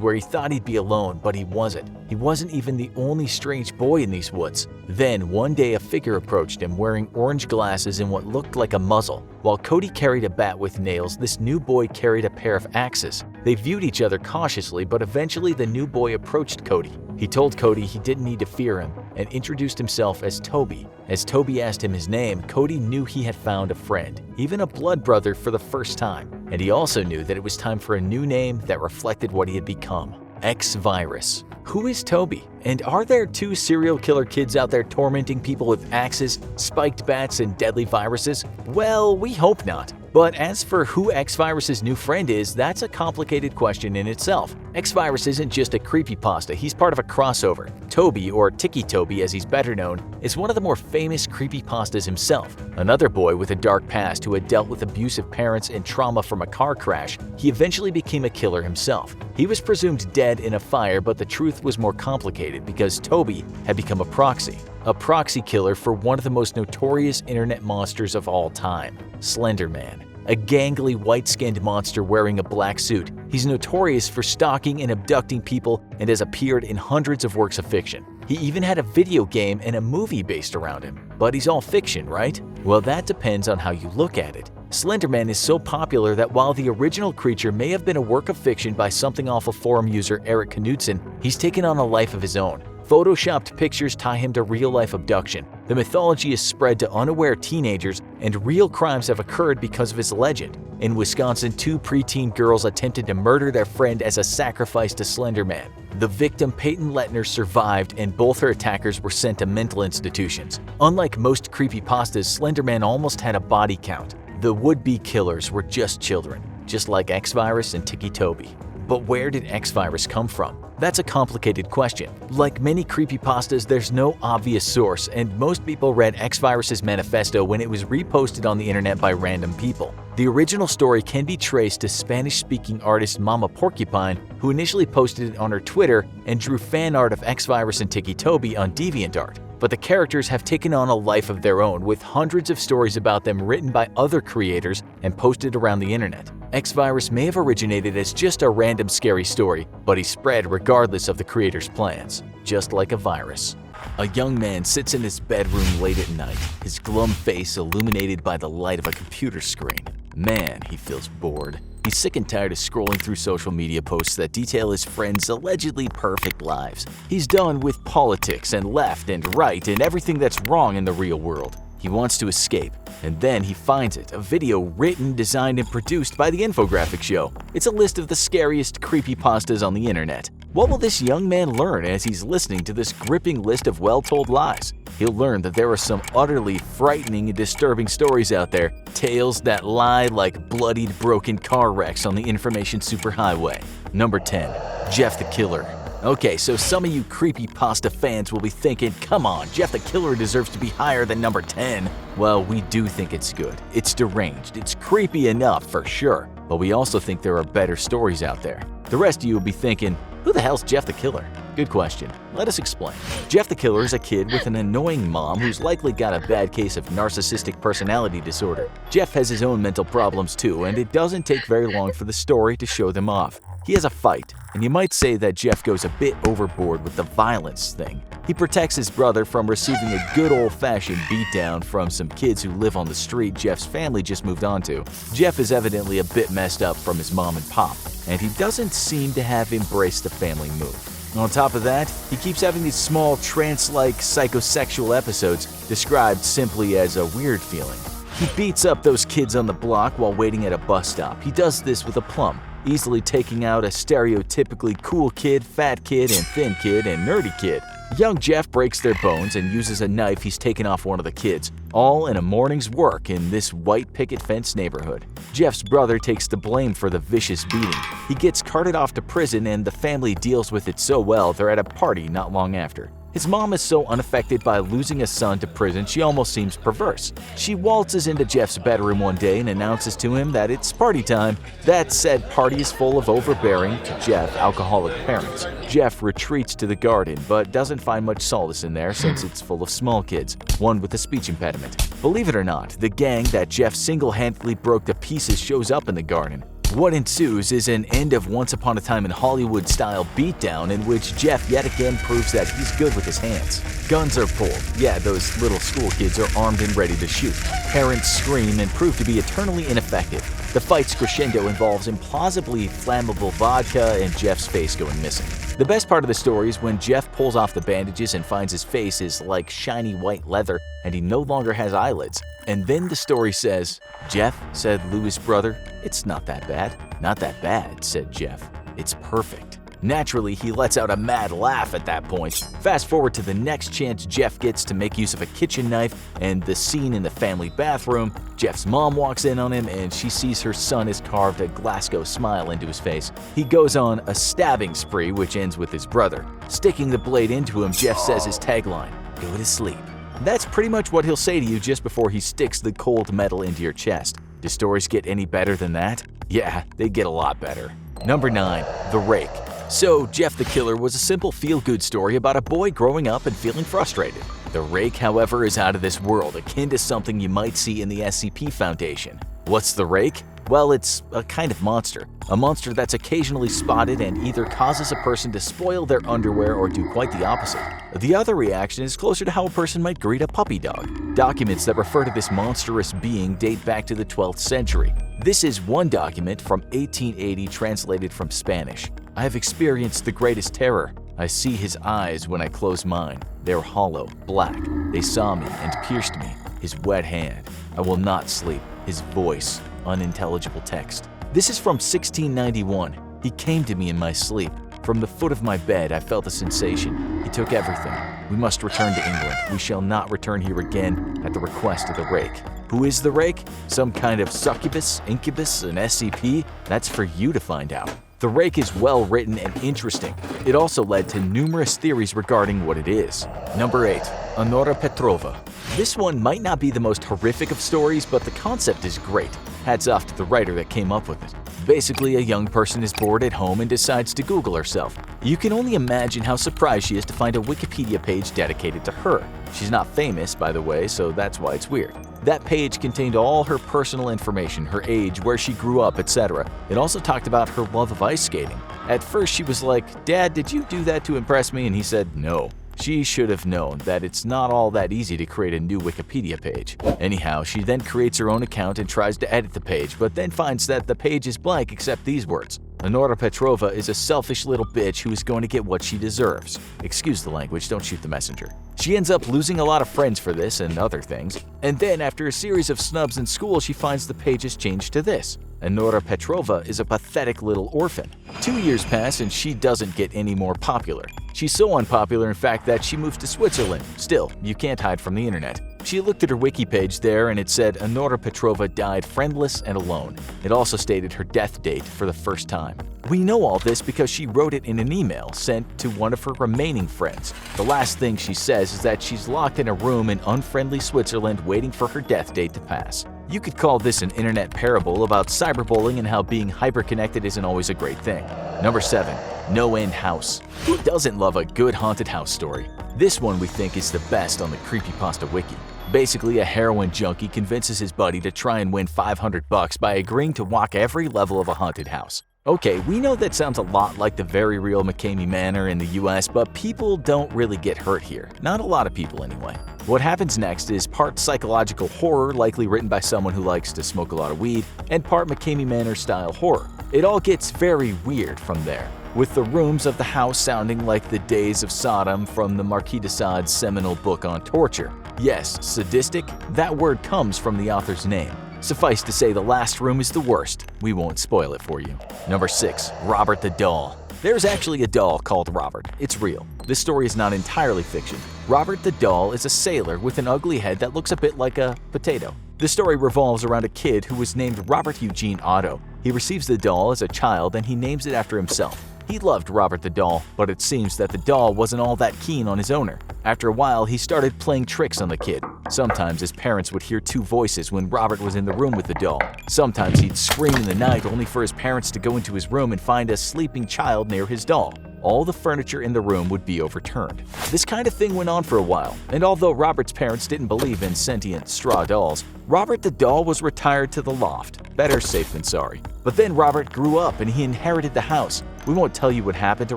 where he thought he'd be alone, but he wasn't. He wasn't even the only strange boy in these woods. Then, one day a figure approached him wearing orange glasses and what looked like a muzzle. While Cody carried a bat with nails, this new boy carried a pair of axes. They viewed each other cautiously, but eventually the new boy approached Cody. He told Cody he didn't need to fear him and introduced himself as Toby. As Toby asked him his name, Cody knew he had found a friend, even a blood brother for the first time. And he also knew that it was time for a new name that reflected what he had become: X-Virus. Who is Toby? And are there 2 serial killer kids out there tormenting people with axes, spiked bats, and deadly viruses? Well, we hope not. But as for who X-Virus's new friend is, that's a complicated question in itself. X-Virus isn't just a creepypasta, he's part of a crossover. Toby, or Tiki Toby as he's better known, is one of the more famous creepypastas himself. Another boy with a dark past who had dealt with abusive parents and trauma from a car crash, he eventually became a killer himself. He was presumed dead in a fire, but the truth was more complicated because Toby had become a proxy killer for one of the most notorious internet monsters of all time, Slender Man. A gangly, white-skinned monster wearing a black suit, he's notorious for stalking and abducting people and has appeared in hundreds of works of fiction. He even had a video game and a movie based around him. But he's all fiction, right? Well, that depends on how you look at it. Slender Man is so popular that while the original creature may have been a work of fiction by something awful forum user Eric Knudsen, he's taken on a life of his own. Photoshopped pictures tie him to real-life abduction. The mythology is spread to unaware teenagers, and real crimes have occurred because of his legend. In Wisconsin, 2 preteen girls attempted to murder their friend as a sacrifice to Slender Man. The victim, Peyton Lettner, survived, and both her attackers were sent to mental institutions. Unlike most creepypastas, Slender Man almost had a body count. The would-be killers were just children, just like X-Virus and Tiki Toby. But where did X-Virus come from? That's a complicated question. Like many creepypastas, there's no obvious source, and most people read X-Virus's manifesto when it was reposted on the internet by random people. The original story can be traced to Spanish-speaking artist Mama Porcupine, who initially posted it on her Twitter and drew fan art of X-Virus and Tiki Toby on DeviantArt. But the characters have taken on a life of their own, with hundreds of stories about them written by other creators and posted around the internet. X-Virus may have originated as just a random scary story, but he spread regardless of the creator's plans, just like a virus. A young man sits in his bedroom late at night, his glum face illuminated by the light of a computer screen. Man, he feels bored. He's sick and tired of scrolling through social media posts that detail his friends' allegedly perfect lives. He's done with politics and left and right and everything that's wrong in the real world. He wants to escape, and then he finds it, a video written, designed, and produced by the Infographic Show. It's a list of the scariest creepypastas on the internet. What will this young man learn as he's listening to this gripping list of well-told lies? He'll learn that there are some utterly frightening and disturbing stories out there, tales that lie like bloodied, broken car wrecks on the information superhighway. Number 10. Jeff the Killer. Okay, so some of you creepypasta fans will be thinking, come on, Jeff the Killer deserves to be higher than number 10. Well, we do think it's good. It's deranged. It's creepy enough for sure. But we also think there are better stories out there. The rest of you will be thinking, who the hell's Jeff the Killer? Good question. Let us explain. Jeff the Killer is a kid with an annoying mom who's likely got a bad case of narcissistic personality disorder. Jeff has his own mental problems too, and it doesn't take very long for the story to show them off. He has a fight, and you might say that Jeff goes a bit overboard with the violence thing. He protects his brother from receiving a good old-fashioned beatdown from some kids who live on the street Jeff's family just moved onto. Jeff is evidently a bit messed up from his mom and pop, and he doesn't seem to have embraced the family move. On top of that, he keeps having these small trance-like psychosexual episodes described simply as a weird feeling. He beats up those kids on the block while waiting at a bus stop. He does this with aplomb, easily taking out a stereotypically cool kid, fat kid, and thin kid, and nerdy kid. Young Jeff breaks their bones and uses a knife he's taken off one of the kids, all in a morning's work in this white picket fence neighborhood. Jeff's brother takes the blame for the vicious beating. He gets carted off to prison, and the family deals with it so well they're at a party not long after. His mom is so unaffected by losing a son to prison she almost seems perverse. She waltzes into Jeff's bedroom one day and announces to him that it's party time. That said party is full of overbearing, to Jeff, alcoholic parents. Jeff retreats to the garden, but doesn't find much solace in there since it's full of small kids, one with a speech impediment. Believe it or not, the gang that Jeff single-handedly broke to pieces shows up in the garden. What ensues is an end of Once Upon a Time in Hollywood-style beatdown in which Jeff yet again proves that he's good with his hands. Guns are pulled. Yeah, those little school kids are armed and ready to shoot. Parents scream and prove to be eternally ineffective. The fight's crescendo involves implausibly flammable vodka and Jeff's face going missing. The best part of the story is when Jeff pulls off the bandages and finds his face is like shiny white leather and he no longer has eyelids. And then the story says, "Jeff," said Louis' brother, "it's not that bad." "Not that bad," said Jeff. "It's perfect." Naturally, he lets out a mad laugh at that point. Fast forward to the next chance Jeff gets to make use of a kitchen knife and the scene in the family bathroom. Jeff's mom walks in on him and she sees her son has carved a Glasgow smile into his face. He goes on a stabbing spree which ends with his brother. Sticking the blade into him, Jeff says his tagline, "Go to sleep." That's pretty much what he'll say to you just before he sticks the cold metal into your chest. Do stories get any better than that? Yeah, they get a lot better. Number 9. The Rake. So, Jeff the Killer was a simple feel-good story about a boy growing up and feeling frustrated. The Rake, however, is out of this world, akin to something you might see in the SCP Foundation. What's the Rake? Well, it's a kind of monster. A monster that's occasionally spotted and either causes a person to spoil their underwear or do quite the opposite. The other reaction is closer to how a person might greet a puppy dog. Documents that refer to this monstrous being date back to the 12th century. This is one document from 1880 translated from Spanish. "I have experienced the greatest terror. I see his eyes when I close mine. They are hollow, black. They saw me and pierced me. His wet hand. I will not sleep. His voice. Unintelligible text." This is from 1691. "He came to me in my sleep. From the foot of my bed I felt a sensation. He took everything. We must return to England. We shall not return here again at the request of the Rake." Who is the Rake? Some kind of succubus, incubus, an SCP? That's for you to find out. The Rake is well written and interesting. It also led to numerous theories regarding what it is. Number 8. Honora Petrova. This one might not be the most horrific of stories, but the concept is great. Hats off to the writer that came up with it. Basically, a young person is bored at home and decides to Google herself. You can only imagine how surprised she is to find a Wikipedia page dedicated to her. She's not famous, by the way, so that's why it's weird. That page contained all her personal information, her age, where she grew up, etc. It also talked about her love of ice skating. At first she was like, "Dad, did you do that to impress me?" And he said no. She should have known that it's not all that easy to create a new Wikipedia page. Anyhow, she then creates her own account and tries to edit the page, but then finds that the page is blank except these words. Honora Petrova is a selfish little bitch who is going to get what she deserves. Excuse the language, don't shoot the messenger. She ends up losing a lot of friends for this and other things. And then after a series of snubs in school, she finds the page has changed to this. Honora Petrova is a pathetic little orphan. 2 years pass and she doesn't get any more popular. She's so unpopular, in fact, that she moves to Switzerland. Still, you can't hide from the internet. She looked at her wiki page there and it said Honora Petrova died friendless and alone. It also stated her death date for the first time. We know all this because she wrote it in an email sent to one of her remaining friends. The last thing she says is that she's locked in a room in unfriendly Switzerland waiting for her death date to pass. You could call this an internet parable about cyberbullying and how being hyperconnected isn't always a great thing. Number 7. No End House. Who doesn't love a good haunted house story? This one we think is the best on the Creepypasta wiki. Basically, a heroin junkie convinces his buddy to try and win $500 by agreeing to walk every level of a haunted house. Okay, we know that sounds a lot like the very real McCamey Manor in the US, but people don't really get hurt here. Not a lot of people anyway. What happens next is part psychological horror, likely written by someone who likes to smoke a lot of weed, and part McCamey Manor style horror. It all gets very weird from there, with the rooms of the house sounding like the days of Sodom from the Marquis de Sade's seminal book on torture. Yes, sadistic, that word comes from the author's name. Suffice to say the last room is the worst. We won't spoil it for you. Number 6. Robert the Doll. There's actually a doll called Robert. It's real. This story is not entirely fiction. Robert the Doll is a sailor with an ugly head that looks a bit like a potato. The story revolves around a kid who was named Robert Eugene Otto. He receives the doll as a child and he names it after himself. He loved Robert the Doll, but it seems that the doll wasn't all that keen on his owner. After a while, he started playing tricks on the kid. Sometimes his parents would hear two voices when Robert was in the room with the doll. Sometimes he'd scream in the night only for his parents to go into his room and find a sleeping child near his doll. All the furniture in the room would be overturned. This kind of thing went on for a while, and although Robert's parents didn't believe in sentient straw dolls, Robert the Doll was retired to the loft. Better safe than sorry. But then Robert grew up and he inherited the house. We won't tell you what happened to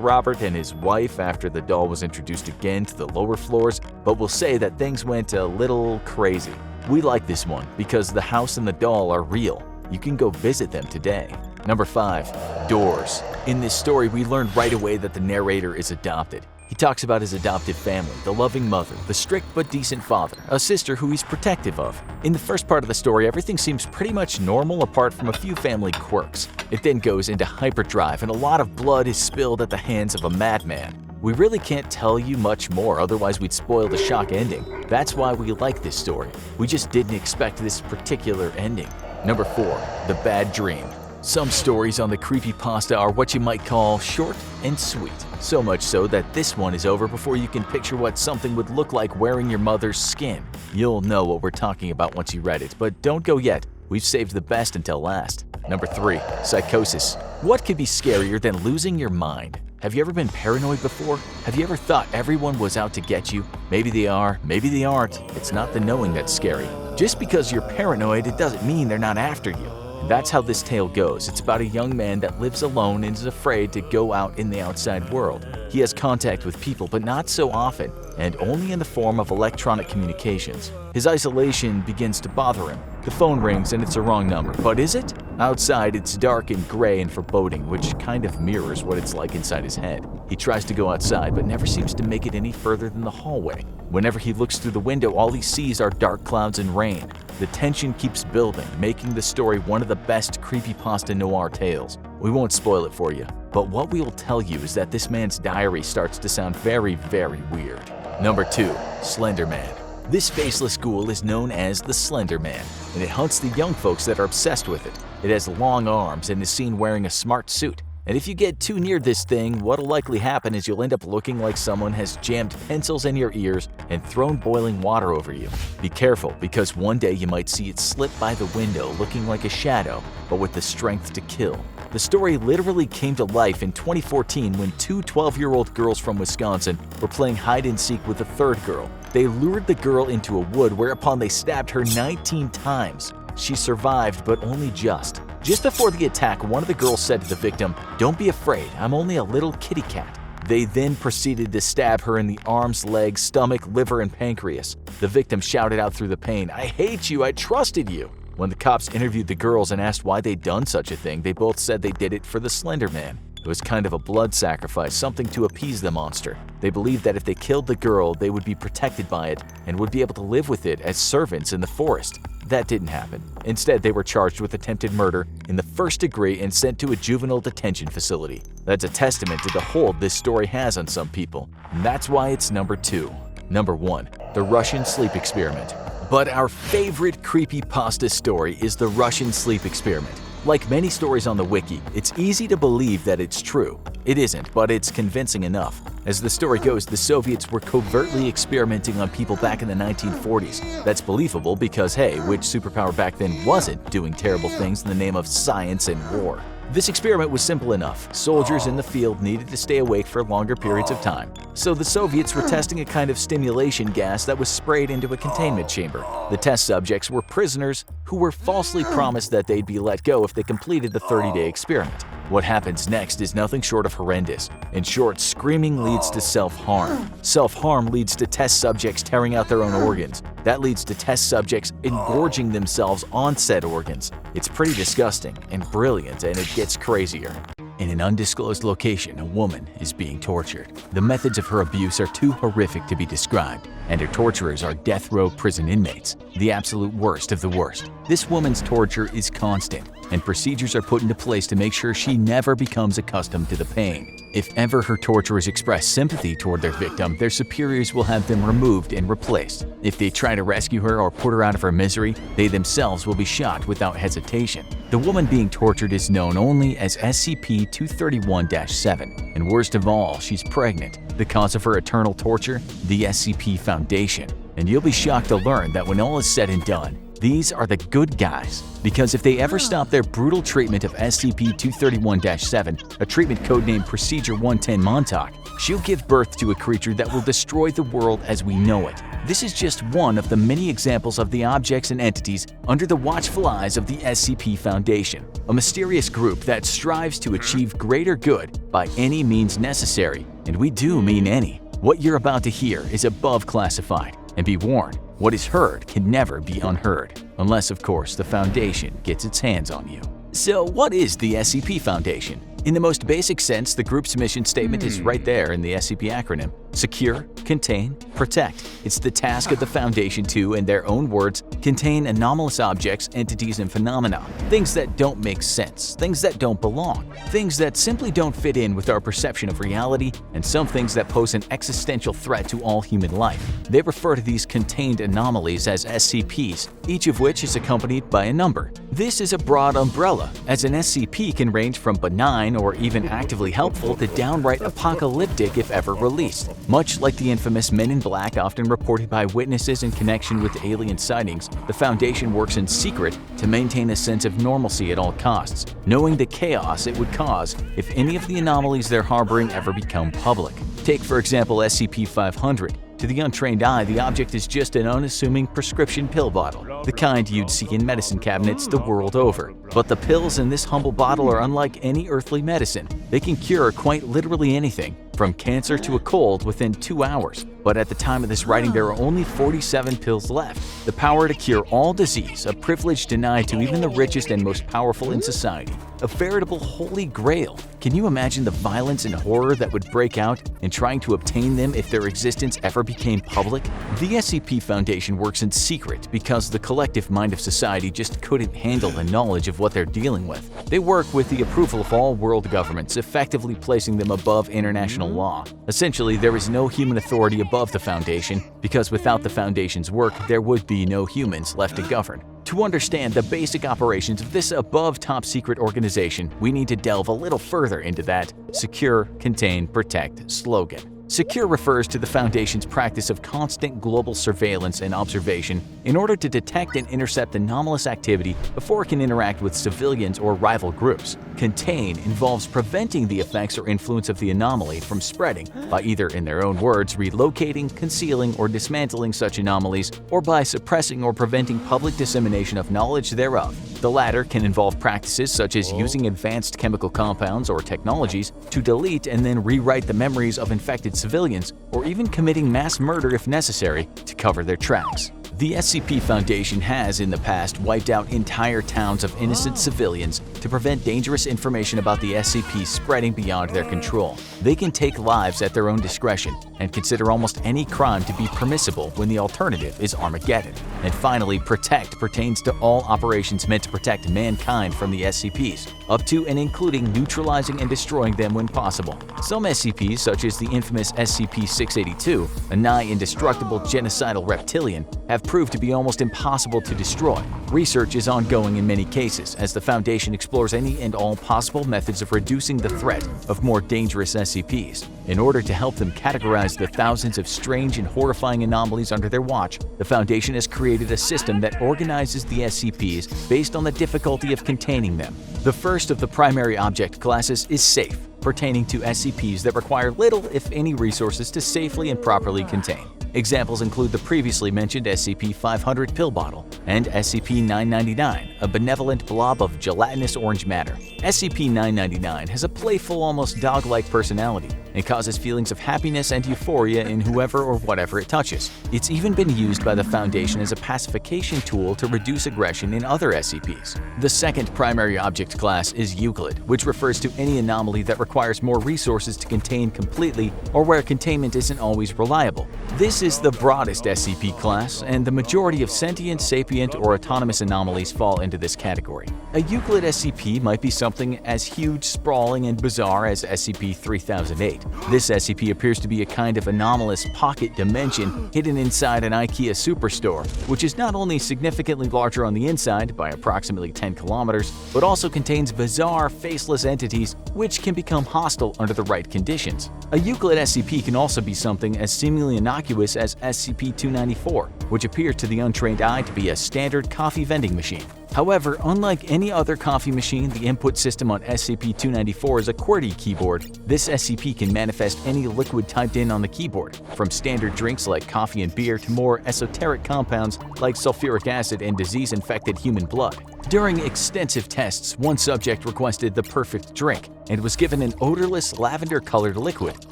Robert and his wife after the doll was introduced again to the lower floors, but we'll say that things went a little crazy. We like this one because the house and the doll are real. You can go visit them today. Number 5. Doors. In this story, we learn right away that the narrator is adopted. He talks about his adopted family, the loving mother, the strict but decent father, a sister who he's protective of. In the first part of the story, everything seems pretty much normal apart from a few family quirks. It then goes into hyperdrive and a lot of blood is spilled at the hands of a madman. We really can't tell you much more, otherwise we'd spoil the shock ending. That's why we like this story. We just didn't expect this particular ending. Number 4. The Bad Dream. Some stories on the Creepypasta are what you might call short and sweet. So much so that this one is over before you can picture what something would look like wearing your mother's skin. You'll know what we're talking about once you read it, but don't go yet. We've saved the best until last. Number 3. Psychosis. What could be scarier than losing your mind? Have you ever been paranoid before? Have you ever thought everyone was out to get you? Maybe they are, maybe they aren't. It's not the knowing that's scary. Just because you're paranoid, it doesn't mean they're not after you. And that's how this tale goes. It's about a young man that lives alone and is afraid to go out in the outside world. He has contact with people, but not so often, and only in the form of electronic communications. His isolation begins to bother him. The phone rings and it's a wrong number, but is it? Outside, it's dark and gray and foreboding, which kind of mirrors what it's like inside his head. He tries to go outside, but never seems to make it any further than the hallway. Whenever he looks through the window, all he sees are dark clouds and rain. The tension keeps building, making the story one of the best creepypasta noir tales. We won't spoil it for you, but what we will tell you is that this man's diary starts to sound very, very weird. Number 2. Slender Man. This faceless ghoul is known as the Slender Man, and it hunts the young folks that are obsessed with it. It has long arms and is seen wearing a smart suit. And if you get too near this thing, what'll likely happen is you'll end up looking like someone has jammed pencils in your ears and thrown boiling water over you. Be careful, because one day you might see it slip by the window looking like a shadow, but with the strength to kill. The story literally came to life in 2014 when two 12-year-old girls from Wisconsin were playing hide-and-seek with a third girl. They lured the girl into a wood, whereupon they stabbed her 19 times. She survived, but only just. Just before the attack, one of the girls said to the victim, "Don't be afraid, I'm only a little kitty cat." They then proceeded to stab her in the arms, legs, stomach, liver, and pancreas. The victim shouted out through the pain, "I hate you, I trusted you." When the cops interviewed the girls and asked why they'd done such a thing, they both said they did it for the Slender Man. It was kind of a blood sacrifice, something to appease the monster. They believed that if they killed the girl, they would be protected by it and would be able to live with it as servants in the forest. That didn't happen. Instead, they were charged with attempted murder in the first degree and sent to a juvenile detention facility. That's a testament to the hold this story has on some people, and that's why it's number 2. Number 1. The Russian Sleep Experiment. But our favorite creepypasta story is the Russian Sleep Experiment. Like many stories on the wiki, it's easy to believe that it's true. It isn't, but it's convincing enough. As the story goes, the Soviets were covertly experimenting on people back in the 1940s. That's believable because, hey, which superpower back then wasn't doing terrible things in the name of science and war? This experiment was simple enough. Soldiers in the field needed to stay awake for longer periods of time. So the Soviets were testing a kind of stimulation gas that was sprayed into a containment chamber. The test subjects were prisoners who were falsely promised that they'd be let go if they completed the 30-day experiment. What happens next is nothing short of horrendous. In short, screaming leads to self-harm. Self-harm leads to test subjects tearing out their own organs. That leads to test subjects engorging themselves on said organs. It's pretty disgusting and brilliant, and it gets crazier. In an undisclosed location, a woman is being tortured. The methods of her abuse are too horrific to be described, and her torturers are death row prison inmates, the absolute worst of the worst. This woman's torture is constant, and procedures are put into place to make sure she never becomes accustomed to the pain. If ever her torturers express sympathy toward their victim, their superiors will have them removed and replaced. If they try to rescue her or put her out of her misery, they themselves will be shot without hesitation. The woman being tortured is known only as SCP-231-7, and worst of all, she's pregnant. The cause of her eternal torture? The SCP Foundation. And you'll be shocked to learn that when all is said and done, these are the good guys, because if they ever stop their brutal treatment of SCP-231-7, a treatment codenamed Procedure 110 Montauk, she'll give birth to a creature that will destroy the world as we know it. This is just one of the many examples of the objects and entities under the watchful eyes of the SCP Foundation, a mysterious group that strives to achieve greater good by any means necessary, and we do mean any. What you're about to hear is above classified, and be warned, what is heard can never be unheard, unless of course the Foundation gets its hands on you. So what is the SCP Foundation? In the most basic sense, the group's mission statement is right there in the SCP acronym. Secure, contain, protect. It's the task of the Foundation to, in their own words, contain anomalous objects, entities, and phenomena. Things that don't make sense, things that don't belong, things that simply don't fit in with our perception of reality, and some things that pose an existential threat to all human life. They refer to these contained anomalies as SCPs, each of which is accompanied by a number. This is a broad umbrella, as an SCP can range from benign or even actively helpful to downright apocalyptic if ever released. Much like the infamous Men in Black often reported by witnesses in connection with alien sightings, the Foundation works in secret to maintain a sense of normalcy at all costs, knowing the chaos it would cause if any of the anomalies they're harboring ever become public. Take, for example, SCP-500. To the untrained eye, the object is just an unassuming prescription pill bottle, the kind you'd see in medicine cabinets the world over. But the pills in this humble bottle are unlike any earthly medicine. They can cure quite literally anything, from cancer to a cold, within 2 hours. But at the time of this writing, there are only 47 pills left. The power to cure all disease, a privilege denied to even the richest and most powerful in society. A veritable holy grail. Can you imagine the violence and horror that would break out in trying to obtain them if their existence ever became public? The SCP Foundation works in secret because the collective mind of society just couldn't handle the knowledge of what they're dealing with. They work with the approval of all world governments, effectively placing them above international law. Essentially, there is no human authority above the Foundation, because without the Foundation's work, there would be no humans left to govern. To understand the basic operations of this above top-secret organization, we need to delve a little further into that secure, contain, protect slogan. Secure refers to the Foundation's practice of constant global surveillance and observation in order to detect and intercept anomalous activity before it can interact with civilians or rival groups. Contain involves preventing the effects or influence of the anomaly from spreading by either, in their own words, relocating, concealing, or dismantling such anomalies, or by suppressing or preventing public dissemination of knowledge thereof. The latter can involve practices such as using advanced chemical compounds or technologies to delete and then rewrite the memories of infected civilians, or even committing mass murder if necessary to cover their tracks. The SCP Foundation has in the past wiped out entire towns of innocent civilians to prevent dangerous information about the SCP spreading beyond their control. They can take lives at their own discretion and consider almost any crime to be permissible when the alternative is Armageddon. And finally, protect pertains to all operations meant to protect mankind from the SCPs, up to and including neutralizing and destroying them when possible. Some SCPs, such as the infamous SCP-682, a nigh indestructible genocidal reptilian, have proved to be almost impossible to destroy. Research is ongoing in many cases as the Foundation explores any and all possible methods of reducing the threat of more dangerous SCPs. In order to help them categorize the thousands of strange and horrifying anomalies under their watch, the Foundation has created a system that organizes the SCPs based on the difficulty of containing them. The first of the primary object classes is Safe, pertaining to SCPs that require little, if any, resources to safely and properly contain. Examples include the previously mentioned SCP-500 pill bottle and SCP-999, a benevolent blob of gelatinous orange matter. SCP-999 has a playful, almost dog-like personality. It causes feelings of happiness and euphoria in whoever or whatever it touches. It's even been used by the Foundation as a pacification tool to reduce aggression in other SCPs. The second primary object class is Euclid, which refers to any anomaly that requires more resources to contain completely or where containment isn't always reliable. This is the broadest SCP class, and the majority of sentient, sapient, or autonomous anomalies fall into this category. A Euclid SCP might be something as huge, sprawling, and bizarre as SCP-3008. This SCP appears to be a kind of anomalous pocket dimension hidden inside an Ikea superstore, which is not only significantly larger on the inside by approximately 10 kilometers, but also contains bizarre, faceless entities which can become hostile under the right conditions. A Euclid SCP can also be something as seemingly innocuous as SCP-294, which appears to the untrained eye to be a standard coffee vending machine. However, unlike any other coffee machine, the input system on SCP-294 is a QWERTY keyboard. This SCP can manifest any liquid typed in on the keyboard, from standard drinks like coffee and beer to more esoteric compounds like sulfuric acid and disease-infected human blood. During extensive tests, one subject requested the perfect drink and was given an odorless lavender-colored liquid.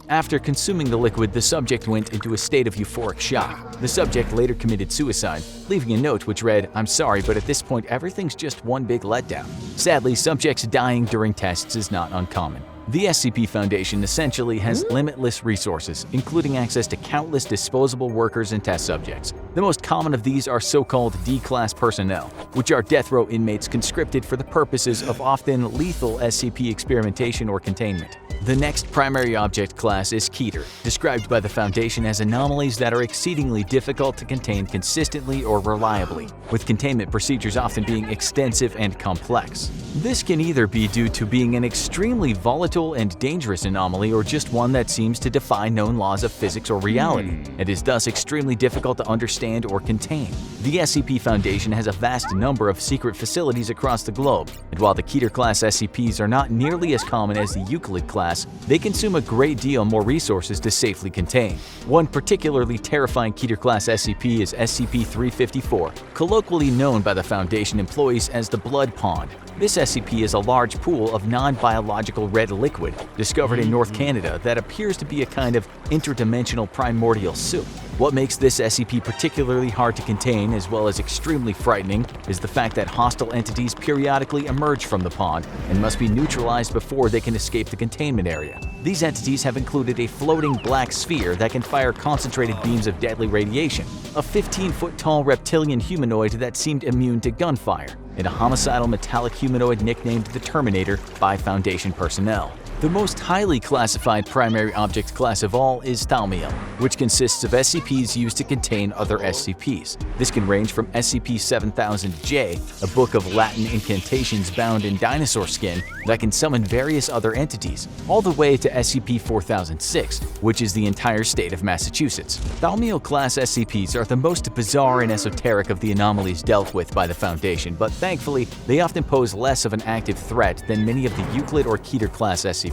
After consuming the liquid, the subject went into a state of euphoric shock. The subject later committed suicide, leaving a note which read, "I'm sorry, but at this point everything's just one big letdown." Sadly, subjects dying during tests is not uncommon. The SCP Foundation essentially has limitless resources, including access to countless disposable workers and test subjects. The most common of these are so-called D-class personnel, which are death row inmates conscripted for the purposes of often lethal SCP experimentation or containment. The next primary object class is Keter, described by the Foundation as anomalies that are exceedingly difficult to contain consistently or reliably, with containment procedures often being extensive and complex. This can either be due to being an extremely volatile and dangerous anomaly or just one that seems to defy known laws of physics or reality, and is thus extremely difficult to understand or contain. The SCP Foundation has a vast number of secret facilities across the globe, and while the Keter-class SCPs are not nearly as common as the Euclid class, they consume a great deal more resources to safely contain. One particularly terrifying Keter-class SCP is SCP-354, colloquially known by the Foundation employees as the Blood Pond. This SCP is a large pool of non-biological red liquid discovered in North Canada that appears to be a kind of interdimensional primordial soup. What makes this SCP particularly hard to contain, as well as extremely frightening, is the fact that hostile entities periodically emerge from the pond and must be neutralized before they can escape the containment area. These entities have included a floating black sphere that can fire concentrated beams of deadly radiation, a 15-foot-tall reptilian humanoid that seemed immune to gunfire, and a homicidal metallic humanoid nicknamed the Terminator by Foundation personnel. The most highly classified primary object class of all is Thalmiel, which consists of SCPs used to contain other SCPs. This can range from SCP-7000-J, a book of Latin incantations bound in dinosaur skin that can summon various other entities, all the way to SCP-4006, which is the entire state of Massachusetts. Thalmiel-class SCPs are the most bizarre and esoteric of the anomalies dealt with by the Foundation, but thankfully, they often pose less of an active threat than many of the Euclid or Keter-class SCPs.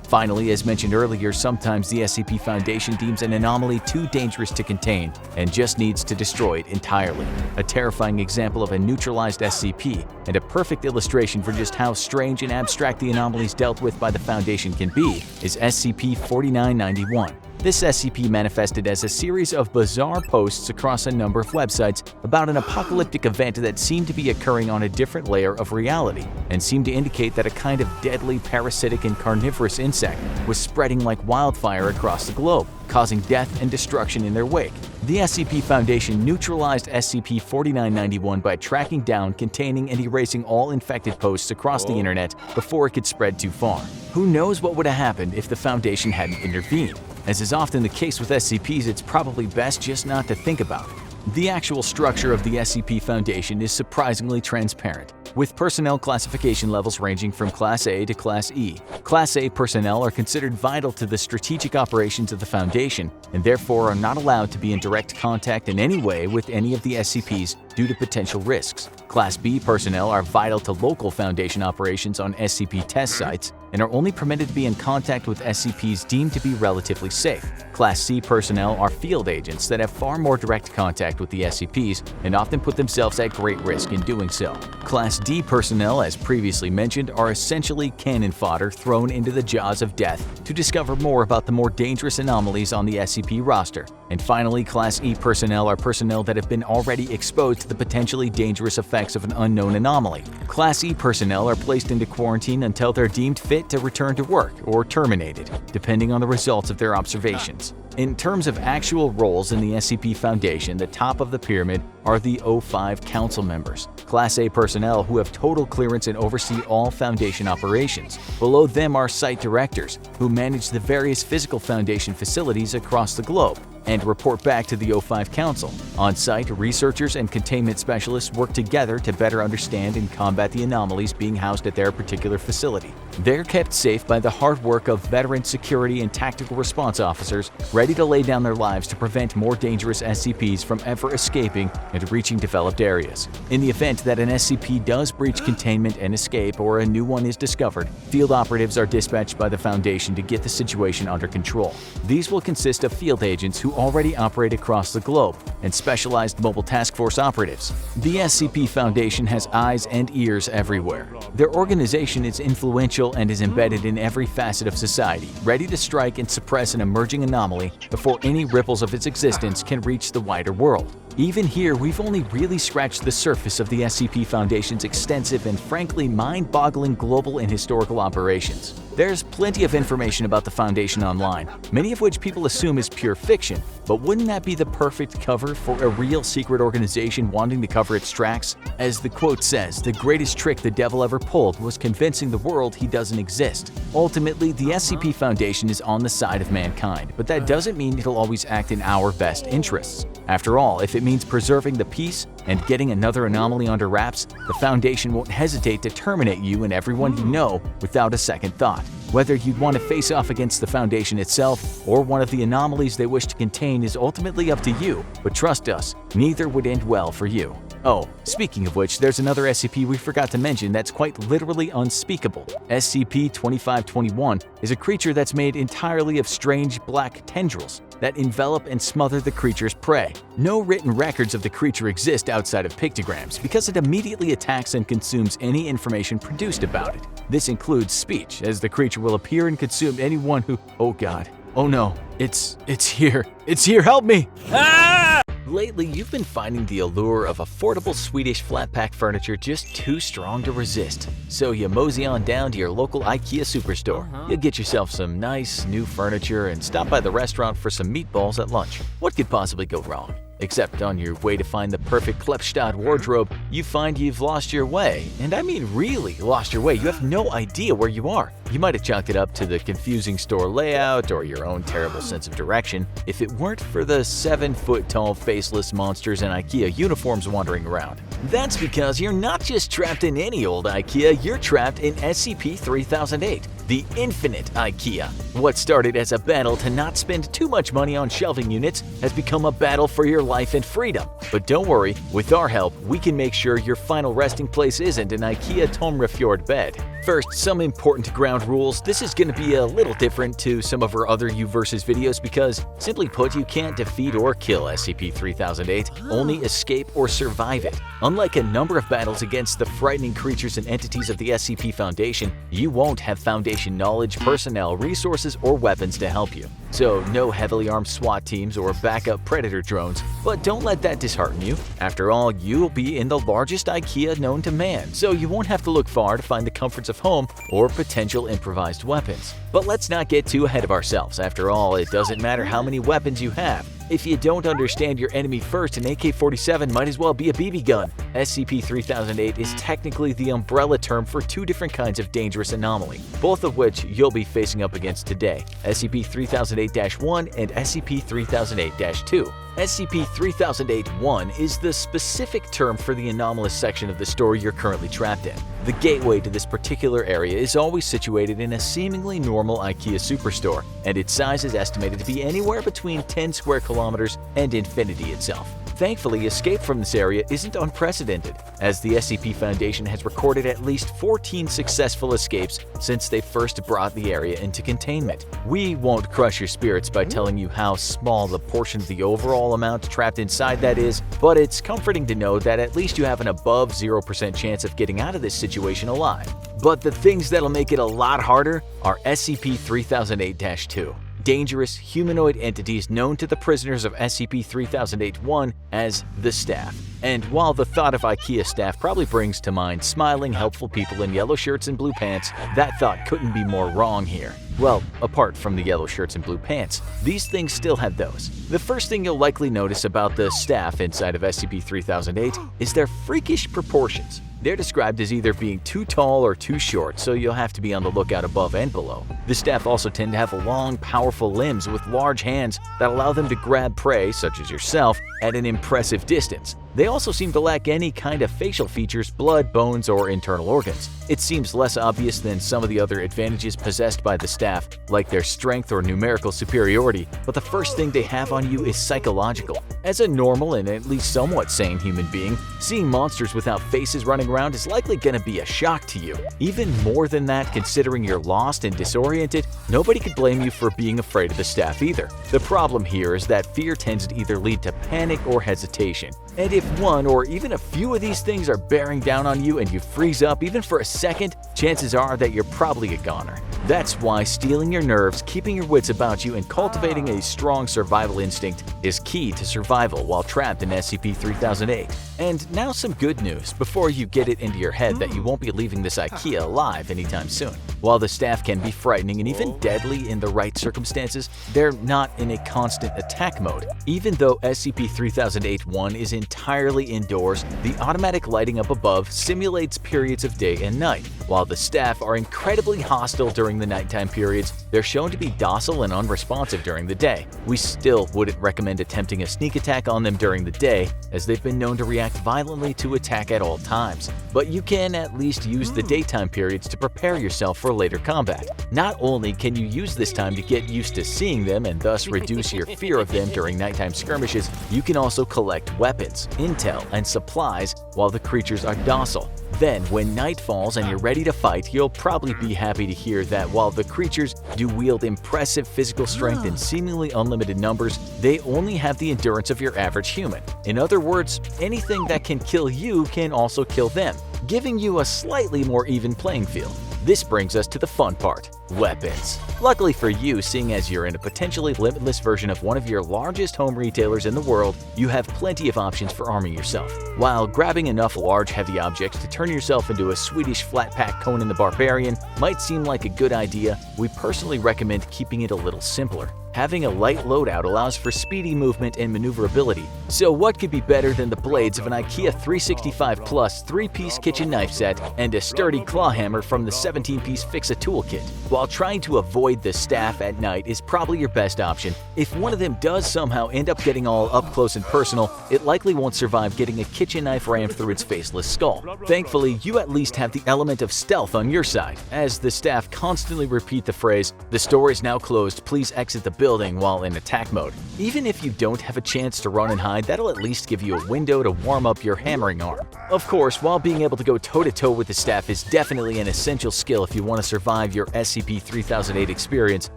Finally, as mentioned earlier, sometimes the SCP Foundation deems an anomaly too dangerous to contain and just needs to destroy it entirely. A terrifying example of a neutralized SCP, and a perfect illustration for just how strange and abstract the anomalies dealt with by the Foundation can be, is SCP-4991. This SCP manifested as a series of bizarre posts across a number of websites about an apocalyptic event that seemed to be occurring on a different layer of reality, and seemed to indicate that a kind of deadly parasitic and carnivorous insect was spreading like wildfire across the globe, causing death and destruction in their wake. The SCP Foundation neutralized SCP-4991 by tracking down, containing, and erasing all infected posts across the internet before it could spread too far. Who knows what would have happened if the Foundation hadn't intervened? As is often the case with SCPs, it's probably best just not to think about it. The actual structure of the SCP Foundation is surprisingly transparent, with personnel classification levels ranging from Class A to Class E. Class A personnel are considered vital to the strategic operations of the Foundation, and therefore are not allowed to be in direct contact in any way with any of the SCPs due to potential risks. Class B personnel are vital to local Foundation operations on SCP test sites, and are only permitted to be in contact with SCPs deemed to be relatively safe. Class C personnel are field agents that have far more direct contact with the SCPs and often put themselves at great risk in doing so. Class D personnel, as previously mentioned, are essentially cannon fodder thrown into the jaws of death to discover more about the more dangerous anomalies on the SCP roster. And finally, Class E personnel are personnel that have been already exposed to the potentially dangerous effects of an unknown anomaly. Class E personnel are placed into quarantine until they're deemed fit to return to work or terminated, depending on the results of their observations. In terms of actual roles in the SCP Foundation, the top of the pyramid are the O5 Council members, Class A personnel who have total clearance and oversee all Foundation operations. Below them are Site Directors, who manage the various physical Foundation facilities across the globe and report back to the O5 Council. On site, researchers and containment specialists work together to better understand and combat the anomalies being housed at their particular facility. They're kept safe by the hard work of veteran security and tactical response officers ready to lay down their lives to prevent more dangerous SCPs from ever escaping and reaching developed areas. In the event that an SCP does breach containment and escape, or a new one is discovered, field operatives are dispatched by the Foundation to get the situation under control. These will consist of field agents who already operate across the globe, and specialized mobile task force operatives. The SCP Foundation has eyes and ears everywhere. Their organization is influential and is embedded in every facet of society, ready to strike and suppress an emerging anomaly before any ripples of its existence can reach the wider world. Even here, we've only really scratched the surface of the SCP Foundation's extensive and frankly mind-boggling global and historical operations. There's plenty of information about the Foundation online, many of which people assume is pure fiction, but wouldn't that be the perfect cover for a real secret organization wanting to cover its tracks? As the quote says, the greatest trick the devil ever pulled was convincing the world he doesn't exist. Ultimately, the SCP Foundation is on the side of mankind, but that doesn't mean it'll always act in our best interests. After all, if it means preserving the peace and getting another anomaly under wraps, the Foundation won't hesitate to terminate you and everyone you know without a second thought. Whether you'd want to face off against the Foundation itself or one of the anomalies they wish to contain is ultimately up to you, but trust us, neither would end well for you. Oh, speaking of which, there's another SCP we forgot to mention that's quite literally unspeakable. SCP-2521 is a creature that's made entirely of strange black tendrils that envelop and smother the creature's prey. No written records of the creature exist outside of pictograms because it immediately attacks and consumes any information produced about it. This includes speech, as the creature will appear and consume anyone who… oh god. Oh no, it's here. It's here, help me! Ah! Lately, you've been finding the allure of affordable Swedish flat-pack furniture just too strong to resist. So you mosey on down to your local Ikea superstore. You'll get yourself some nice, new furniture and stop by the restaurant for some meatballs at lunch. What could possibly go wrong? Except on your way to find the perfect Klepstadt wardrobe, you find you've lost your way. And I mean really lost your way. You have no idea where you are. You might have chalked it up to the confusing store layout or your own terrible sense of direction if it weren't for the 7-foot-tall faceless monsters in Ikea uniforms wandering around. That's because you're not just trapped in any old Ikea, you're trapped in SCP-3008. The Infinite Ikea. What started as a battle to not spend too much money on shelving units has become a battle for your life and freedom. But don't worry, with our help, we can make sure your final resting place isn't an Ikea Tomrefjord bed. First, some important ground rules. This is going to be a little different to some of our other U vs videos because, simply put, you can't defeat or kill SCP-3008, only escape or survive it. Unlike a number of battles against the frightening creatures and entities of the SCP Foundation, you won't have Foundation knowledge, personnel, resources, or weapons to help you. So no heavily armed SWAT teams or backup Predator drones, but don't let that dishearten you. After all, you'll be in the largest Ikea known to man, so you won't have to look far to find the comforts of home or potential improvised weapons. But let's not get too ahead of ourselves. After all, it doesn't matter how many weapons you have. If you don't understand your enemy first, an AK-47 might as well be a BB gun. SCP-3008 is technically the umbrella term for two different kinds of dangerous anomaly, both of which you'll be facing up against today, SCP-3008-1 and SCP-3008-2. SCP-3008-1 is the specific term for the anomalous section of the story you're currently trapped in. The gateway to this particular area is always situated in a seemingly normal Ikea superstore, and its size is estimated to be anywhere between 10 square kilometers and infinity itself. Thankfully, escape from this area isn't unprecedented, as the SCP Foundation has recorded at least 14 successful escapes since they first brought the area into containment. We won't crush your spirits by telling you how small the portion of the overall amount trapped inside that is, but it's comforting to know that at least you have an above 0% chance of getting out of this situation alive. But the things that'll make it a lot harder are SCP-3008-2. Dangerous humanoid entities known to the prisoners of SCP-3008-1 as the Staff. And while the thought of Ikea staff probably brings to mind smiling, helpful people in yellow shirts and blue pants, that thought couldn't be more wrong here. Well, apart from the yellow shirts and blue pants, these things still have those. The first thing you'll likely notice about the staff inside of SCP-3008 is their freakish proportions. They're described as either being too tall or too short, so you'll have to be on the lookout above and below. The staff also tend to have long, powerful limbs with large hands that allow them to grab prey, such as yourself, at an impressive distance. They also seem to lack any kind of facial features, blood, bones, or internal organs. It seems less obvious than some of the other advantages possessed by the staff, like their strength or numerical superiority, but the first thing they have on you is psychological. As a normal and at least somewhat sane human being, seeing monsters without faces running around is likely going to be a shock to you. Even more than that, considering you're lost and disoriented, nobody could blame you for being afraid of the staff either. The problem here is that fear tends to either lead to panic or hesitation. And if one or even a few of these things are bearing down on you and you freeze up even for a second, chances are that you're probably a goner. That's why steeling your nerves, keeping your wits about you, and cultivating a strong survival instinct is key to survival while trapped in SCP-3008. And now some good news before you get it into your head that you won't be leaving this Ikea alive anytime soon. While the staff can be frightening and even deadly in the right circumstances, they're not in a constant attack mode. Even though SCP-3008-1 is entirely indoors, the automatic lighting up above simulates periods of day and night. While the staff are incredibly hostile during the nighttime periods, they're shown to be docile and unresponsive during the day. We still wouldn't recommend attempting a sneak attack on them during the day, as they've been known to react violently to attack at all times. But you can at least use the daytime periods to prepare yourself for later combat. Not only can you use this time to get used to seeing them and thus reduce your fear of them during nighttime skirmishes, you can also collect weapons, intel, and supplies while the creatures are docile. Then, when night falls and you're ready to fight, you'll probably be happy to hear that while the creatures do wield impressive physical strength in seemingly unlimited numbers, they only have the endurance of your average human. In other words, anything that can kill you can also kill them, giving you a slightly more even playing field. This brings us to the fun part: weapons. Luckily for you, seeing as you're in a potentially limitless version of one of your largest home retailers in the world, you have plenty of options for arming yourself. While grabbing enough large heavy objects to turn yourself into a Swedish flat-pack Conan the Barbarian might seem like a good idea, we personally recommend keeping it a little simpler. Having a light loadout allows for speedy movement and maneuverability, so what could be better than the blades of an Ikea 365 Plus 3-piece kitchen knife set and a sturdy claw hammer from the 17-piece Fix-A toolkit? While trying to avoid the staff at night is probably your best option, if one of them does somehow end up getting all up close and personal, it likely won't survive getting a kitchen knife rammed through its faceless skull. Thankfully, you at least have the element of stealth on your side, as the staff constantly repeat the phrase, "The store is now closed, please exit the building," while in attack mode. Even if you don't have a chance to run and hide, that'll at least give you a window to warm up your hammering arm. Of course, while being able to go toe-to-toe with the staff is definitely an essential skill if you want to survive your SCP-3008 experience,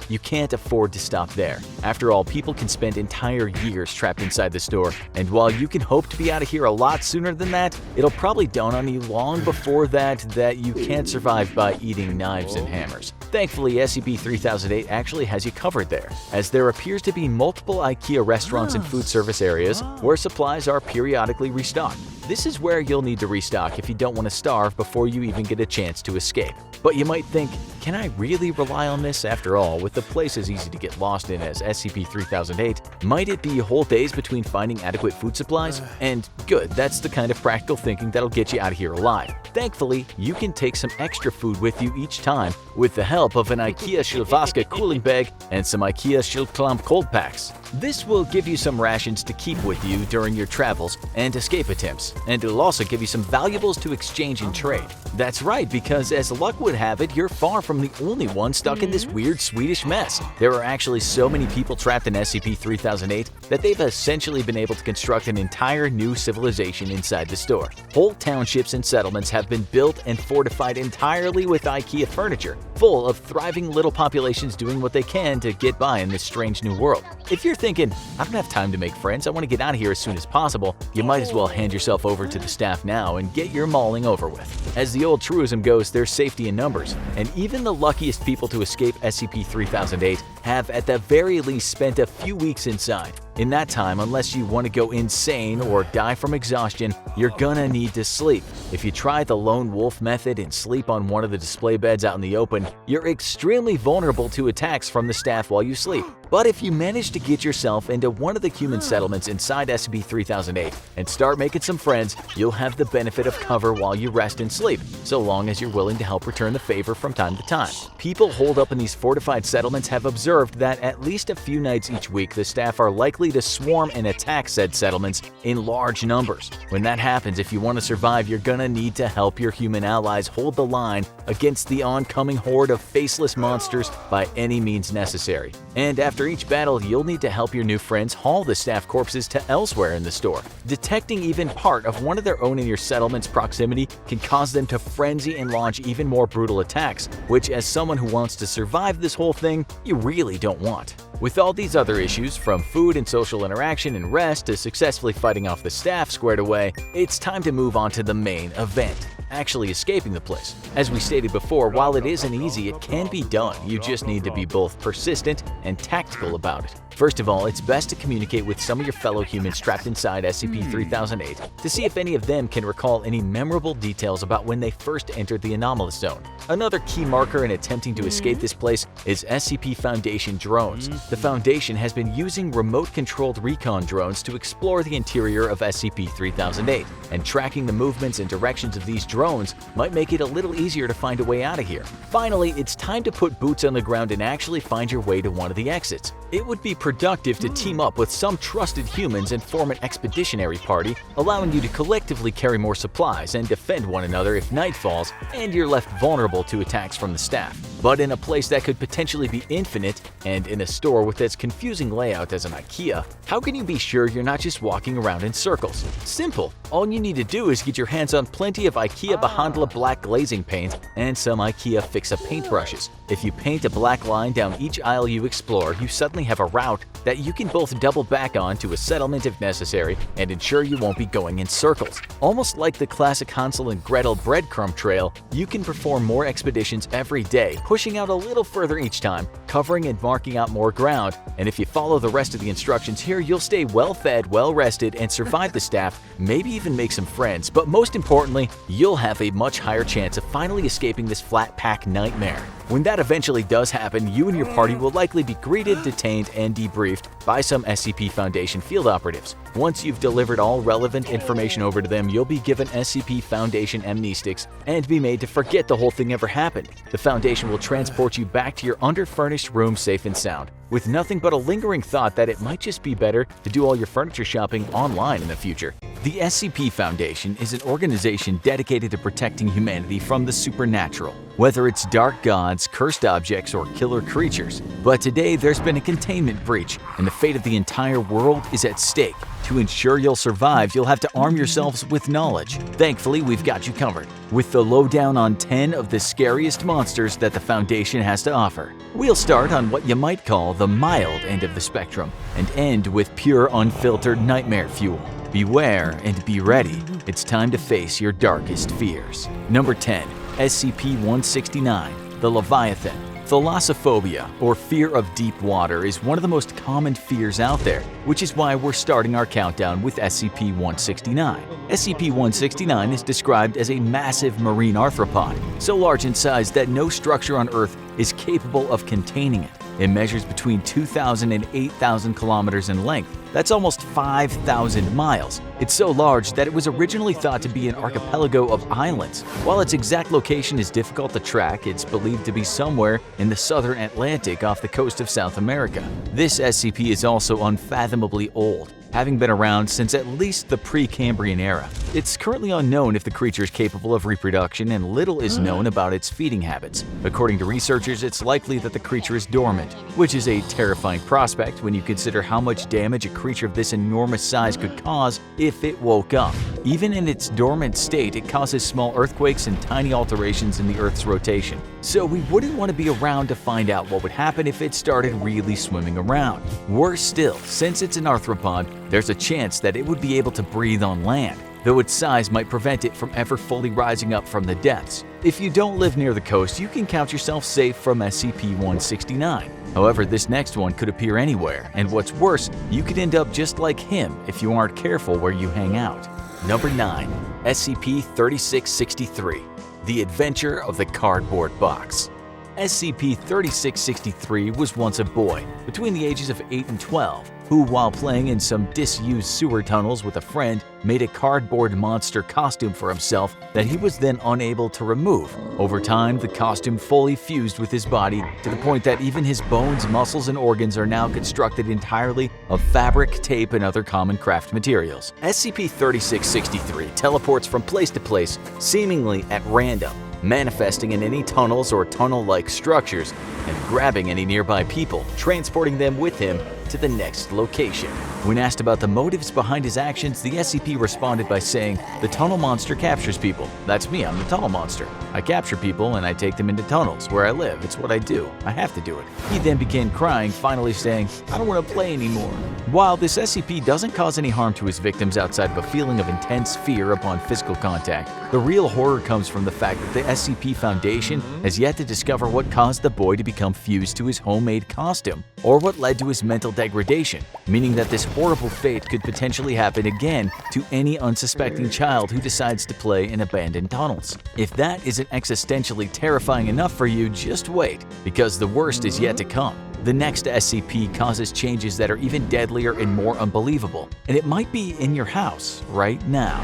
you can't afford to stop there. After all, people can spend entire years trapped inside the store, and while you can hope to be out of here a lot sooner than that, it'll probably dawn on you long before that you can't survive by eating knives and hammers. Thankfully, SCP-3008 actually has you covered there, as there appears to be multiple Ikea restaurants and food service areas where supplies are periodically restocked. This is where you'll need to restock if you don't want to starve before you even get a chance to escape. But you might think, can I really rely on this? After all, with the place as easy to get lost in as SCP-3008, might it be whole days between finding adequate food supplies? And good, that's the kind of practical thinking that'll get you out of here alive. Thankfully, you can take some extra food with you each time with the help of an Ikea Shilvaska cooling bag and some Ikea Shilklamp cold packs. This will give you some rations to keep with you during your travels and escape attempts, and it'll also give you some valuables to exchange and trade. That's right, because as luck would have it, you're far from the only one stuck in this weird Swedish mess. There are actually so many people trapped in SCP-3008 that they've essentially been able to construct an entire new civilization inside the store. Whole townships and settlements have been built and fortified entirely with Ikea furniture, full of thriving little populations doing what they can to get by in this strange new world. If you're thinking, I don't have time to make friends, I want to get out of here as soon as possible, you might as well hand yourself over to the staff now and get your mauling over with. As the old truism goes, there's safety in numbers, and even the luckiest people to escape SCP-3008 have at the very least spent a few weeks inside. In that time, unless you want to go insane or die from exhaustion, you're gonna need to sleep. If you try the lone wolf method and sleep on one of the display beds out in the open, you're extremely vulnerable to attacks from the staff while you sleep. But if you manage to get yourself into one of the human settlements inside SCP-3008 and start making some friends, you'll have the benefit of cover while you rest and sleep, so long as you're willing to help return the favor from time to time. People holed up in these fortified settlements have observed that at least a few nights each week the staff are likely likely to swarm and attack said settlements in large numbers. When that happens, if you want to survive, you're gonna need to help your human allies hold the line against the oncoming horde of faceless monsters by any means necessary. And after each battle, you'll need to help your new friends haul the staff corpses to elsewhere in the store. Detecting even part of one of their own in your settlement's proximity can cause them to frenzy and launch even more brutal attacks, which, as someone who wants to survive this whole thing, you really don't want. With all these other issues, from food and social interaction and rest to successfully fighting off the staff squared away, it's time to move on to the main event: actually escaping the place. As we stated before, while it isn't easy, it can be done. You just need to be both persistent and tactical about it. First of all, it's best to communicate with some of your fellow humans trapped inside SCP-3008 to see if any of them can recall any memorable details about when they first entered the anomalous zone. Another key marker in attempting to escape this place is SCP Foundation drones. The Foundation has been using remote-controlled recon drones to explore the interior of SCP-3008, and tracking the movements and directions of these drones might make it a little easier to find a way out of here. Finally, it's time to put boots on the ground and actually find your way to one of the exits. It would be productive to team up with some trusted humans and form an expeditionary party, allowing you to collectively carry more supplies and defend one another if night falls and you're left vulnerable to attacks from the staff. But in a place that could potentially be infinite, and in a store with as confusing layout as an Ikea, how can you be sure you're not just walking around in circles? Simple. All you need to do is get your hands on plenty of Ikea Behandla black glazing paint and some Ikea Fixa paintbrushes. If you paint a black line down each aisle you explore, you suddenly have a route that you can both double back on to a settlement if necessary and ensure you won't be going in circles. Almost like the classic Hansel and Gretel breadcrumb trail, you can perform more expeditions every day, pushing out a little further each time, covering and marking out more ground, and if you follow the rest of the instructions here, you'll stay well-fed, well-rested, and survive the staff, maybe even make some friends, but most importantly, you'll have a much higher chance of finally escaping this flat pack nightmare. When that eventually does happen, you and your party will likely be greeted, detained, and debriefed by some SCP Foundation field operatives. Once you've delivered all relevant information over to them, you'll be given SCP Foundation amnestics and be made to forget the whole thing ever happened. The Foundation will transport you back to your underfurnished room safe and sound, with nothing but a lingering thought that it might just be better to do all your furniture shopping online in the future. The SCP Foundation is an organization dedicated to protecting humanity from the supernatural, whether it's dark gods, cursed objects, or killer creatures. But today there's been a containment breach, and the fate of the entire world is at stake. To ensure you'll survive, you'll have to arm yourselves with knowledge. Thankfully, we've got you covered, with the lowdown on 10 of the scariest monsters that the Foundation has to offer. We'll start on what you might call the mild end of the spectrum, and end with pure unfiltered nightmare fuel. Beware and be ready. It's time to face your darkest fears. Number 10. SCP-169, the Leviathan. Thalassophobia, or fear of deep water, is one of the most common fears out there, which is why we're starting our countdown with SCP-169. SCP-169 is described as a massive marine arthropod, so large in size that no structure on Earth is capable of containing it. It measures between 2,000 and 8,000 kilometers in length. That's almost 5,000 miles. It's so large that it was originally thought to be an archipelago of islands. While its exact location is difficult to track, it's believed to be somewhere in the southern Atlantic off the coast of South America. This SCP is also unfathomably old, having been around since at least the Precambrian era. It's currently unknown if the creature is capable of reproduction, and little is known about its feeding habits. According to researchers, it's likely that the creature is dormant, which is a terrifying prospect when you consider how much damage a creature of this enormous size could cause if it woke up. Even in its dormant state, it causes small earthquakes and tiny alterations in the Earth's rotation. So we wouldn't want to be around to find out what would happen if it started really swimming around. Worse still, since it's an arthropod, there's a chance that it would be able to breathe on land, though its size might prevent it from ever fully rising up from the depths. If you don't live near the coast, you can count yourself safe from SCP-169. However, this next one could appear anywhere, and what's worse, you could end up just like him if you aren't careful where you hang out. Number 9. SCP-3663, the Adventure of the Cardboard Box. SCP-3663 was once a boy, between the ages of 8 and 12, who, while playing in some disused sewer tunnels with a friend, made a cardboard monster costume for himself that he was then unable to remove. Over time, the costume fully fused with his body to the point that even his bones, muscles, and organs are now constructed entirely of fabric, tape, and other common craft materials. SCP-3663 teleports from place to place, seemingly at random, manifesting in any tunnels or tunnel-like structures and grabbing any nearby people, transporting them with him to the next location. When asked about the motives behind his actions, the SCP responded by saying, "The tunnel monster captures people. That's me, I'm the tunnel monster. I capture people and I take them into tunnels where I live. It's what I do. I have to do it." He then began crying, finally saying, "I don't want to play anymore." While this SCP doesn't cause any harm to his victims outside of a feeling of intense fear upon physical contact, the real horror comes from the fact that the SCP Foundation has yet to discover what caused the boy to become fused to his homemade costume, or what led to his mental degradation, meaning that this horrible fate could potentially happen again to any unsuspecting child who decides to play in abandoned tunnels. If that isn't existentially terrifying enough for you, just wait, because the worst is yet to come. The next SCP causes changes that are even deadlier and more unbelievable, and it might be in your house right now.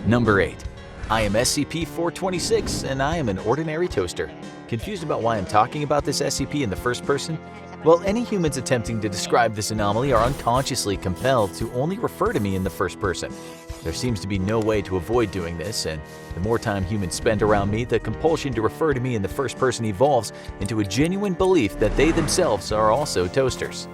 Number 8. I am SCP-426 and I am an ordinary toaster. Confused about why I'm talking about this SCP in the first person? Well, any humans attempting to describe this anomaly are unconsciously compelled to only refer to me in the first person. There seems to be no way to avoid doing this, and the more time humans spend around me, the compulsion to refer to me in the first person evolves into a genuine belief that they themselves are also toasters.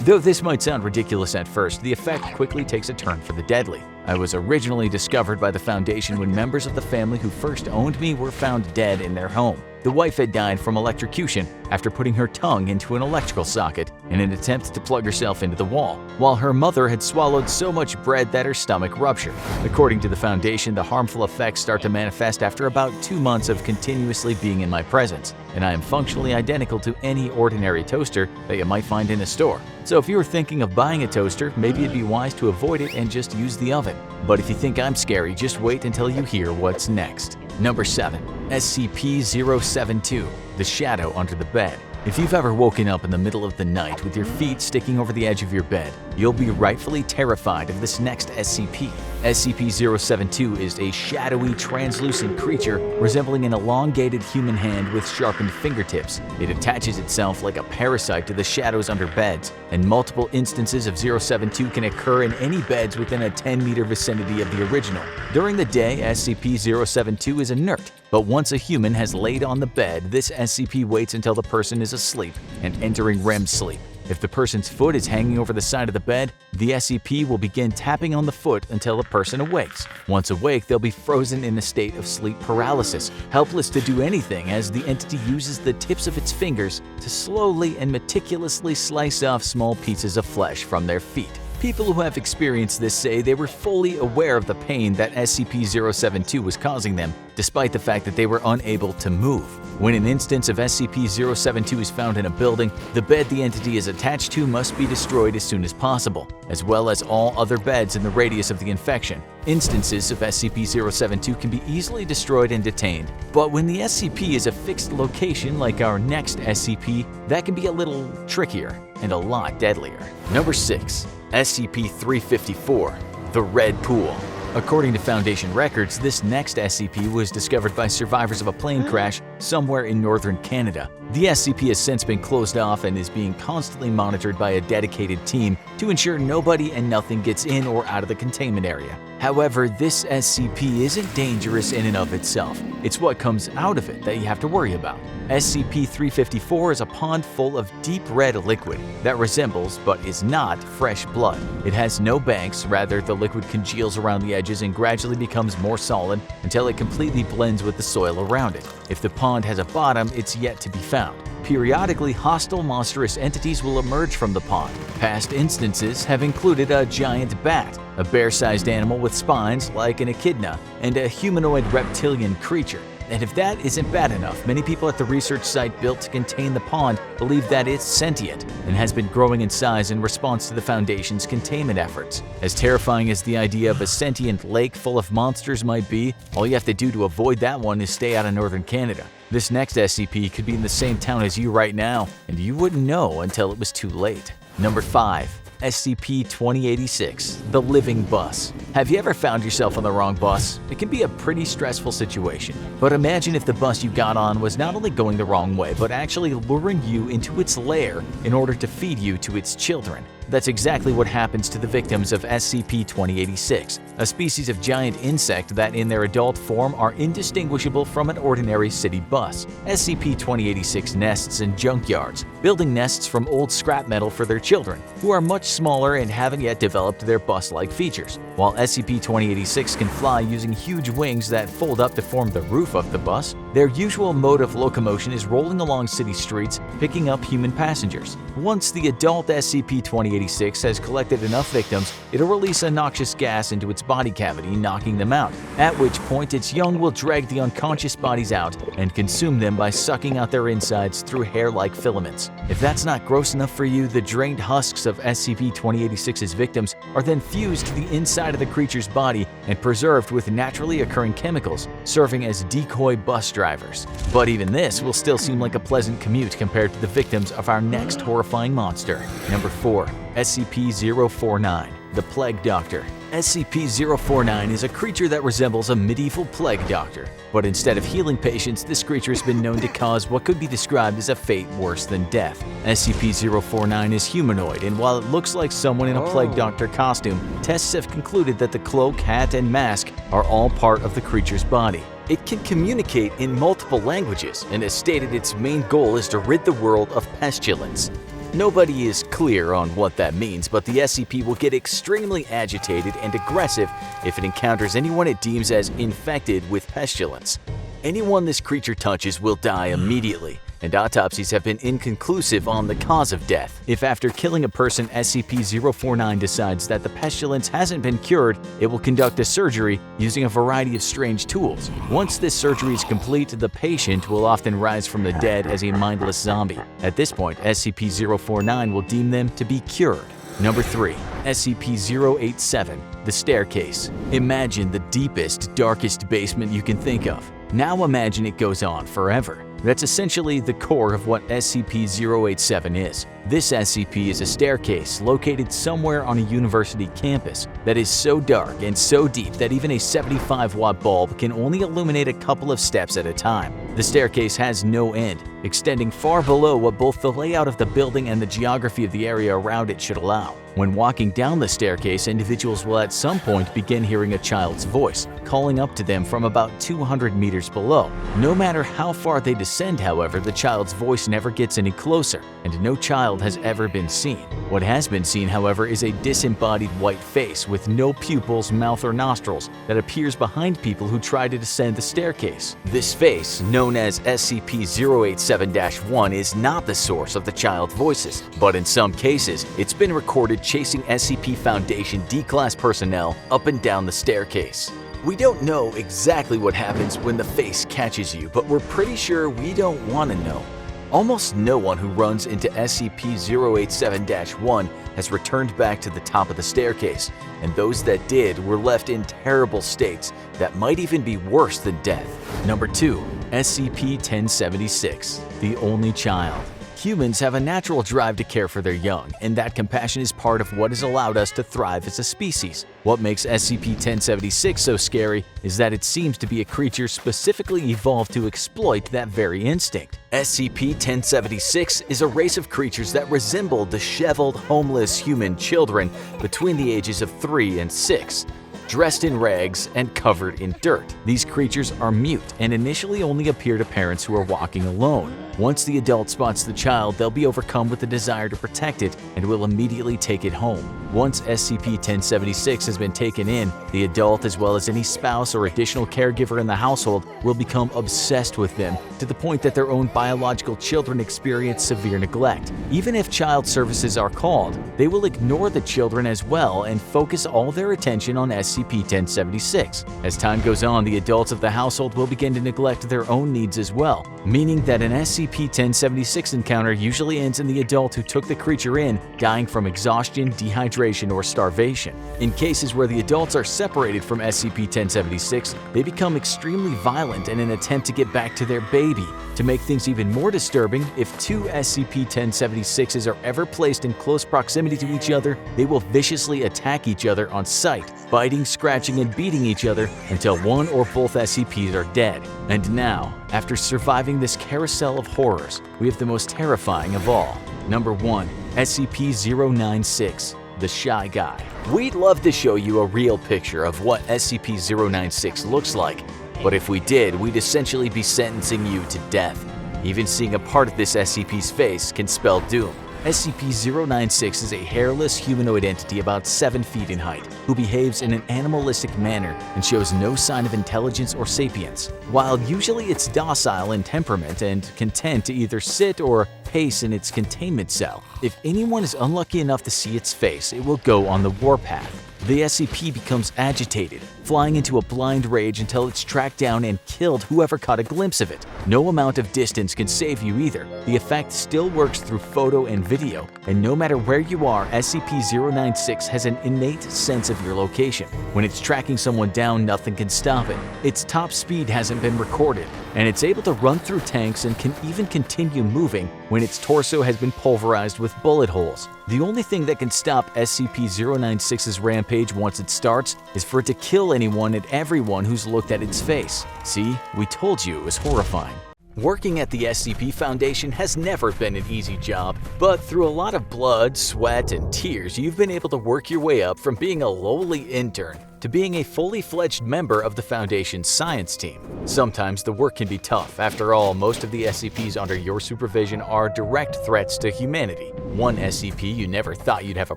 Though this might sound ridiculous at first, the effect quickly takes a turn for the deadly. I was originally discovered by the Foundation when members of the family who first owned me were found dead in their home. The wife had died from electrocution after putting her tongue into an electrical socket in an attempt to plug herself into the wall, while her mother had swallowed so much bread that her stomach ruptured. According to the Foundation, the harmful effects start to manifest after about 2 months of continuously being in my presence, and I am functionally identical to any ordinary toaster that you might find in a store. So if you were thinking of buying a toaster, maybe it'd be wise to avoid it and just use the oven. But if you think I'm scary, just wait until you hear what's next. Number 7. SCP-072, the shadow under the bed. If you've ever woken up in the middle of the night with your feet sticking over the edge of your bed, you'll be rightfully terrified of this next SCP. SCP-072 is a shadowy, translucent creature resembling an elongated human hand with sharpened fingertips. It attaches itself like a parasite to the shadows under beds, and multiple instances of 072 can occur in any beds within a 10-meter vicinity of the original. During the day, SCP-072 is inert, but once a human has laid on the bed, this SCP waits until the person is asleep and entering REM sleep. If the person's foot is hanging over the side of the bed, the SCP will begin tapping on the foot until the person awakes. Once awake, they'll be frozen in a state of sleep paralysis, helpless to do anything as the entity uses the tips of its fingers to slowly and meticulously slice off small pieces of flesh from their feet. People who have experienced this say they were fully aware of the pain that SCP-072 was causing them, despite the fact that they were unable to move. When an instance of SCP-072 is found in a building, the bed the entity is attached to must be destroyed as soon as possible, as well as all other beds in the radius of the infection. Instances of SCP-072 can be easily destroyed and detained, but when the SCP is a fixed location like our next SCP, that can be a little trickier and a lot deadlier. Number 6. SCP-354, the Red Pool. According to Foundation records, this next SCP was discovered by survivors of a plane crash somewhere in northern Canada. The SCP has since been closed off and is being constantly monitored by a dedicated team to ensure nobody and nothing gets in or out of the containment area. However, this SCP isn't dangerous in and of itself. It's what comes out of it that you have to worry about. SCP-354 is a pond full of deep red liquid that resembles, but is not, fresh blood. It has no banks, rather the liquid congeals around the edges and gradually becomes more solid until it completely blends with the soil around it. If the pond has a bottom, it's yet to be found. Periodically, hostile monstrous entities will emerge from the pond. Past instances have included a giant bat, a bear-sized animal with spines like an echidna, and a humanoid reptilian creature. And if that isn't bad enough, many people at the research site built to contain the pond believe that it's sentient and has been growing in size in response to the Foundation's containment efforts. As terrifying as the idea of a sentient lake full of monsters might be, all you have to do to avoid that one is stay out of northern Canada. This next SCP could be in the same town as you right now, and you wouldn't know until it was too late. Number 5. SCP-2086, the living bus. Have you ever found yourself on the wrong bus? It can be a pretty stressful situation. But imagine if the bus you got on was not only going the wrong way, but actually luring you into its lair in order to feed you to its children. That's exactly what happens to the victims of SCP-2086, a species of giant insect that in their adult form are indistinguishable from an ordinary city bus. SCP-2086 nests in junkyards, building nests from old scrap metal for their children, who are much smaller and haven't yet developed their bus-like features. While SCP-2086 can fly using huge wings that fold up to form the roof of the bus, their usual mode of locomotion is rolling along city streets, picking up human passengers. Once the adult SCP-2086 has collected enough victims, it'll release a noxious gas into its body cavity, knocking them out, at which point its young will drag the unconscious bodies out and consume them by sucking out their insides through hair-like filaments. If that's not gross enough for you, the drained husks of SCP-2086's victims are then fused to the inside of the creature's body and preserved with naturally occurring chemicals, serving as decoy bus drivers. But even this will still seem like a pleasant commute compared to the victims of our next horrifying monster. Number 4. SCP-049, the Plague Doctor. SCP-049 is a creature that resembles a medieval plague doctor, but instead of healing patients, this creature has been known to cause what could be described as a fate worse than death. SCP-049 is humanoid, and while it looks like someone in a plague doctor costume, tests have concluded that the cloak, hat, and mask are all part of the creature's body. It can communicate in multiple languages and has stated its main goal is to rid the world of pestilence. Nobody is clear on what that means, but the SCP will get extremely agitated and aggressive if it encounters anyone it deems as infected with pestilence. Anyone this creature touches will die immediately, and autopsies have been inconclusive on the cause of death. If after killing a person SCP-049 decides that the pestilence hasn't been cured, it will conduct a surgery using a variety of strange tools. Once this surgery is complete, the patient will often rise from the dead as a mindless zombie. At this point, SCP-049 will deem them to be cured. Number 3. SCP-087, the Staircase. Imagine the deepest, darkest basement you can think of. Now imagine it goes on forever. That's essentially the core of what SCP-087 is. This SCP is a staircase located somewhere on a university campus that is so dark and so deep that even a 75-watt bulb can only illuminate a couple of steps at a time. The staircase has no end, extending far below what both the layout of the building and the geography of the area around it should allow. When walking down the staircase, individuals will at some point begin hearing a child's voice, calling up to them from about 200 meters below. No matter how far they descend, however, the child's voice never gets any closer, and no child has ever been seen. What has been seen, however, is a disembodied white face with no pupils, mouth, or nostrils that appears behind people who try to descend the staircase. This face, known as SCP-087-1, is not the source of the child's voices, but in some cases, it's been recorded chasing SCP Foundation D-Class personnel up and down the staircase. We don't know exactly what happens when the face catches you, but we're pretty sure we don't want to know. Almost no one who runs into SCP-087-1 has returned back to the top of the staircase, and those that did were left in terrible states that might even be worse than death. Number 2. SCP-1076, the Only Child. Humans have a natural drive to care for their young, and that compassion is part of what has allowed us to thrive as a species. What makes SCP-1076 so scary is that it seems to be a creature specifically evolved to exploit that very instinct. SCP-1076 is a race of creatures that resemble disheveled, homeless human children between the ages of 3 and 6. Dressed in rags and covered in dirt. These creatures are mute and initially only appear to parents who are walking alone. Once the adult spots the child, they'll be overcome with the desire to protect it and will immediately take it home. Once SCP-1076 has been taken in, the adult as well as any spouse or additional caregiver in the household will become obsessed with them to the point that their own biological children experience severe neglect. Even if child services are called, they will ignore the children as well and focus all their attention on SCP-1076. As time goes on, the adults of the household will begin to neglect their own needs as well, meaning that an SCP SCP-1076 encounter usually ends in the adult who took the creature in dying from exhaustion, dehydration, or starvation. In cases where the adults are separated from SCP-1076, they become extremely violent in an attempt to get back to their baby. To make things even more disturbing, if two SCP-1076s are ever placed in close proximity to each other, they will viciously attack each other on sight, biting, scratching, and beating each other until one or both SCPs are dead. And now, after surviving this carousel of horrors, we have the most terrifying of all. Number 1. SCP-096, the Shy Guy. We'd love to show you a real picture of what SCP-096 looks like, but if we did, we'd essentially be sentencing you to death. Even seeing a part of this SCP's face can spell doom. SCP-096 is a hairless humanoid entity about 7 feet in height, who behaves in an animalistic manner and shows no sign of intelligence or sapience. While usually it's docile in temperament and content to either sit or pace in its containment cell, if anyone is unlucky enough to see its face, it will go on the warpath. The SCP becomes agitated, flying into a blind rage until it's tracked down and killed whoever caught a glimpse of it. No amount of distance can save you either. The effect still works through photo and video, and no matter where you are, SCP-096 has an innate sense of your location. When it's tracking someone down, nothing can stop it. Its top speed hasn't been recorded, and it's able to run through tanks and can even continue moving when its torso has been pulverized with bullet holes. The only thing that can stop SCP-096's rampage once it starts is for it to kill anyone and everyone who's looked at its face. See, we told you it was horrifying. Working at the SCP Foundation has never been an easy job, but through a lot of blood, sweat, and tears, you've been able to work your way up from being a lowly intern to being a fully fledged member of the Foundation's science team. Sometimes the work can be tough. After all, most of the SCPs under your supervision are direct threats to humanity. One SCP you never thought you'd have a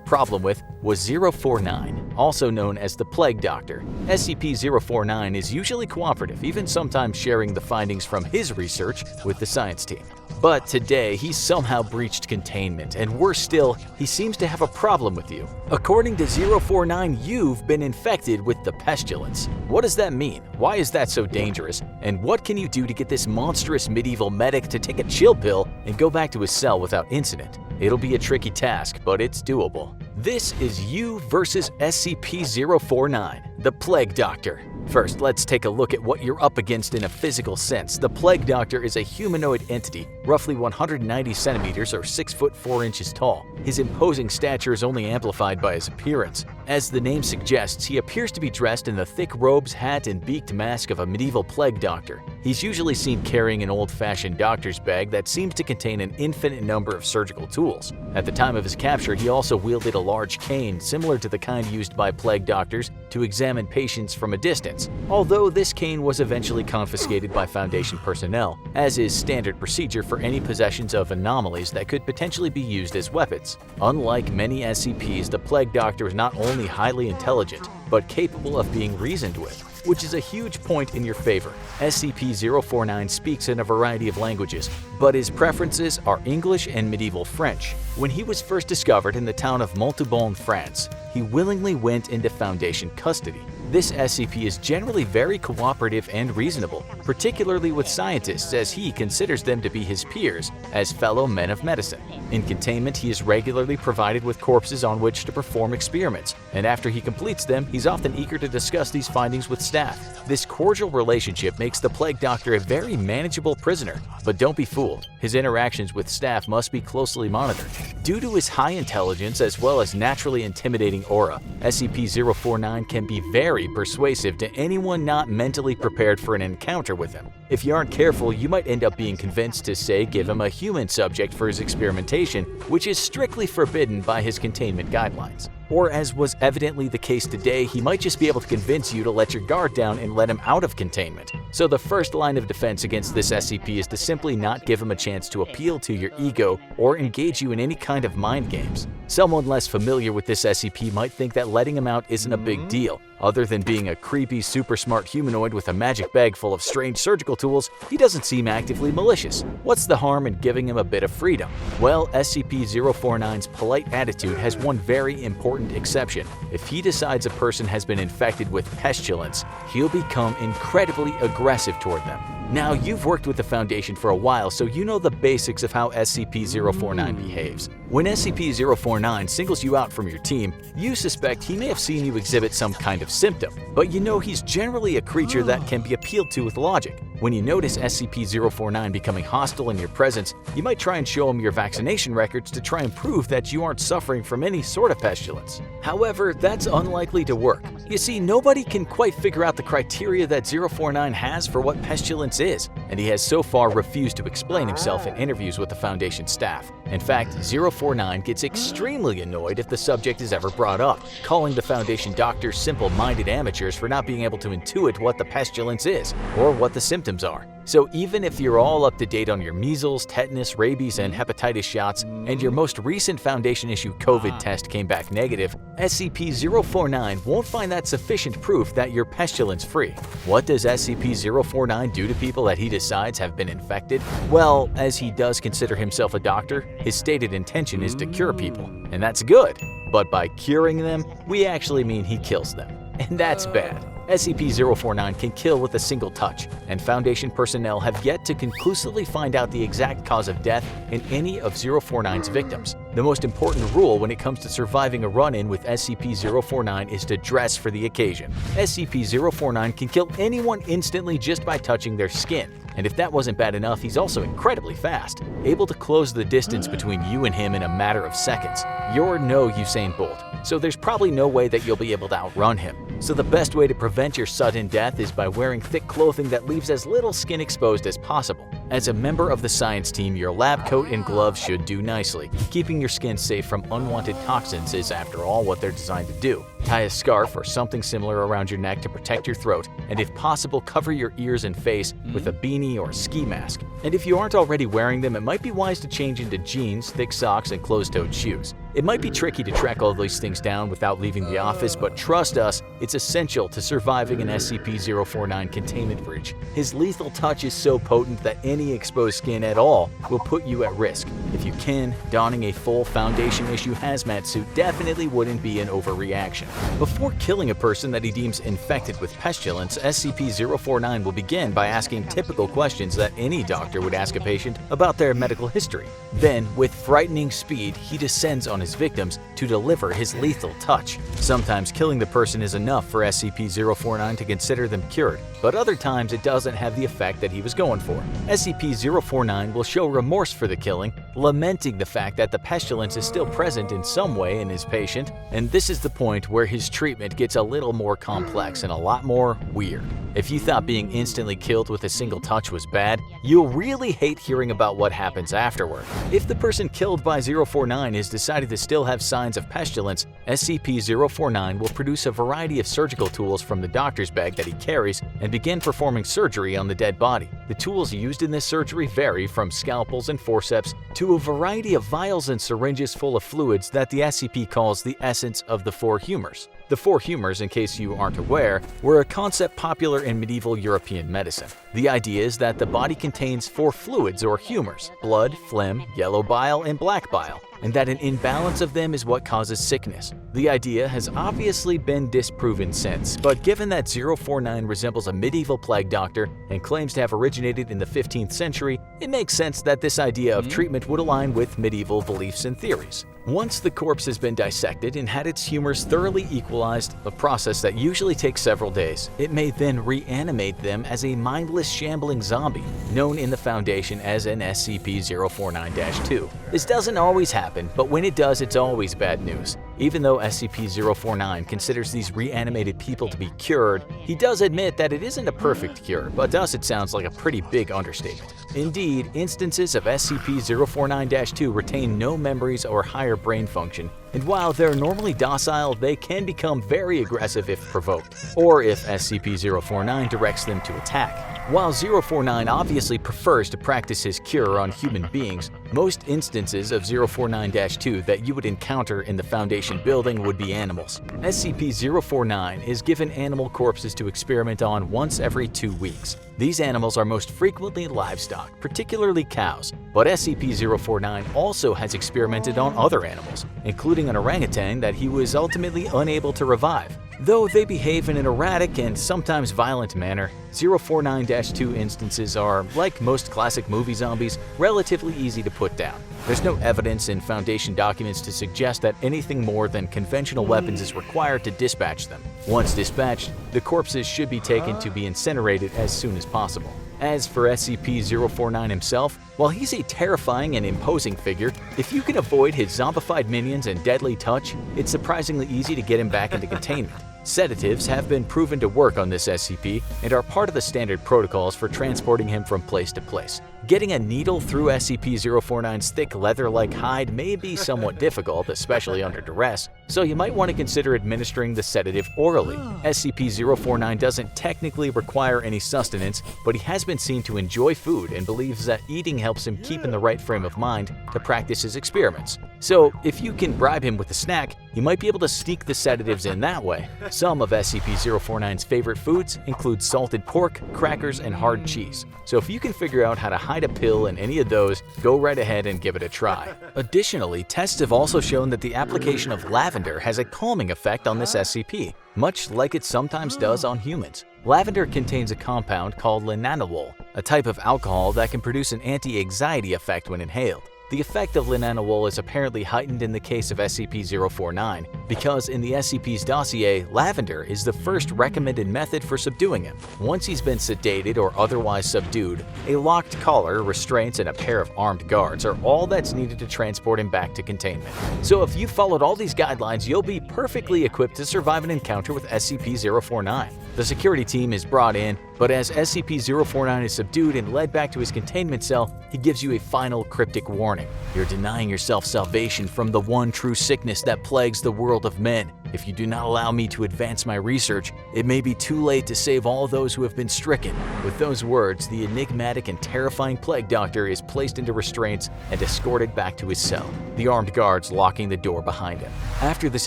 problem with was 049, also known as the Plague Doctor. SCP-049 is usually cooperative, even sometimes sharing the findings from his research with the science team. But today, he's somehow breached containment, and worse still, he seems to have a problem with you. According to 049, you've been infected with the pestilence. What does that mean? Why is that so dangerous? And what can you do to get this monstrous medieval medic to take a chill pill and go back to his cell without incident? It'll be a tricky task, but it's doable. This is you versus SCP-049, the Plague Doctor. First, let's take a look at what you're up against in a physical sense. The Plague Doctor is a humanoid entity, roughly 190 centimeters or 6 foot 4 inches tall. His imposing stature is only amplified by his appearance. As the name suggests, he appears to be dressed in the thick robes, hat, and beaked mask of a medieval plague doctor. He's usually seen carrying an old-fashioned doctor's bag that seems to contain an infinite number of surgical tools. At the time of his capture, he also wielded a large cane, similar to the kind used by plague doctors to examine patients from a distance, although this cane was eventually confiscated by Foundation personnel, as is standard procedure for any possessions of anomalies that could potentially be used as weapons. Unlike many SCPs, the Plague Doctor is not only highly intelligent, but capable of being reasoned with, which is a huge point in your favor. SCP-049 speaks in a variety of languages, but his preferences are English and medieval French. When he was first discovered in the town of Montauban, France, he willingly went into Foundation custody. This SCP is generally very cooperative and reasonable, particularly with scientists, as he considers them to be his peers as fellow men of medicine. In containment, he is regularly provided with corpses on which to perform experiments, and after he completes them, he's often eager to discuss these findings with staff. This cordial relationship makes the Plague Doctor a very manageable prisoner, but don't be fooled. His interactions with staff must be closely monitored. Due to his high intelligence as well as naturally intimidating aura, SCP-049 can be very persuasive to anyone not mentally prepared for an encounter with him. If you aren't careful, you might end up being convinced to, say, give him a human subject for his experimentation, which is strictly forbidden by his containment guidelines. Or, as was evidently the case today, he might just be able to convince you to let your guard down and let him out of containment. So the first line of defense against this SCP is to simply not give him a chance to appeal to your ego or engage you in any kind of mind games. Someone less familiar with this SCP might think that letting him out isn't a big deal, other than being a creepy, super smart humanoid with a magic bag full of strange surgical surgical tools, he doesn't seem actively malicious. What's the harm in giving him a bit of freedom? Well, SCP-049's polite attitude has one very important exception. If he decides a person has been infected with pestilence, he'll become incredibly aggressive toward them. Now, you've worked with the Foundation for a while, so you know the basics of how SCP-049 behaves. When SCP-049 singles you out from your team, you suspect he may have seen you exhibit some kind of symptom, but you know he's generally a creature that can be appealed to with logic. When you notice SCP-049 becoming hostile in your presence, you might try and show him your vaccination records to try and prove that you aren't suffering from any sort of pestilence. However, that's unlikely to work. You see, nobody can quite figure out the criteria that 049 has for what pestilence is, and he has so far refused to explain himself in interviews with the Foundation staff. In fact, 049 gets extremely annoyed if the subject is ever brought up, calling the Foundation doctors simple-minded amateurs for not being able to intuit what the pestilence is, or what the symptoms are. So even if you're all up to date on your measles, tetanus, rabies, and hepatitis shots, and your most recent Foundation-issue COVID test came back negative, SCP-049 won't find that sufficient proof that you're pestilence-free. What does SCP-049 do to people that he decides have been infected? Well, as he does consider himself a doctor, his stated intention is to cure people, and that's good. But by curing them, we actually mean he kills them, and that's bad. SCP-049 can kill with a single touch, and Foundation personnel have yet to conclusively find out the exact cause of death in any of 049's victims. The most important rule when it comes to surviving a run-in with SCP-049 is to dress for the occasion. SCP-049 can kill anyone instantly just by touching their skin. And if that wasn't bad enough, he's also incredibly fast, able to close the distance between you and him in a matter of seconds. You're no Usain Bolt, so there's probably no way that you'll be able to outrun him. So the best way to prevent your sudden death is by wearing thick clothing that leaves as little skin exposed as possible. As a member of the science team, your lab coat and gloves should do nicely. Keeping your skin safe from unwanted toxins is, after all, what they're designed to do. Tie a scarf or something similar around your neck to protect your throat, and if possible, cover your ears and face with a beanie or ski mask. And if you aren't already wearing them, it might be wise to change into jeans, thick socks, and closed-toed shoes. It might be tricky to track all these things down without leaving the office, but trust us, it's essential to surviving an SCP-049 containment breach. His lethal touch is so potent that any exposed skin at all will put you at risk. If you can, donning a full Foundation-issue hazmat suit definitely wouldn't be an overreaction. Before killing a person that he deems infected with pestilence, SCP-049 will begin by asking typical questions that any doctor would ask a patient about their medical history. Then, with frightening speed, he descends on his victims to deliver his lethal touch. Sometimes killing the person is enough for SCP-049 to consider them cured, but other times it doesn't have the effect that he was going for. SCP-049 will show remorse for the killing, lamenting the fact that the pestilence is still present in some way in his patient, and this is the point where his treatment gets a little more complex and a lot more weird. If you thought being instantly killed with a single touch was bad, you'll really hate hearing about what happens afterward. If the person killed by 049 is decided to still have signs of pestilence, SCP-049 will produce a variety of surgical tools from the doctor's bag that he carries and begin performing surgery on the dead body. The tools used in this surgery vary from scalpels and forceps to a variety of vials and syringes full of fluids that the SCP calls the essence of the four humors. The four humors, in case you aren't aware, were a concept popular in medieval European medicine. The idea is that the body contains four fluids or humors: blood, phlegm, yellow bile, and black bile, and that an imbalance of them is what causes sickness. The idea has obviously been disproven since, but given that 049 resembles a medieval plague doctor and claims to have originated in the 15th century, it makes sense that this idea of treatment would align with medieval beliefs and theories. Once the corpse has been dissected and had its humors thoroughly equalized, a process that usually takes several days, it may then reanimate them as a mindless shambling zombie, known in the Foundation as an SCP-049-2. This doesn't always happen, but when it does, it's always bad news. Even though SCP-049 considers these reanimated people to be cured, he does admit that it isn't a perfect cure, but to us it sounds like a pretty big understatement. Indeed, instances of SCP-049-2 retain no memories or higher brain function and while they're normally docile, they can become very aggressive if provoked, or if SCP-049 directs them to attack. While 049 obviously prefers to practice his cure on human beings, most instances of 049-2 that you would encounter in the Foundation building would be animals. SCP-049 is given animal corpses to experiment on once every 2 weeks. These animals are most frequently livestock, particularly cows, but SCP-049 also has experimented on other animals, including an orangutan that he was ultimately unable to revive. Though they behave in an erratic and sometimes violent manner, 049-2 instances are, like most classic movie zombies, relatively easy to put down. There's no evidence in Foundation documents to suggest that anything more than conventional weapons is required to dispatch them. Once dispatched, the corpses should be taken to be incinerated as soon as possible. As for SCP-049 himself, while he's a terrifying and imposing figure, if you can avoid his zombified minions and deadly touch, it's surprisingly easy to get him back into containment. Sedatives have been proven to work on this SCP and are part of the standard protocols for transporting him from place to place. Getting a needle through SCP-049's thick leather-like hide may be somewhat difficult, especially under duress, so you might want to consider administering the sedative orally. SCP-049 doesn't technically require any sustenance, but he has been seen to enjoy food and believes that eating helps him keep in the right frame of mind to practice his experiments. So, if you can bribe him with a snack, you might be able to sneak the sedatives in that way. Some of SCP-049's favorite foods include salted pork, crackers, and hard cheese. So if you can figure out how to hide a pill in any of those, go right ahead and give it a try. Additionally, tests have also shown that the application of lavender has a calming effect on this SCP, much like it sometimes does on humans. Lavender contains a compound called linalool, a type of alcohol that can produce an anti-anxiety effect when inhaled. The effect of linalool is apparently heightened in the case of SCP-049 because in the SCP's dossier, lavender is the first recommended method for subduing him. Once he's been sedated or otherwise subdued, a locked collar, restraints, and a pair of armed guards are all that's needed to transport him back to containment. So if you followed all these guidelines, you'll be perfectly equipped to survive an encounter with SCP-049. The security team is brought in, but as SCP-049 is subdued and led back to his containment cell, he gives you a final cryptic warning. You're denying yourself salvation from the one true sickness that plagues the world of men. If you do not allow me to advance my research, it may be too late to save all those who have been stricken. With those words, the enigmatic and terrifying plague doctor is placed into restraints and escorted back to his cell, the armed guards locking the door behind him. After this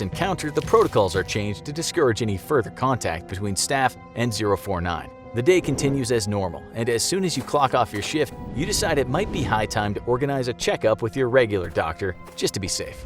encounter, the protocols are changed to discourage any further contact between staff and 049. The day continues as normal, and as soon as you clock off your shift, you decide it might be high time to organize a checkup with your regular doctor, just to be safe.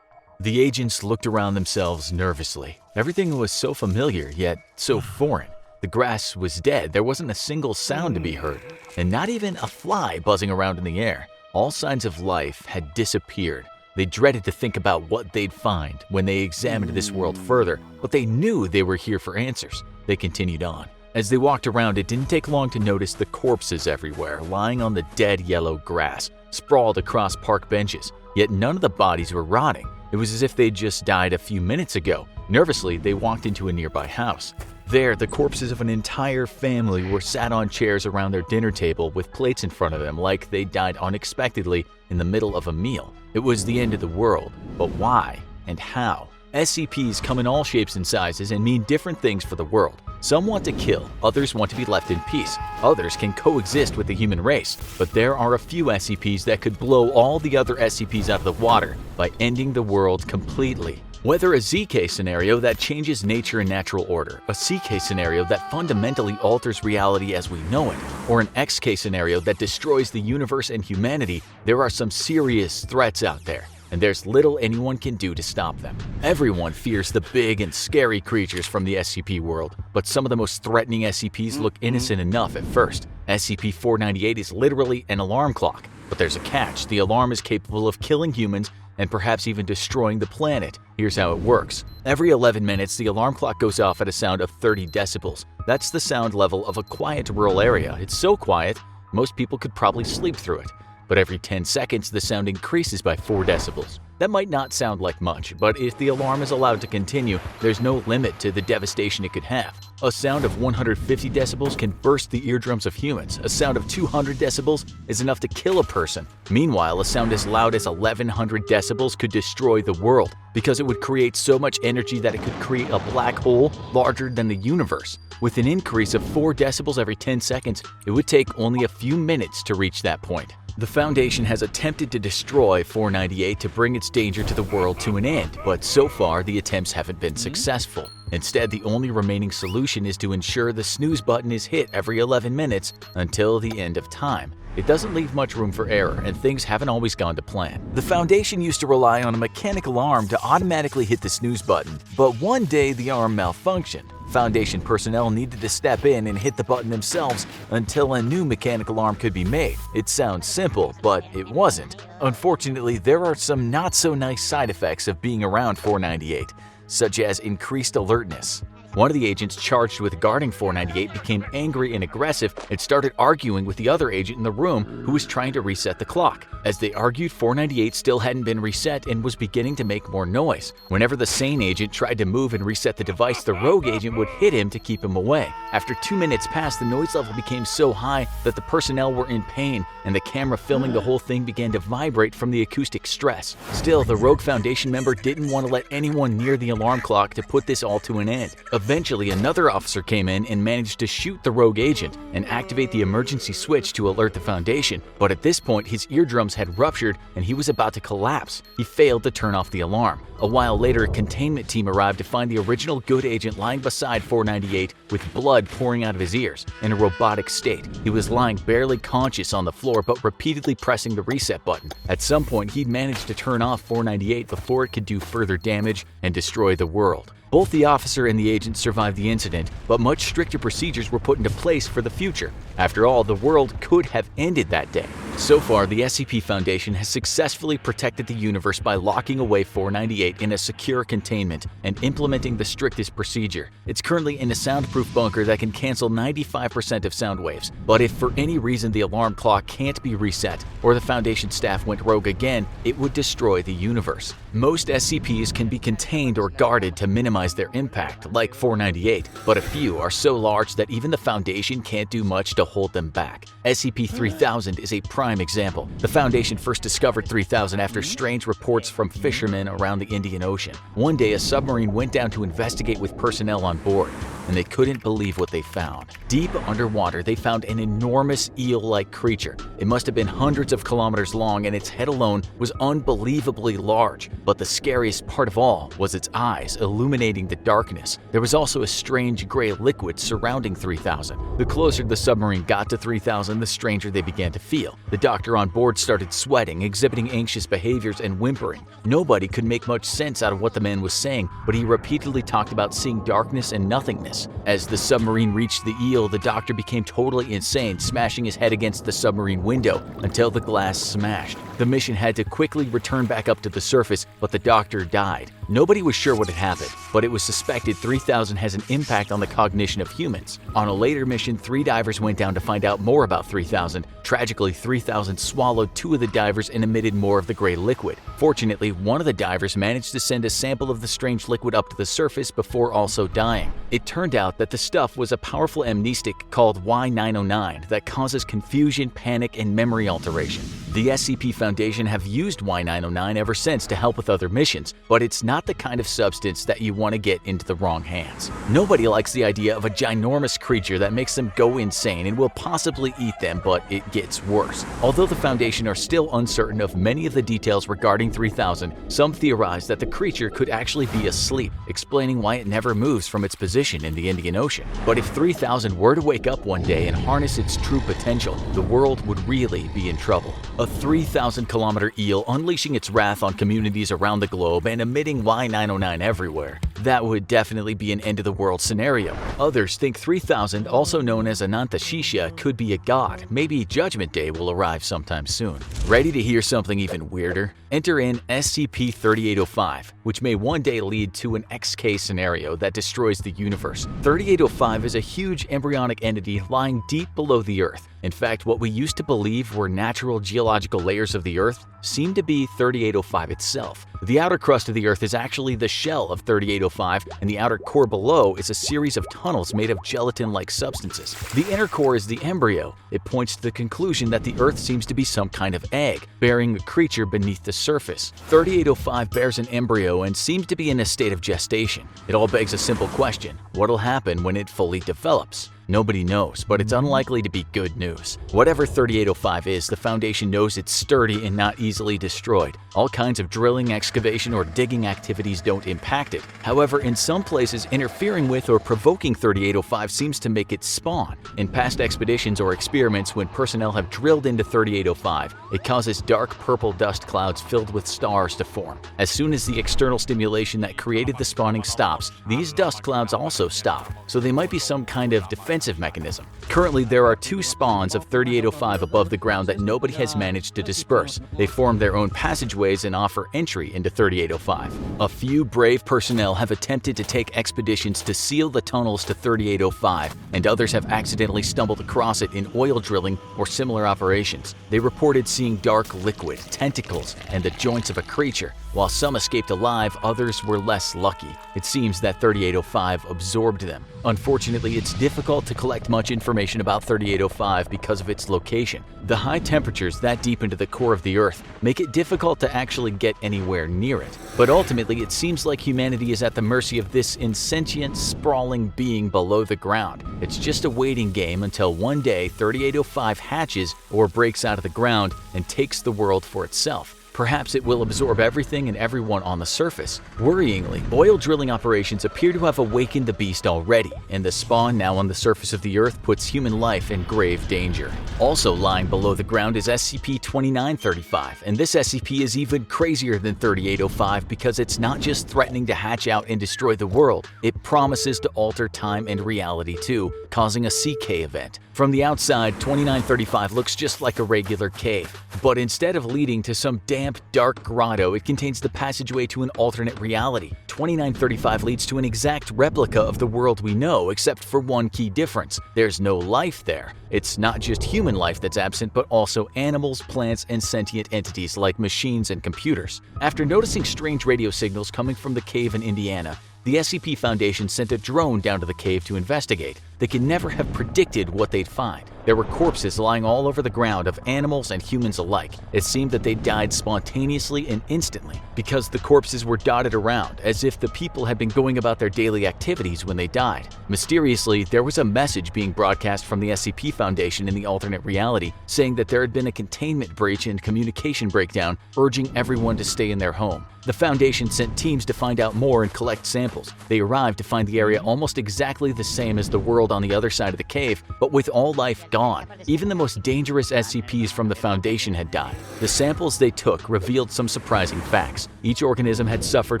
The agents looked around themselves nervously. Everything was so familiar, yet so foreign. The grass was dead, there wasn't a single sound to be heard, and not even a fly buzzing around in the air. All signs of life had disappeared. They dreaded to think about what they'd find when they examined this world further, but they knew they were here for answers. They continued on. As they walked around, it didn't take long to notice the corpses everywhere, lying on the dead yellow grass, sprawled across park benches. Yet none of the bodies were rotting. It was as if they'd just died a few minutes ago. Nervously, they walked into a nearby house. There, the corpses of an entire family were sat on chairs around their dinner table with plates in front of them like they died unexpectedly in the middle of a meal. It was the end of the world, but why and how? SCPs come in all shapes and sizes and mean different things for the world. Some want to kill, others want to be left in peace, others can coexist with the human race, but there are a few SCPs that could blow all the other SCPs out of the water by ending the world completely. Whether a Z-case scenario that changes nature and natural order, a C-case scenario that fundamentally alters reality as we know it, or an X-case scenario that destroys the universe and humanity, there are some serious threats out there, and there's little anyone can do to stop them. Everyone fears the big and scary creatures from the SCP world, but some of the most threatening SCPs look innocent enough at first. SCP-498 is literally an alarm clock, but there's a catch. The alarm is capable of killing humans and perhaps even destroying the planet. Here's how it works. Every 11 minutes, the alarm clock goes off at a sound of 30 decibels. That's the sound level of a quiet rural area. It's so quiet, most people could probably sleep through it. But every 10 seconds, the sound increases by 4 decibels. That might not sound like much, but if the alarm is allowed to continue, there's no limit to the devastation it could have. A sound of 150 decibels can burst the eardrums of humans. A sound of 200 decibels is enough to kill a person. Meanwhile, a sound as loud as 1100 decibels could destroy the world because it would create so much energy that it could create a black hole larger than the universe. With an increase of 4 decibels every 10 seconds, it would take only a few minutes to reach that point. The Foundation has attempted to destroy 498 to bring its danger to the world to an end, but so far the attempts haven't been successful. Instead, the only remaining solution is to ensure the snooze button is hit every 11 minutes until the end of time. It doesn't leave much room for error, and things haven't always gone to plan. The Foundation used to rely on a mechanical arm to automatically hit the snooze button, but one day the arm malfunctioned. Foundation personnel needed to step in and hit the button themselves until a new mechanical arm could be made. It sounds simple, but it wasn't. Unfortunately, there are some not-so-nice side effects of being around 498, such as increased alertness. One of the agents charged with guarding 498 became angry and aggressive and started arguing with the other agent in the room who was trying to reset the clock. As they argued, 498 still hadn't been reset and was beginning to make more noise. Whenever the sane agent tried to move and reset the device, the rogue agent would hit him to keep him away. After 2 minutes passed, the noise level became so high that the personnel were in pain, and the camera filming the whole thing began to vibrate from the acoustic stress. Still, the rogue Foundation member didn't want to let anyone near the alarm clock to put this all to an end. Eventually, another officer came in and managed to shoot the rogue agent and activate the emergency switch to alert the Foundation, but at this point his eardrums had ruptured and he was about to collapse. He failed to turn off the alarm. A while later, a containment team arrived to find the original good agent lying beside 498 with blood pouring out of his ears in a robotic state. He was lying barely conscious on the floor but repeatedly pressing the reset button. At some point, he'd managed to turn off 498 before it could do further damage and destroy the world. Both the officer and the agent survived the incident, but much stricter procedures were put into place for the future. After all, the world could have ended that day. So far, the SCP Foundation has successfully protected the universe by locking away 498 in a secure containment and implementing the strictest procedure. It's currently in a soundproof bunker that can cancel 95% of sound waves, but if for any reason the alarm clock can't be reset or the Foundation staff went rogue again, it would destroy the universe. Most SCPs can be contained or guarded to minimize their impact, like 498, but a few are so large that even the Foundation can't do much to hold them back. SCP-3000 is a prime example. The Foundation first discovered 3000 after strange reports from fishermen around the Indian Ocean. One day, a submarine went down to investigate with personnel on board, and they couldn't believe what they found. Deep underwater, they found an enormous eel-like creature. It must have been hundreds of kilometers long, and its head alone was unbelievably large. But the scariest part of all was its eyes illuminating the darkness. There was also a strange gray liquid surrounding 3000. The closer the submarine got to 3000, the stranger they began to feel. The doctor on board started sweating, exhibiting anxious behaviors and whimpering. Nobody could make much sense out of what the man was saying, but he repeatedly talked about seeing darkness and nothingness. As the submarine reached the eel, the doctor became totally insane, smashing his head against the submarine window until the glass smashed. The mission had to quickly return back up to the surface, but the doctor died. Nobody was sure what had happened, but it was suspected 3000 has an impact on the cognition of humans. On a later mission, 3 divers went down to find out more about 3000. Tragically, 3000 swallowed 2 of the divers and emitted more of the gray liquid. Fortunately, one of the divers managed to send a sample of the strange liquid up to the surface before also dying. It turned out that the stuff was a powerful amnestic called Y909 that causes confusion, panic, and memory alteration. The SCP Foundation have used Y909 ever since to help with other missions, but it's not the kind of substance that you want to get into the wrong hands. Nobody likes the idea of a ginormous creature that makes them go insane and will possibly eat them, but it gets worse. Although the Foundation are still uncertain of many of the details regarding 3000, some theorize that the creature could actually be asleep, explaining why it never moves from its position in the Indian Ocean. But if 3000 were to wake up one day and harness its true potential, the world would really be in trouble. A 3,000-kilometer eel unleashing its wrath on communities around the globe and emitting Y909 everywhere. That would definitely be an end-of-the-world scenario. Others think 3000, also known as Anantashisha, could be a god. Maybe Judgment Day will arrive sometime soon. Ready to hear something even weirder? Enter in SCP-3805, which may one day lead to an XK scenario that destroys the universe. 3805 is a huge embryonic entity lying deep below the Earth. In fact, what we used to believe were natural geological layers of the Earth seem to be 3805 itself. The outer crust of the Earth is actually the shell of 3805, and the outer core below is a series of tunnels made of gelatin-like substances. The inner core is the embryo. It points to the conclusion that the Earth seems to be some kind of egg, bearing a creature beneath the surface. 3805 bears an embryo and seems to be in a state of gestation. It all begs a simple question: what'll happen when it fully develops? Nobody knows, but it's unlikely to be good news. Whatever 3805 is, the Foundation knows it's sturdy and not easily destroyed. All kinds of drilling, excavation, or digging activities don't impact it. However, in some places, interfering with or provoking 3805 seems to make it spawn. In past expeditions or experiments, when personnel have drilled into 3805, it causes dark purple dust clouds filled with stars to form. As soon as the external stimulation that created the spawning stops, these dust clouds also stop, so they might be some kind of defensive mechanism. Currently, there are 2 spawns of 3805 above the ground that nobody has managed to disperse. They form their own passageways and offer entry into 3805. A few brave personnel have attempted to take expeditions to seal the tunnels to 3805, and others have accidentally stumbled across it in oil drilling or similar operations. They reported seeing dark liquid, tentacles, and the joints of a creature. While some escaped alive, others were less lucky. It seems that 3805 absorbed them. Unfortunately, it's difficult to collect much information about 3805 because of its location. The high temperatures that deep into the core of the Earth make it difficult to actually get anywhere near it. But ultimately, it seems like humanity is at the mercy of this insentient, sprawling being below the ground. It's just a waiting game until one day 3805 hatches or breaks out of the ground and takes the world for itself. Perhaps it will absorb everything and everyone on the surface. Worryingly, oil drilling operations appear to have awakened the beast already, and the spawn now on the surface of the Earth puts human life in grave danger. Also lying below the ground is SCP-2935, and this SCP is even crazier than 3805 because it's not just threatening to hatch out and destroy the world, it promises to alter time and reality too, causing a CK event. From the outside, 2935 looks just like a regular cave, but instead of leading to some damp, dark grotto, it contains the passageway to an alternate reality. 2935 leads to an exact replica of the world we know, except for one key difference: there's no life there. It's not just human life that's absent, but also animals, plants, and sentient entities like machines and computers. After noticing strange radio signals coming from the cave in Indiana, the SCP Foundation sent a drone down to the cave to investigate. They could never have predicted what they'd find. There were corpses lying all over the ground of animals and humans alike. It seemed that they died spontaneously and instantly, because the corpses were dotted around, as if the people had been going about their daily activities when they died. Mysteriously, there was a message being broadcast from the SCP Foundation in the alternate reality, saying that there had been a containment breach and communication breakdown, urging everyone to stay in their home. The Foundation sent teams to find out more and collect samples. They arrived to find the area almost exactly the same as the world on the other side of the cave, but with all life gone. Even the most dangerous SCPs from the Foundation had died. The samples they took revealed some surprising facts. Each organism had suffered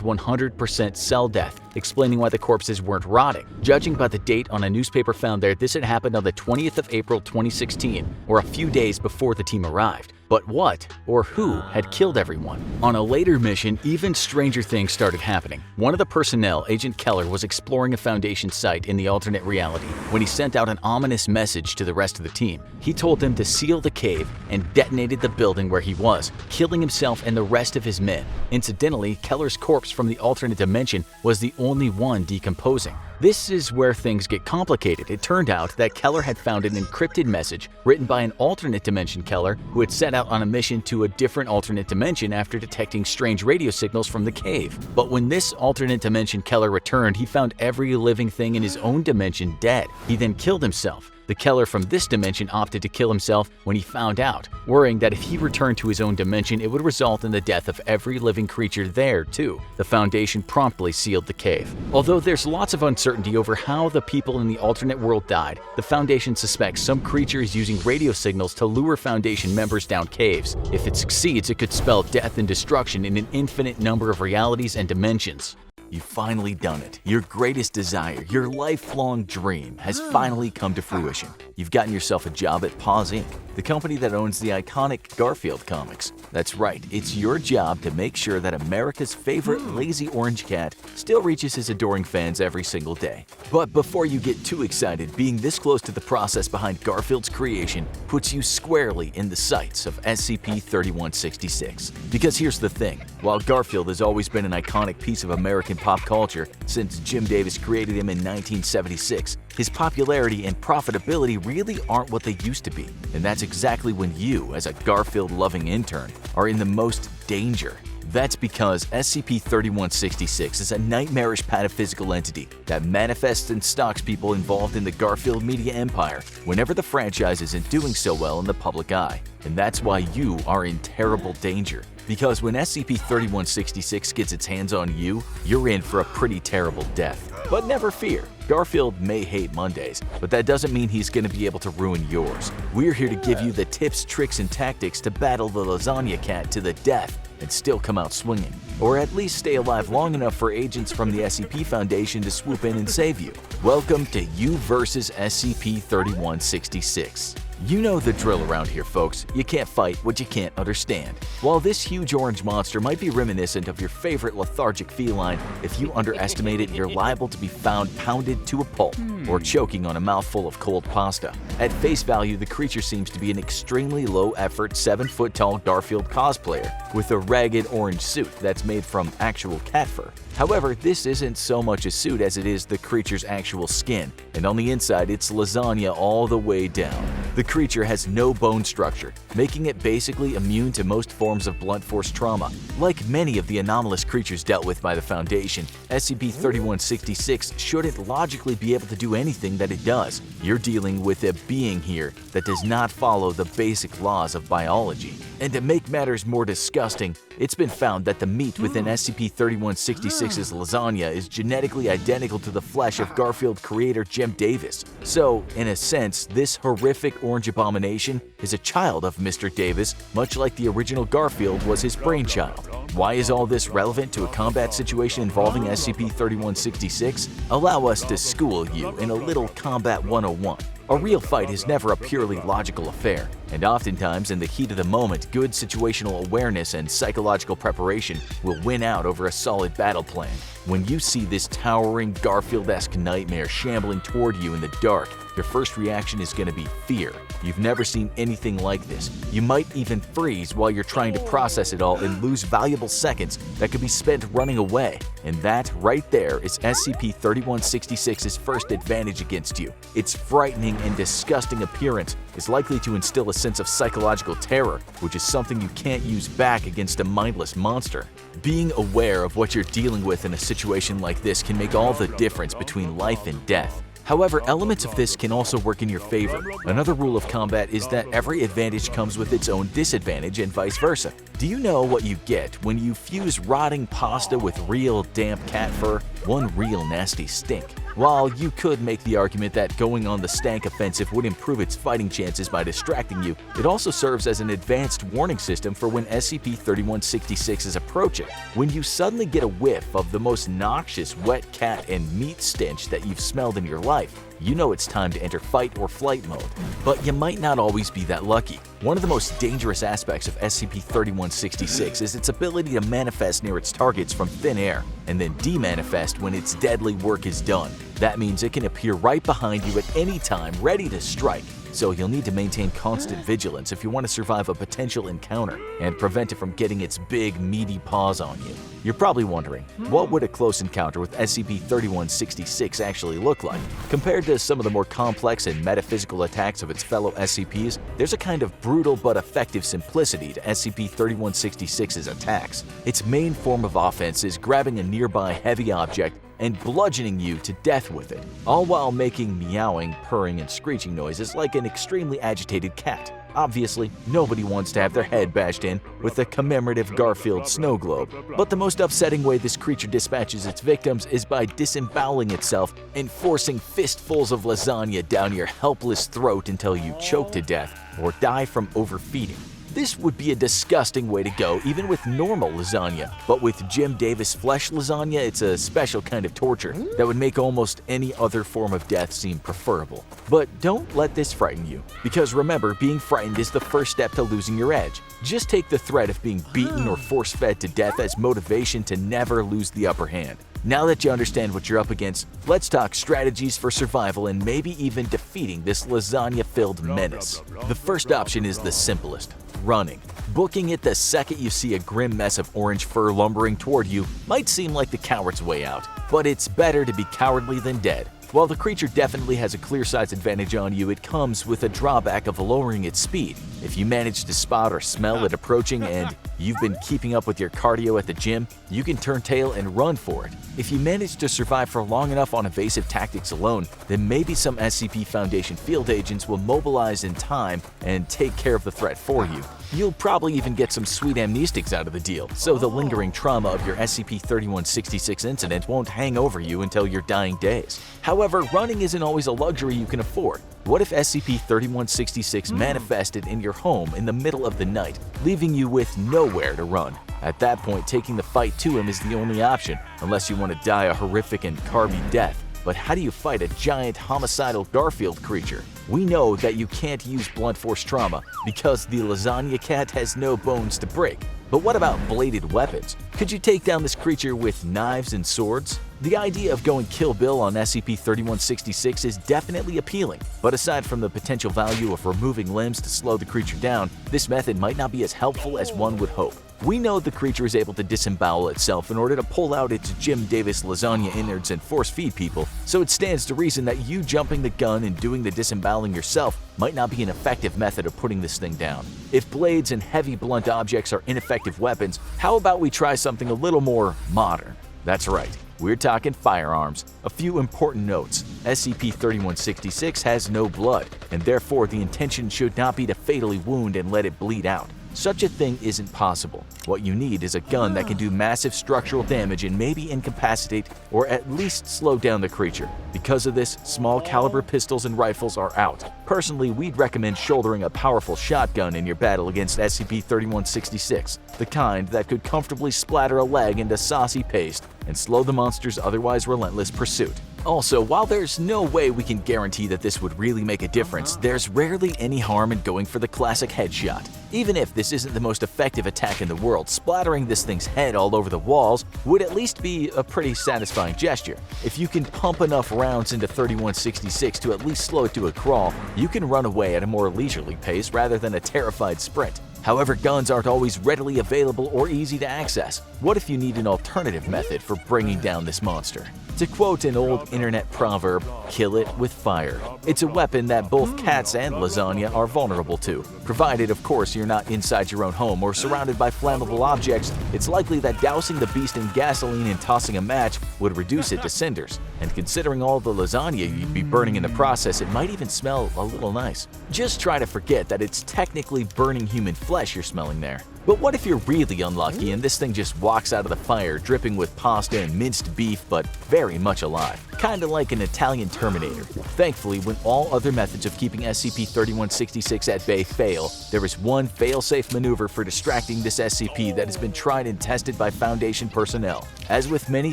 100% cell death, explaining why the corpses weren't rotting. Judging by the date on a newspaper found there, this had happened on the 20th of April 2016, or a few days before the team arrived. But what or who had killed everyone? On a later mission, even stranger things started happening. One of the personnel, Agent Keller, was exploring a Foundation site in the alternate reality when he sent out an ominous message to the rest of the team. He told them to seal the cave and detonated the building where he was, killing himself and the rest of his men. Incidentally, Keller's corpse from the alternate dimension was the only one decomposing. This is where things get complicated. It turned out that Keller had found an encrypted message written by an alternate dimension Keller who had set out on a mission to a different alternate dimension after detecting strange radio signals from the cave. But when this alternate dimension Keller returned, he found every living thing in his own dimension dead. He then killed himself. The Keller from this dimension opted to kill himself when he found out, worrying that if he returned to his own dimension, it would result in the death of every living creature there, too. The Foundation promptly sealed the cave. Although there's lots of uncertainty over how the people in the alternate world died, the Foundation suspects some creature is using radio signals to lure Foundation members down caves. If it succeeds, it could spell death and destruction in an infinite number of realities and dimensions. You've finally done it. Your greatest desire, your lifelong dream, has finally come to fruition. You've gotten yourself a job at Paws Inc., the company that owns the iconic Garfield comics. That's right, it's your job to make sure that America's favorite lazy orange cat still reaches his adoring fans every single day. But before you get too excited, being this close to the process behind Garfield's creation puts you squarely in the sights of SCP-3166. Because here's the thing, while Garfield has always been an iconic piece of American pop culture since Jim Davis created him in 1976, his popularity and profitability really aren't what they used to be. And that's exactly when you, as a Garfield-loving intern, are in the most danger. That's because SCP-3166 is a nightmarish pataphysical entity that manifests and stalks people involved in the Garfield media empire whenever the franchise isn't doing so well in the public eye. And that's why you are in terrible danger. Because when SCP-3166 gets its hands on you, you're in for a pretty terrible death. But never fear, Garfield may hate Mondays, but that doesn't mean he's going to be able to ruin yours. We're here to give you the tips, tricks, and tactics to battle the lasagna cat to the death and still come out swinging. Or at least stay alive long enough for agents from the SCP Foundation to swoop in and save you. Welcome to You vs. SCP-3166. You know the drill around here, folks. You can't fight what you can't understand. While this huge orange monster might be reminiscent of your favorite lethargic feline, if you underestimate it, you're liable to be found pounded to a pulp or choking on a mouthful of cold pasta. At face value, the creature seems to be an extremely low-effort, 7-foot-tall Garfield cosplayer with a ragged orange suit that's made from actual cat fur. However, this isn't so much a suit as it is the creature's actual skin, and on the inside it's lasagna all the way down. The creature has no bone structure, making it basically immune to most forms of blunt force trauma. Like many of the anomalous creatures dealt with by the Foundation, SCP-3166 shouldn't logically be able to do anything that it does. You're dealing with a being here that does not follow the basic laws of biology. And to make matters more disgusting, it's been found that the meat within SCP-3166's lasagna is genetically identical to the flesh of Garfield creator Jim Davis. So, in a sense, this horrific orange abomination is a child of Mr. Davis, much like the original Garfield was his brainchild. Why is all this relevant to a combat situation involving SCP-3166? Allow us to school you in a little Combat 101. A real fight is never a purely logical affair, and oftentimes in the heat of the moment, good situational awareness and psychological preparation will win out over a solid battle plan. When you see this towering Garfield-esque nightmare shambling toward you in the dark, your first reaction is going to be fear. You've never seen anything like this. You might even freeze while you're trying to process it all and lose valuable seconds that could be spent running away. And that, right there, is SCP-3166's first advantage against you. Its frightening and disgusting appearance is likely to instill a sense of psychological terror, which is something you can't use back against a mindless monster. Being aware of what you're dealing with in a situation like this can make all the difference between life and death. However, elements of this can also work in your favor. Another rule of combat is that every advantage comes with its own disadvantage and vice versa. Do you know what you get when you fuse rotting pasta with real damp cat fur? One real nasty stink. While you could make the argument that going on the stank offensive would improve its fighting chances by distracting you, it also serves as an advanced warning system for when SCP-3166 is approaching. When you suddenly get a whiff of the most noxious wet cat and meat stench that you've smelled in your life, you know it's time to enter fight or flight mode. But you might not always be that lucky. One of the most dangerous aspects of SCP-3166 is its ability to manifest near its targets from thin air, and then demanifest when its deadly work is done. That means it can appear right behind you at any time, ready to strike. So you'll need to maintain constant vigilance if you want to survive a potential encounter and prevent it from getting its big, meaty paws on you. You're probably wondering, what would a close encounter with SCP-3166 actually look like? Compared to some of the more complex and metaphysical attacks of its fellow SCPs, there's a kind of brutal but effective simplicity to SCP-3166's attacks. Its main form of offense is grabbing a nearby heavy object and bludgeoning you to death with it, all while making meowing, purring, and screeching noises like an extremely agitated cat. Obviously, nobody wants to have their head bashed in with a commemorative Garfield snow globe, but the most upsetting way this creature dispatches its victims is by disemboweling itself and forcing fistfuls of lasagna down your helpless throat until you choke to death or die from overfeeding. This would be a disgusting way to go even with normal lasagna, but with Jim Davis flesh lasagna, it's a special kind of torture that would make almost any other form of death seem preferable. But don't let this frighten you, because remember, being frightened is the first step to losing your edge. Just take the threat of being beaten or force-fed to death as motivation to never lose the upper hand. Now that you understand what you're up against, let's talk strategies for survival and maybe even defeating this lasagna-filled menace. The first option is the simplest: running. Booking it the second you see a grim mess of orange fur lumbering toward you might seem like the coward's way out, but it's better to be cowardly than dead. While the creature definitely has a clear size advantage on you, it comes with a drawback of lowering its speed. If you manage to spot or smell it approaching and you've been keeping up with your cardio at the gym, you can turn tail and run for it. If you manage to survive for long enough on evasive tactics alone, then maybe some SCP Foundation field agents will mobilize in time and take care of the threat for you. You'll probably even get some sweet amnestics out of the deal, so the lingering trauma of your SCP-3166 incident won't hang over you until your dying days. However, running isn't always a luxury you can afford. What if SCP-3166 manifested in your home in the middle of the night, leaving you with nowhere to run? At that point, taking the fight to him is the only option, unless you want to die a horrific and carby death. But how do you fight a giant homicidal Garfield creature? We know that you can't use blunt force trauma because the lasagna cat has no bones to break. But what about bladed weapons? Could you take down this creature with knives and swords? The idea of going Kill Bill on SCP-3166 is definitely appealing, but aside from the potential value of removing limbs to slow the creature down, this method might not be as helpful as one would hope. We know the creature is able to disembowel itself in order to pull out its Jim Davis lasagna innards and force-feed people, so it stands to reason that you jumping the gun and doing the disemboweling yourself might not be an effective method of putting this thing down. If blades and heavy blunt objects are ineffective weapons, how about we try something a little more modern? That's right, we're talking firearms. A few important notes: SCP-3166 has no blood, and therefore the intention should not be to fatally wound and let it bleed out. Such a thing isn't possible. What you need is a gun that can do massive structural damage and maybe incapacitate or at least slow down the creature. Because of this, small caliber pistols and rifles are out. Personally, we'd recommend shouldering a powerful shotgun in your battle against SCP-3166, the kind that could comfortably splatter a leg into saucy paste and slow the monster's otherwise relentless pursuit. Also, while there's no way we can guarantee that this would really make a difference, there's rarely any harm in going for the classic headshot. Even if this isn't the most effective attack in the world, splattering this thing's head all over the walls would at least be a pretty satisfying gesture. If you can pump enough rounds into 3166 to at least slow it to a crawl, you can run away at a more leisurely pace rather than a terrified sprint. However, guns aren't always readily available or easy to access. What if you need an alternative method for bringing down this monster? To quote an old internet proverb, kill it with fire. It's a weapon that both cats and lasagna are vulnerable to. Provided, of course, you're not inside your own home or surrounded by flammable objects, it's likely that dousing the beast in gasoline and tossing a match would reduce it to cinders. And considering all the lasagna you'd be burning in the process, it might even smell a little nice. Just try to forget that it's technically burning human flesh you're smelling there. But what if you're really unlucky and this thing just walks out of the fire dripping with pasta and minced beef but very much alive? Kinda like an Italian Terminator. Thankfully, when all other methods of keeping SCP-3166 at bay fail, there is one fail-safe maneuver for distracting this SCP that has been tried and tested by Foundation personnel. As with many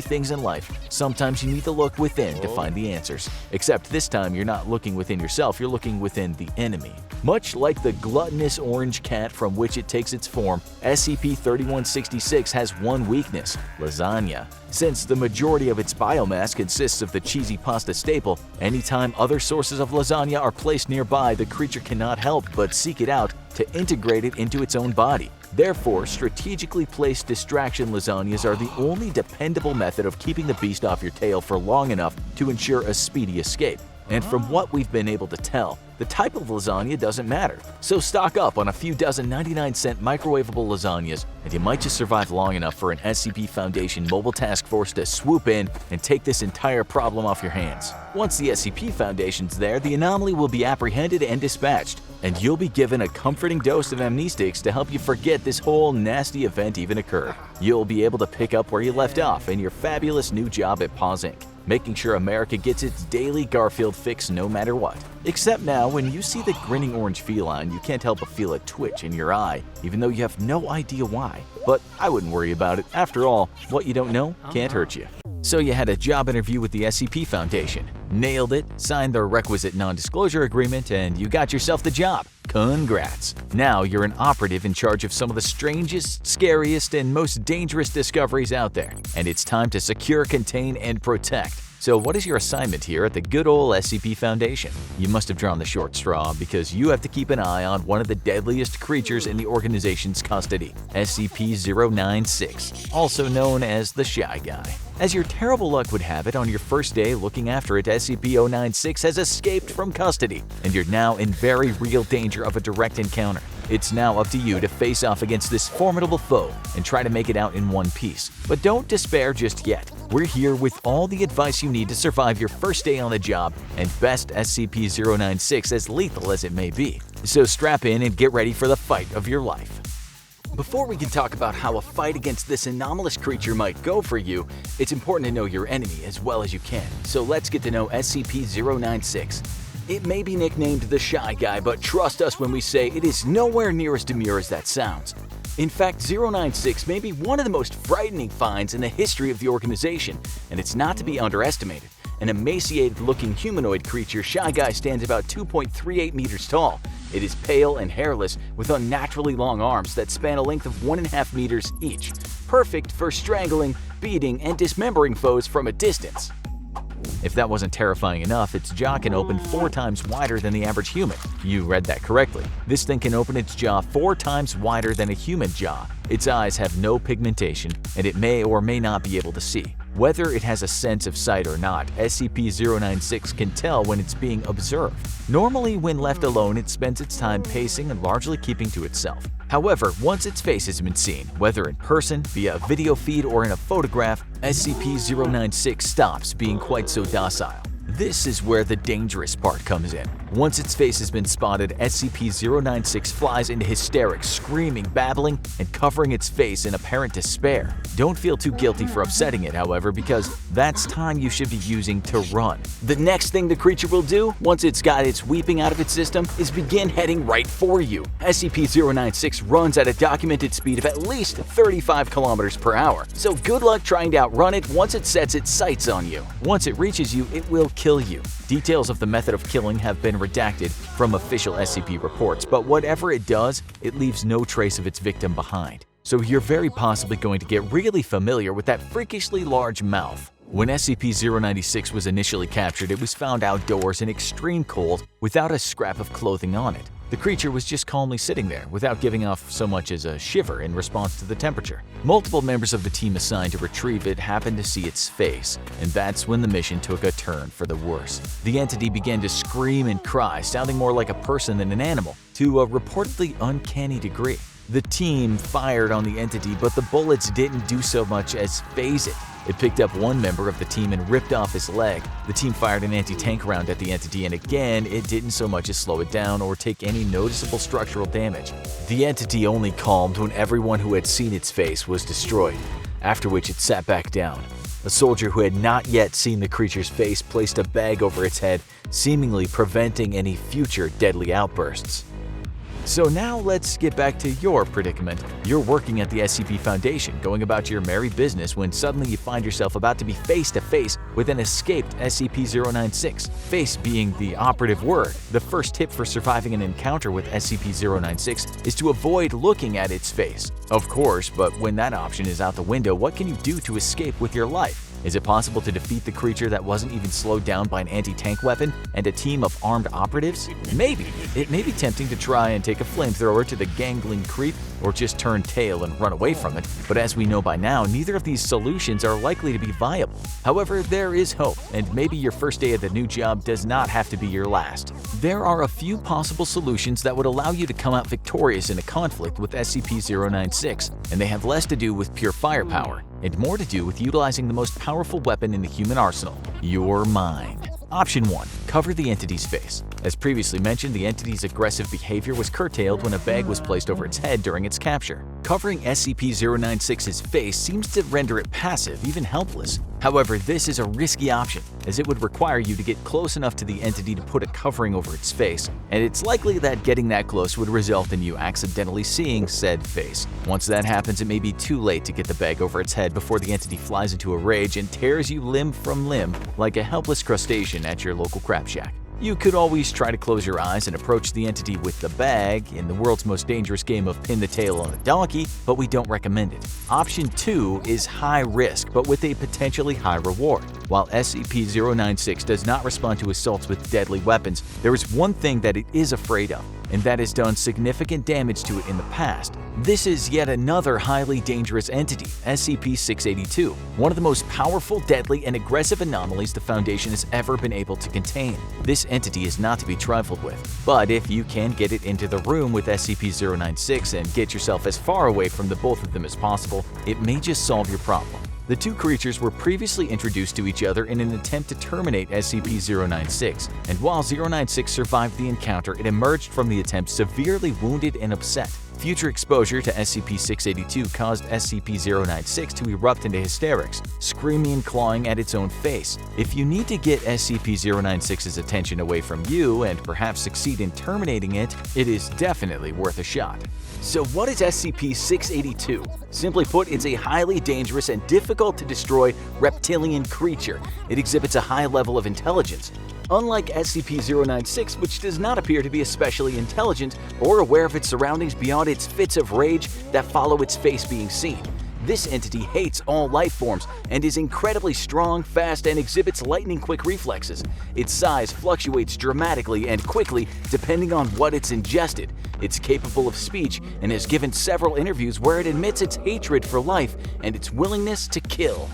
things in life, sometimes you need to look within to find the answers. Except this time you're not looking within yourself, you're looking within the enemy. Much like the gluttonous orange cat from which it takes its form, SCP-3166 has one weakness: lasagna. Since the majority of its biomass consists of the cheesy pasta staple, anytime other sources of lasagna are placed nearby, the creature cannot help but seek it out to integrate it into its own body. Therefore, strategically placed distraction lasagnas are the only dependable method of keeping the beast off your tail for long enough to ensure a speedy escape. And from what we've been able to tell, the type of lasagna doesn't matter. So stock up on a few dozen 99-cent microwavable lasagnas, and you might just survive long enough for an SCP Foundation mobile task force to swoop in and take this entire problem off your hands. Once the SCP Foundation's there, the anomaly will be apprehended and dispatched, and you'll be given a comforting dose of amnestics to help you forget this whole nasty event even occurred. You'll be able to pick up where you left off in your fabulous new job at Paws Inc. making sure America gets its daily Garfield fix no matter what. Except now, when you see the grinning orange feline, you can't help but feel a twitch in your eye, even though you have no idea why. But I wouldn't worry about it. After all, what you don't know can't hurt you. So you had a job interview with the SCP Foundation, nailed it, signed the requisite non-disclosure agreement, and you got yourself the job. Congrats! Now you're an operative in charge of some of the strangest, scariest, and most dangerous discoveries out there, and it's time to secure, contain, and protect. So what is your assignment here at the good old SCP Foundation? You must have drawn the short straw because you have to keep an eye on one of the deadliest creatures in the organization's custody, SCP-096, also known as the Shy Guy. As your terrible luck would have it, on your first day looking after it, SCP-096 has escaped from custody, and you're now in very real danger of a direct encounter. It's now up to you to face off against this formidable foe and try to make it out in one piece. But don't despair just yet. We're here with all the advice you need to survive your first day on the job and best SCP-096 as lethal as it may be. So strap in and get ready for the fight of your life. Before we can talk about how a fight against this anomalous creature might go for you, it's important to know your enemy as well as you can. So let's get to know SCP-096. It may be nicknamed the Shy Guy, but trust us when we say it is nowhere near as demure as that sounds. In fact, 096 may be one of the most frightening finds in the history of the organization, and it's not to be underestimated. An emaciated-looking humanoid creature, Shy Guy stands about 2.38 meters tall. It is pale and hairless, with unnaturally long arms that span a length of 1.5 meters each, perfect for strangling, beating, and dismembering foes from a distance. If that wasn't terrifying enough, its jaw can open 4 times wider than the average human. You read that correctly. This thing can open its jaw 4 times wider than a human jaw. Its eyes have no pigmentation, and it may or may not be able to see. Whether it has a sense of sight or not, SCP-096 can tell when it's being observed. Normally, when left alone, it spends its time pacing and largely keeping to itself. However, once its face has been seen, whether in person, via a video feed, or in a photograph, SCP-096 stops being quite so docile. This is where the dangerous part comes in. Once its face has been spotted, SCP-096 flies into hysterics, screaming, babbling, and covering its face in apparent despair. Don't feel too guilty for upsetting it, however, because that's time you should be using to run. The next thing the creature will do, once it's got its weeping out of its system, is begin heading right for you. SCP-096 runs at a documented speed of at least 35 kilometers per hour, so good luck trying to outrun it once it sets its sights on you. Once it reaches you, it will kill you. Details of the method of killing have been redacted from official SCP reports, but whatever it does, it leaves no trace of its victim behind. So you're very possibly going to get really familiar with that freakishly large mouth. When SCP-096 was initially captured, it was found outdoors in extreme cold without a scrap of clothing on it. The creature was just calmly sitting there without giving off so much as a shiver in response to the temperature. Multiple members of the team assigned to retrieve it happened to see its face, and that's when the mission took a turn for the worse. The entity began to scream and cry, sounding more like a person than an animal, to a reportedly uncanny degree. The team fired on the entity, but the bullets didn't do so much as phase it. It picked up one member of the team and ripped off his leg. The team fired an anti-tank round at the entity, and again, it didn't so much as slow it down or take any noticeable structural damage. The entity only calmed when everyone who had seen its face was destroyed, after which it sat back down. A soldier who had not yet seen the creature's face placed a bag over its head, seemingly preventing any future deadly outbursts. So now let's get back to your predicament. You're working at the SCP Foundation, going about your merry business when suddenly you find yourself about to be face to face with an escaped SCP-096. Face being the operative word. The first tip for surviving an encounter with SCP-096 is to avoid looking at its face. Of course, but when that option is out the window, what can you do to escape with your life? Is it possible to defeat the creature that wasn't even slowed down by an anti-tank weapon and a team of armed operatives? Maybe. It may be tempting to try and take a flamethrower to the gangling creep or just turn tail and run away from it, but as we know by now, neither of these solutions are likely to be viable. However, there is hope, and maybe your first day at the new job does not have to be your last. There are a few possible solutions that would allow you to come out victorious in a conflict with SCP-096, and they have less to do with pure firepower and more to do with utilizing the most powerful weapon in the human arsenal, your mind. Option 1. Cover the entity's face. As previously mentioned, the entity's aggressive behavior was curtailed when a bag was placed over its head during its capture. Covering SCP-096's face seems to render it passive, even helpless. However, this is a risky option, as it would require you to get close enough to the entity to put a covering over its face, and it's likely that getting that close would result in you accidentally seeing said face. Once that happens, it may be too late to get the bag over its head before the entity flies into a rage and tears you limb from limb like a helpless crustacean at your local crab shack. You could always try to close your eyes and approach the entity with the bag in the world's most dangerous game of pin the tail on a donkey, but we don't recommend it. Option 2 is high risk, but with a potentially high reward. While SCP-096 does not respond to assaults with deadly weapons, there is one thing that it is afraid of, and that has done significant damage to it in the past. This is yet another highly dangerous entity, SCP-682, one of the most powerful, deadly, and aggressive anomalies the Foundation has ever been able to contain. This entity is not to be trifled with, but if you can get it into the room with SCP-096 and get yourself as far away from the both of them as possible, it may just solve your problem. The two creatures were previously introduced to each other in an attempt to terminate SCP-096, and while 096 survived the encounter, it emerged from the attempt severely wounded and upset. Future exposure to SCP-682 caused SCP-096 to erupt into hysterics, screaming and clawing at its own face. If you need to get SCP-096's attention away from you and perhaps succeed in terminating it, it is definitely worth a shot. So what is SCP-682? Simply put, it's a highly dangerous and difficult to destroy reptilian creature. It exhibits a high level of intelligence. Unlike SCP-096, which does not appear to be especially intelligent or aware of its surroundings beyond its fits of rage that follow its face being seen. This entity hates all life forms and is incredibly strong, fast, and exhibits lightning-quick reflexes. Its size fluctuates dramatically and quickly depending on what it's ingested. It's capable of speech and has given several interviews where it admits its hatred for life and its willingness to kill.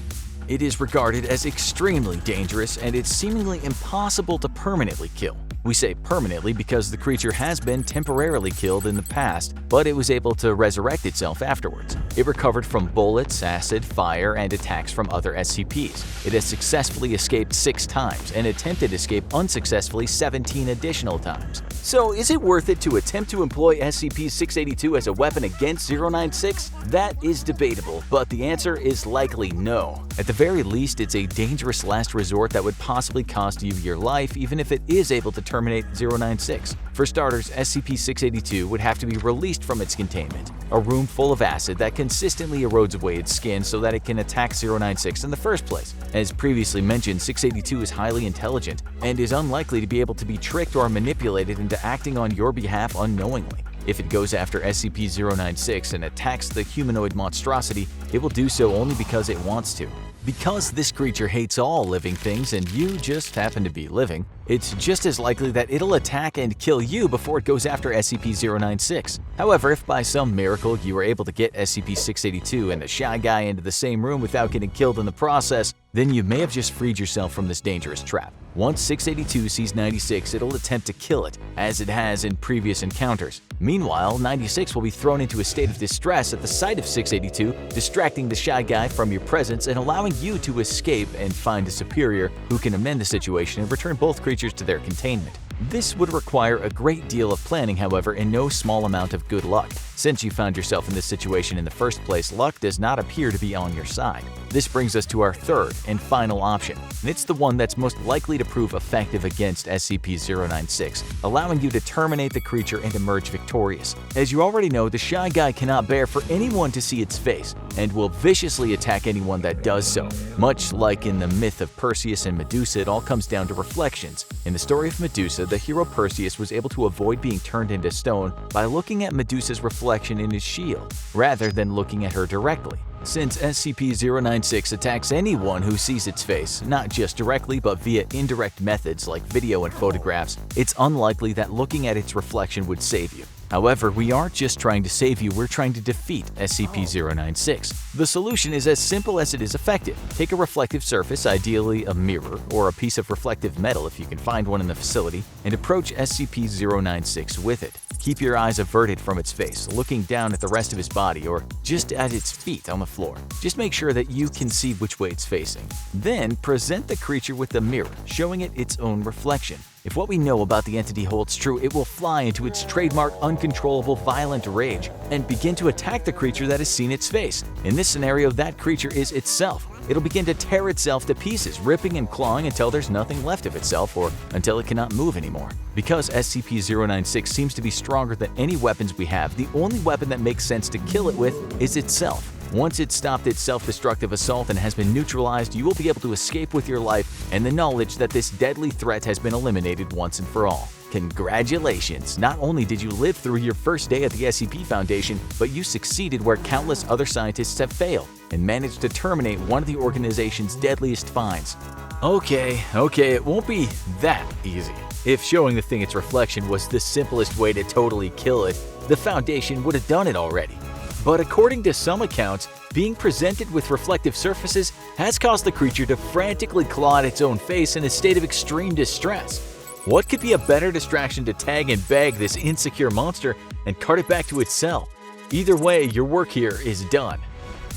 It is regarded as extremely dangerous and it's seemingly impossible to permanently kill. We say permanently because the creature has been temporarily killed in the past, but it was able to resurrect itself afterwards. It recovered from bullets, acid, fire, and attacks from other SCPs. It has successfully escaped 6 times and attempted escape unsuccessfully 17 additional times. So is it worth it to attempt to employ SCP-682 as a weapon against 096? That is debatable, but the answer is likely no. At the very least, it's a dangerous last resort that would possibly cost you your life even if it is able to terminate 096. For starters, SCP-682 would have to be released from its containment, a room full of acid that consistently erodes away its skin so that it can attack 096 in the first place. As previously mentioned, 682 is highly intelligent and is unlikely to be able to be tricked or manipulated into acting on your behalf unknowingly. If it goes after SCP-096 and attacks the humanoid monstrosity, it will do so only because it wants to. Because this creature hates all living things and you just happen to be living, it's just as likely that it'll attack and kill you before it goes after SCP-096. However, if by some miracle you were able to get SCP-682 and the Shy Guy into the same room without getting killed in the process, then you may have just freed yourself from this dangerous trap. Once 682 sees 96, it'll attempt to kill it, as it has in previous encounters. Meanwhile, 96 will be thrown into a state of distress at the sight of 682, distracting the Shy Guy from your presence and allowing you to escape and find a superior who can amend the situation and return both creatures to their containment. This would require a great deal of planning, however, and no small amount of good luck. Since you found yourself in this situation in the first place, luck does not appear to be on your side. This brings us to our third and final option, and it's the one that's most likely to prove effective against SCP-096, allowing you to terminate the creature and emerge victorious. As you already know, the Shy Guy cannot bear for anyone to see its face, and will viciously attack anyone that does so. Much like in the myth of Perseus and Medusa, it all comes down to reflections. In the story of Medusa, the hero Perseus was able to avoid being turned into stone by looking at Medusa's reflection in his shield, rather than looking at her directly. Since SCP-096 attacks anyone who sees its face, not just directly but via indirect methods like video and photographs, it's unlikely that looking at its reflection would save you. However, we aren't just trying to save you, we're trying to defeat SCP-096. The solution is as simple as it is effective. Take a reflective surface, ideally a mirror or a piece of reflective metal if you can find one in the facility, and approach SCP-096 with it. Keep your eyes averted from its face, looking down at the rest of his body or just at its feet on the floor. Just make sure that you can see which way it's facing. Then present the creature with the mirror, showing it its own reflection. If what we know about the entity holds true, it will fly into its trademark uncontrollable violent rage and begin to attack the creature that has seen its face. In this scenario, that creature is itself. It'll begin to tear itself to pieces, ripping and clawing until there's nothing left of itself or until it cannot move anymore. Because SCP-096 seems to be stronger than any weapons we have, the only weapon that makes sense to kill it with is itself. Once it's stopped its self-destructive assault and has been neutralized, you will be able to escape with your life and the knowledge that this deadly threat has been eliminated once and for all. Congratulations! Not only did you live through your first day at the SCP Foundation, but you succeeded where countless other scientists have failed and managed to terminate one of the organization's deadliest finds. Okay, it won't be that easy. If showing the thing its reflection was the simplest way to totally kill it, the Foundation would have done it already. But according to some accounts, being presented with reflective surfaces has caused the creature to frantically claw at its own face in a state of extreme distress. What could be a better distraction to tag and bag this insecure monster and cart it back to its cell? Either way, your work here is done.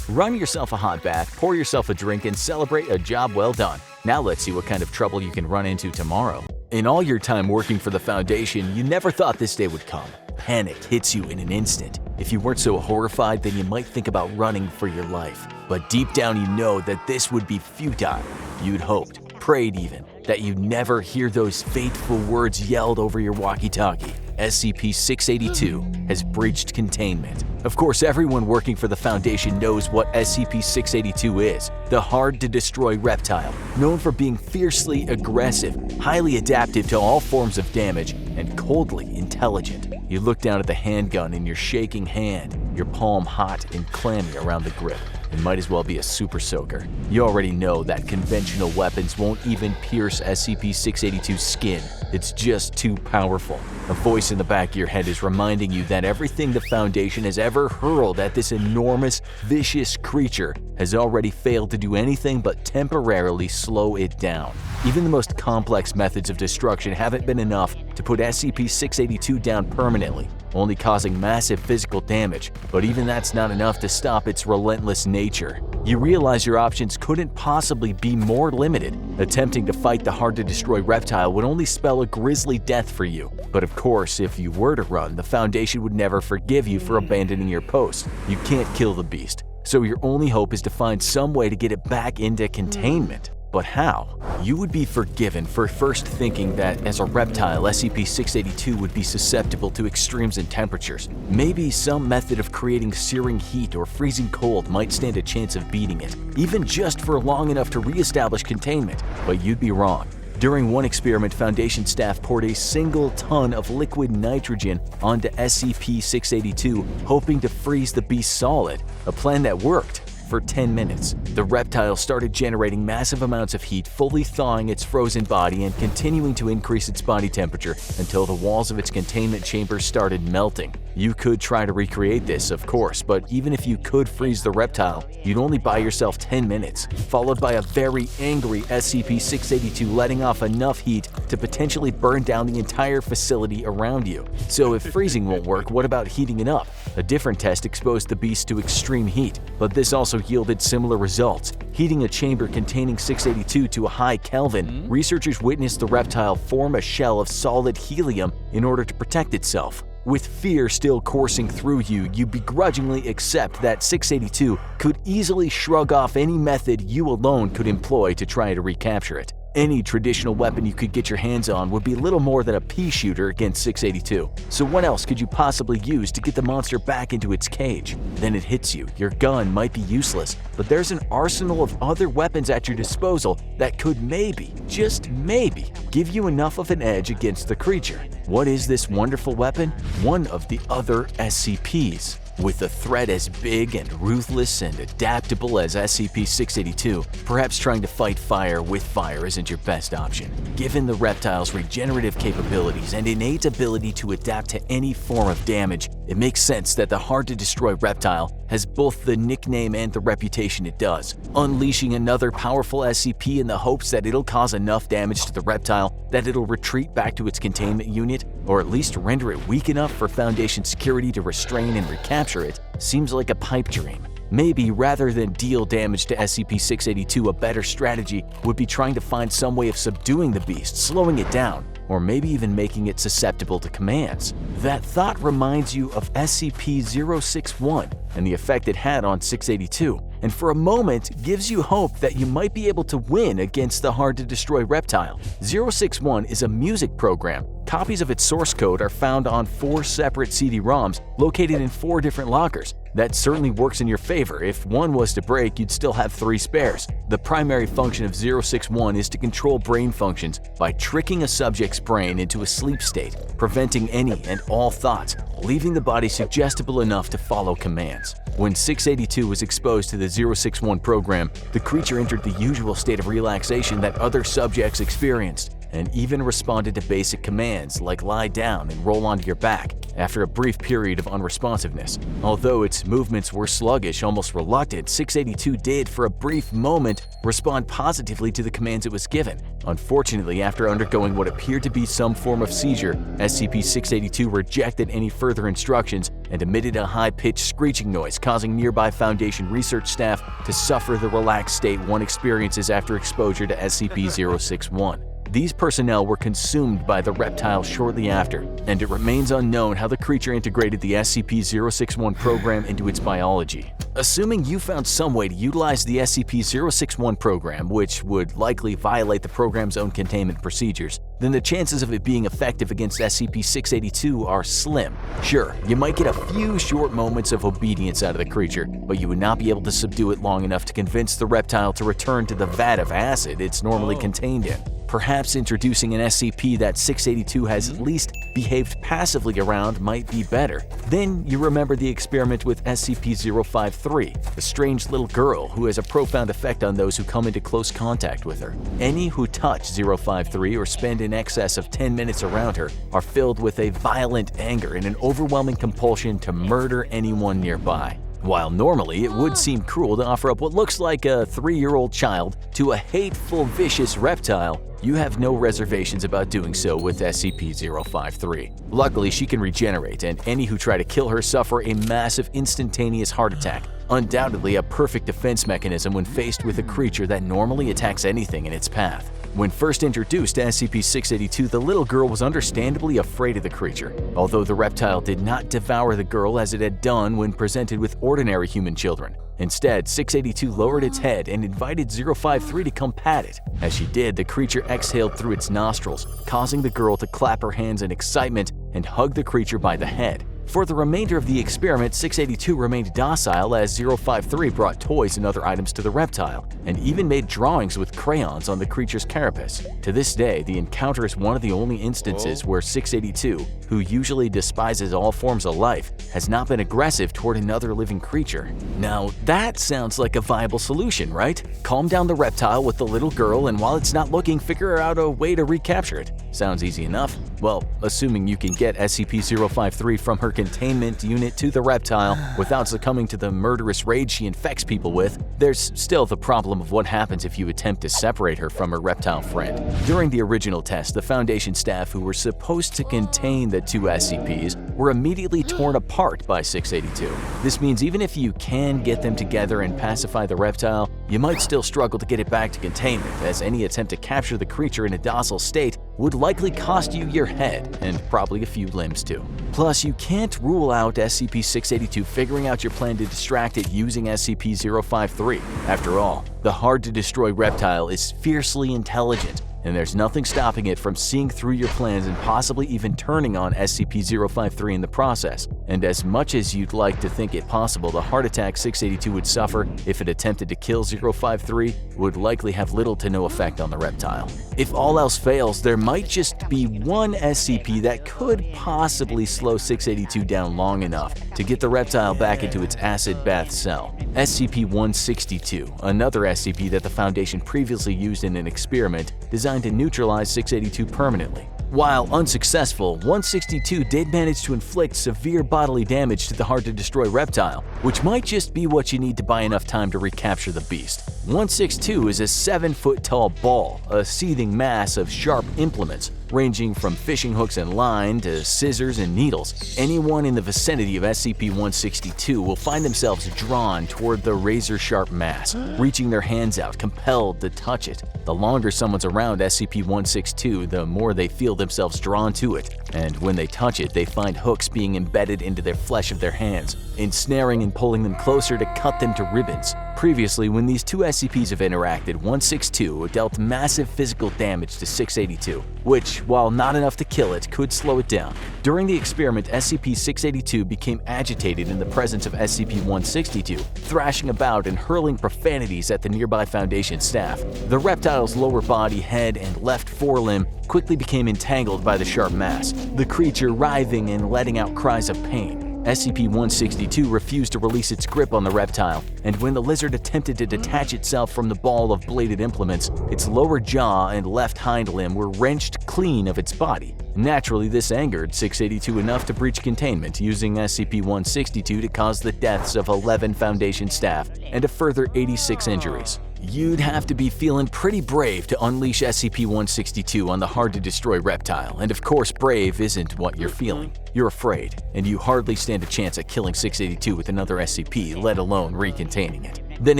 Run yourself a hot bath, pour yourself a drink, and celebrate a job well done. Now let's see what kind of trouble you can run into tomorrow. In all your time working for the Foundation, you never thought this day would come. Panic hits you in an instant. If you weren't so horrified, then you might think about running for your life. But deep down you know that this would be futile. You'd hoped, prayed even, that you'd never hear those fateful words yelled over your walkie-talkie. SCP-682 has breached containment. Of course, everyone working for the Foundation knows what SCP-682 is. The hard-to-destroy reptile, known for being fiercely aggressive, highly adaptive to all forms of damage, and coldly intelligent. You look down at the handgun in your shaking hand, your palm hot and clammy around the grip. It might as well be a super soaker. You already know that conventional weapons won't even pierce SCP-682's skin. It's just too powerful. A voice in the back of your head is reminding you that everything the Foundation has ever hurled at this enormous, vicious creature has already failed to do anything but temporarily slow it down. Even the most complex methods of destruction haven't been enough to put SCP-682 down permanently, only causing massive physical damage, but even that's not enough to stop its relentless nature. You realize your options couldn't possibly be more limited. Attempting to fight the hard-to-destroy reptile would only spell a grisly death for you. But of course, if you were to run, the Foundation would never forgive you for abandoning your post. You can't kill the beast, so your only hope is to find some way to get it back into containment. But how? You would be forgiven for first thinking that as a reptile, SCP-682 would be susceptible to extremes in temperatures. Maybe some method of creating searing heat or freezing cold might stand a chance of beating it, even just for long enough to re-establish containment. But you'd be wrong. During one experiment, Foundation staff poured a single ton of liquid nitrogen onto SCP-682, hoping to freeze the beast solid, a plan that worked. For 10 minutes, the reptile started generating massive amounts of heat, fully thawing its frozen body and continuing to increase its body temperature until the walls of its containment chamber started melting. You could try to recreate this, of course, but even if you could freeze the reptile, you'd only buy yourself 10 minutes, followed by a very angry SCP-682 letting off enough heat to potentially burn down the entire facility around you. So if freezing won't work, what about heating it up? A different test exposed the beast to extreme heat, but this also yielded similar results. Heating a chamber containing 682 to a high Kelvin, researchers witnessed the reptile form a shell of solid helium in order to protect itself. With fear still coursing through you, you begrudgingly accept that 682 could easily shrug off any method you alone could employ to try to recapture it. Any traditional weapon you could get your hands on would be little more than a pea shooter against 682. So what else could you possibly use to get the monster back into its cage? Then it hits you. Your gun might be useless, but there's an arsenal of other weapons at your disposal that could maybe, just maybe, give you enough of an edge against the creature. What is this wonderful weapon? One of the other SCPs. With a threat as big and ruthless and adaptable as SCP-682, perhaps trying to fight fire with fire isn't your best option. Given the reptile's regenerative capabilities and innate ability to adapt to any form of damage, it makes sense that the hard-to-destroy reptile has both the nickname and the reputation it does. Unleashing another powerful SCP in the hopes that it'll cause enough damage to the reptile that it'll retreat back to its containment unit, or at least render it weak enough for Foundation security to restrain and recapture it, seems like a pipe dream. Maybe rather than deal damage to SCP-682, a better strategy would be trying to find some way of subduing the beast, slowing it down, or maybe even making it susceptible to commands. That thought reminds you of SCP-061 and the effect it had on 682, and for a moment gives you hope that you might be able to win against the hard-to-destroy reptile. 061 is a music program. Copies of its source code are found on 4 separate CD-ROMs located in 4 different lockers. That certainly works in your favor. If one was to break, you'd still have 3 spares. The primary function of 061 is to control brain functions by tricking a subject's brain into a sleep state, preventing any and all thoughts, leaving the body suggestible enough to follow commands. When 682 was exposed to the 061 program, the creature entered the usual state of relaxation that other subjects experienced, and even responded to basic commands like lie down and roll onto your back after a brief period of unresponsiveness. Although its movements were sluggish, almost reluctant, 682 did, for a brief moment, respond positively to the commands it was given. Unfortunately, after undergoing what appeared to be some form of seizure, SCP-682 rejected any further instructions and emitted a high-pitched screeching noise, causing nearby Foundation research staff to suffer the relaxed state one experiences after exposure to SCP-061. These personnel were consumed by the reptile shortly after, and it remains unknown how the creature integrated the SCP-061 program into its biology. Assuming you found some way to utilize the SCP-061 program, which would likely violate the program's own containment procedures, then the chances of it being effective against SCP-682 are slim. Sure, you might get a few short moments of obedience out of the creature, but you would not be able to subdue it long enough to convince the reptile to return to the vat of acid it's normally contained in. Perhaps introducing an SCP that 682 has at least behaved passively around might be better. Then you remember the experiment with SCP-053, a strange little girl who has a profound effect on those who come into close contact with her. Any who touch 053 or spend in excess of 10 minutes around her are filled with a violent anger and an overwhelming compulsion to murder anyone nearby. While normally it would seem cruel to offer up what looks like a 3-year-old child to a hateful, vicious reptile, you have no reservations about doing so with SCP-053. Luckily, she can regenerate, and any who try to kill her suffer a massive instantaneous heart attack, undoubtedly a perfect defense mechanism when faced with a creature that normally attacks anything in its path. When first introduced to SCP-682, the little girl was understandably afraid of the creature, although the reptile did not devour the girl as it had done when presented with ordinary human children. Instead, 682 lowered its head and invited 053 to come pat it. As she did, the creature exhaled through its nostrils, causing the girl to clap her hands in excitement and hug the creature by the head. For the remainder of the experiment, 682 remained docile as 053 brought toys and other items to the reptile, and even made drawings with crayons on the creature's carapace. To this day, the encounter is one of the only instances where 682, who usually despises all forms of life, has not been aggressive toward another living creature. Now, that sounds like a viable solution, right? Calm down the reptile with the little girl, and while it's not looking, figure out a way to recapture it. Sounds easy enough. Well, assuming you can get SCP-053 from her containment unit to the reptile without succumbing to the murderous rage she infects people with, there's still the problem of what happens if you attempt to separate her from her reptile friend. During the original test, the Foundation staff who were supposed to contain the 2 SCPs were immediately torn apart by 682. This means even if you can get them together and pacify the reptile, you might still struggle to get it back to containment, as any attempt to capture the creature in a docile state would likely cost you your head, and probably a few limbs too. Plus, you can't rule out SCP-682 figuring out your plan to distract it using SCP-053. After all, the hard-to-destroy reptile is fiercely intelligent, and there's nothing stopping it from seeing through your plans and possibly even turning on SCP-053 in the process. And as much as you'd like to think it possible, the heart attack 682 would suffer if it attempted to kill 053 would likely have little to no effect on the reptile. If all else fails, there might just be one SCP that could possibly slow 682 down long enough to get the reptile back into its acid bath cell. SCP-162, another SCP that the Foundation previously used in an experiment designed to neutralize 682 permanently. While unsuccessful, 162 did manage to inflict severe bodily damage to the hard-to-destroy reptile, which might just be what you need to buy enough time to recapture the beast. 162 is a 7-foot-tall ball, a seething mass of sharp implements, ranging from fishing hooks and line to scissors and needles. Anyone in the vicinity of SCP-162 will find themselves drawn toward the razor-sharp mass, reaching their hands out, compelled to touch it. The longer someone's around SCP-162, the more they feel themselves drawn to it, and when they touch it, they find hooks being embedded into their flesh of their hands, ensnaring and pulling them closer to cut them to ribbons. Previously, when these two SCPs have interacted, 162 dealt massive physical damage to 682, which, while not enough to kill it, could slow it down. During the experiment, SCP-682 became agitated in the presence of SCP-162, thrashing about and hurling profanities at the nearby Foundation staff. The reptile's lower body, head, and left forelimb quickly became entangled by the sharp mass, the creature writhing and letting out cries of pain. SCP-162 refused to release its grip on the reptile, and when the lizard attempted to detach itself from the ball of bladed implements, its lower jaw and left hind limb were wrenched clean of its body. Naturally, this angered 682 enough to breach containment, using SCP-162 to cause the deaths of 11 Foundation staff and a further 86 injuries. You'd have to be feeling pretty brave to unleash SCP-162 on the hard-to-destroy reptile, and of course brave isn't what you're feeling. You're afraid, and you hardly stand a chance at killing 682 with another SCP, let alone recontaining it. Then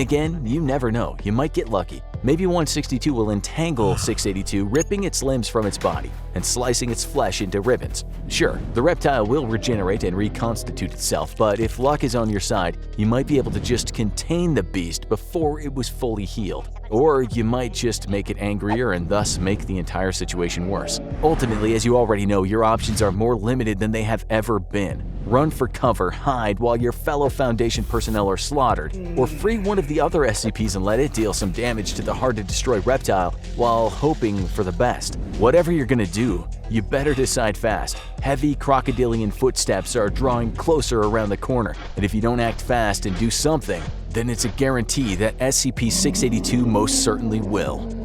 again, you never know, you might get lucky. Maybe 162 will entangle 682, ripping its limbs from its body and slicing its flesh into ribbons. Sure, the reptile will regenerate and reconstitute itself, but if luck is on your side, you might be able to just contain the beast before it was fully healed. Or you might just make it angrier and thus make the entire situation worse. Ultimately, as you already know, your options are more limited than they have ever been. Run for cover, hide while your fellow Foundation personnel are slaughtered, or free one of the other SCPs and let it deal some damage to the hard-to-destroy reptile while hoping for the best. Whatever you're gonna do, you better decide fast. Heavy crocodilian footsteps are drawing closer around the corner, and if you don't act fast and do something, then it's a guarantee that SCP-682 most certainly will.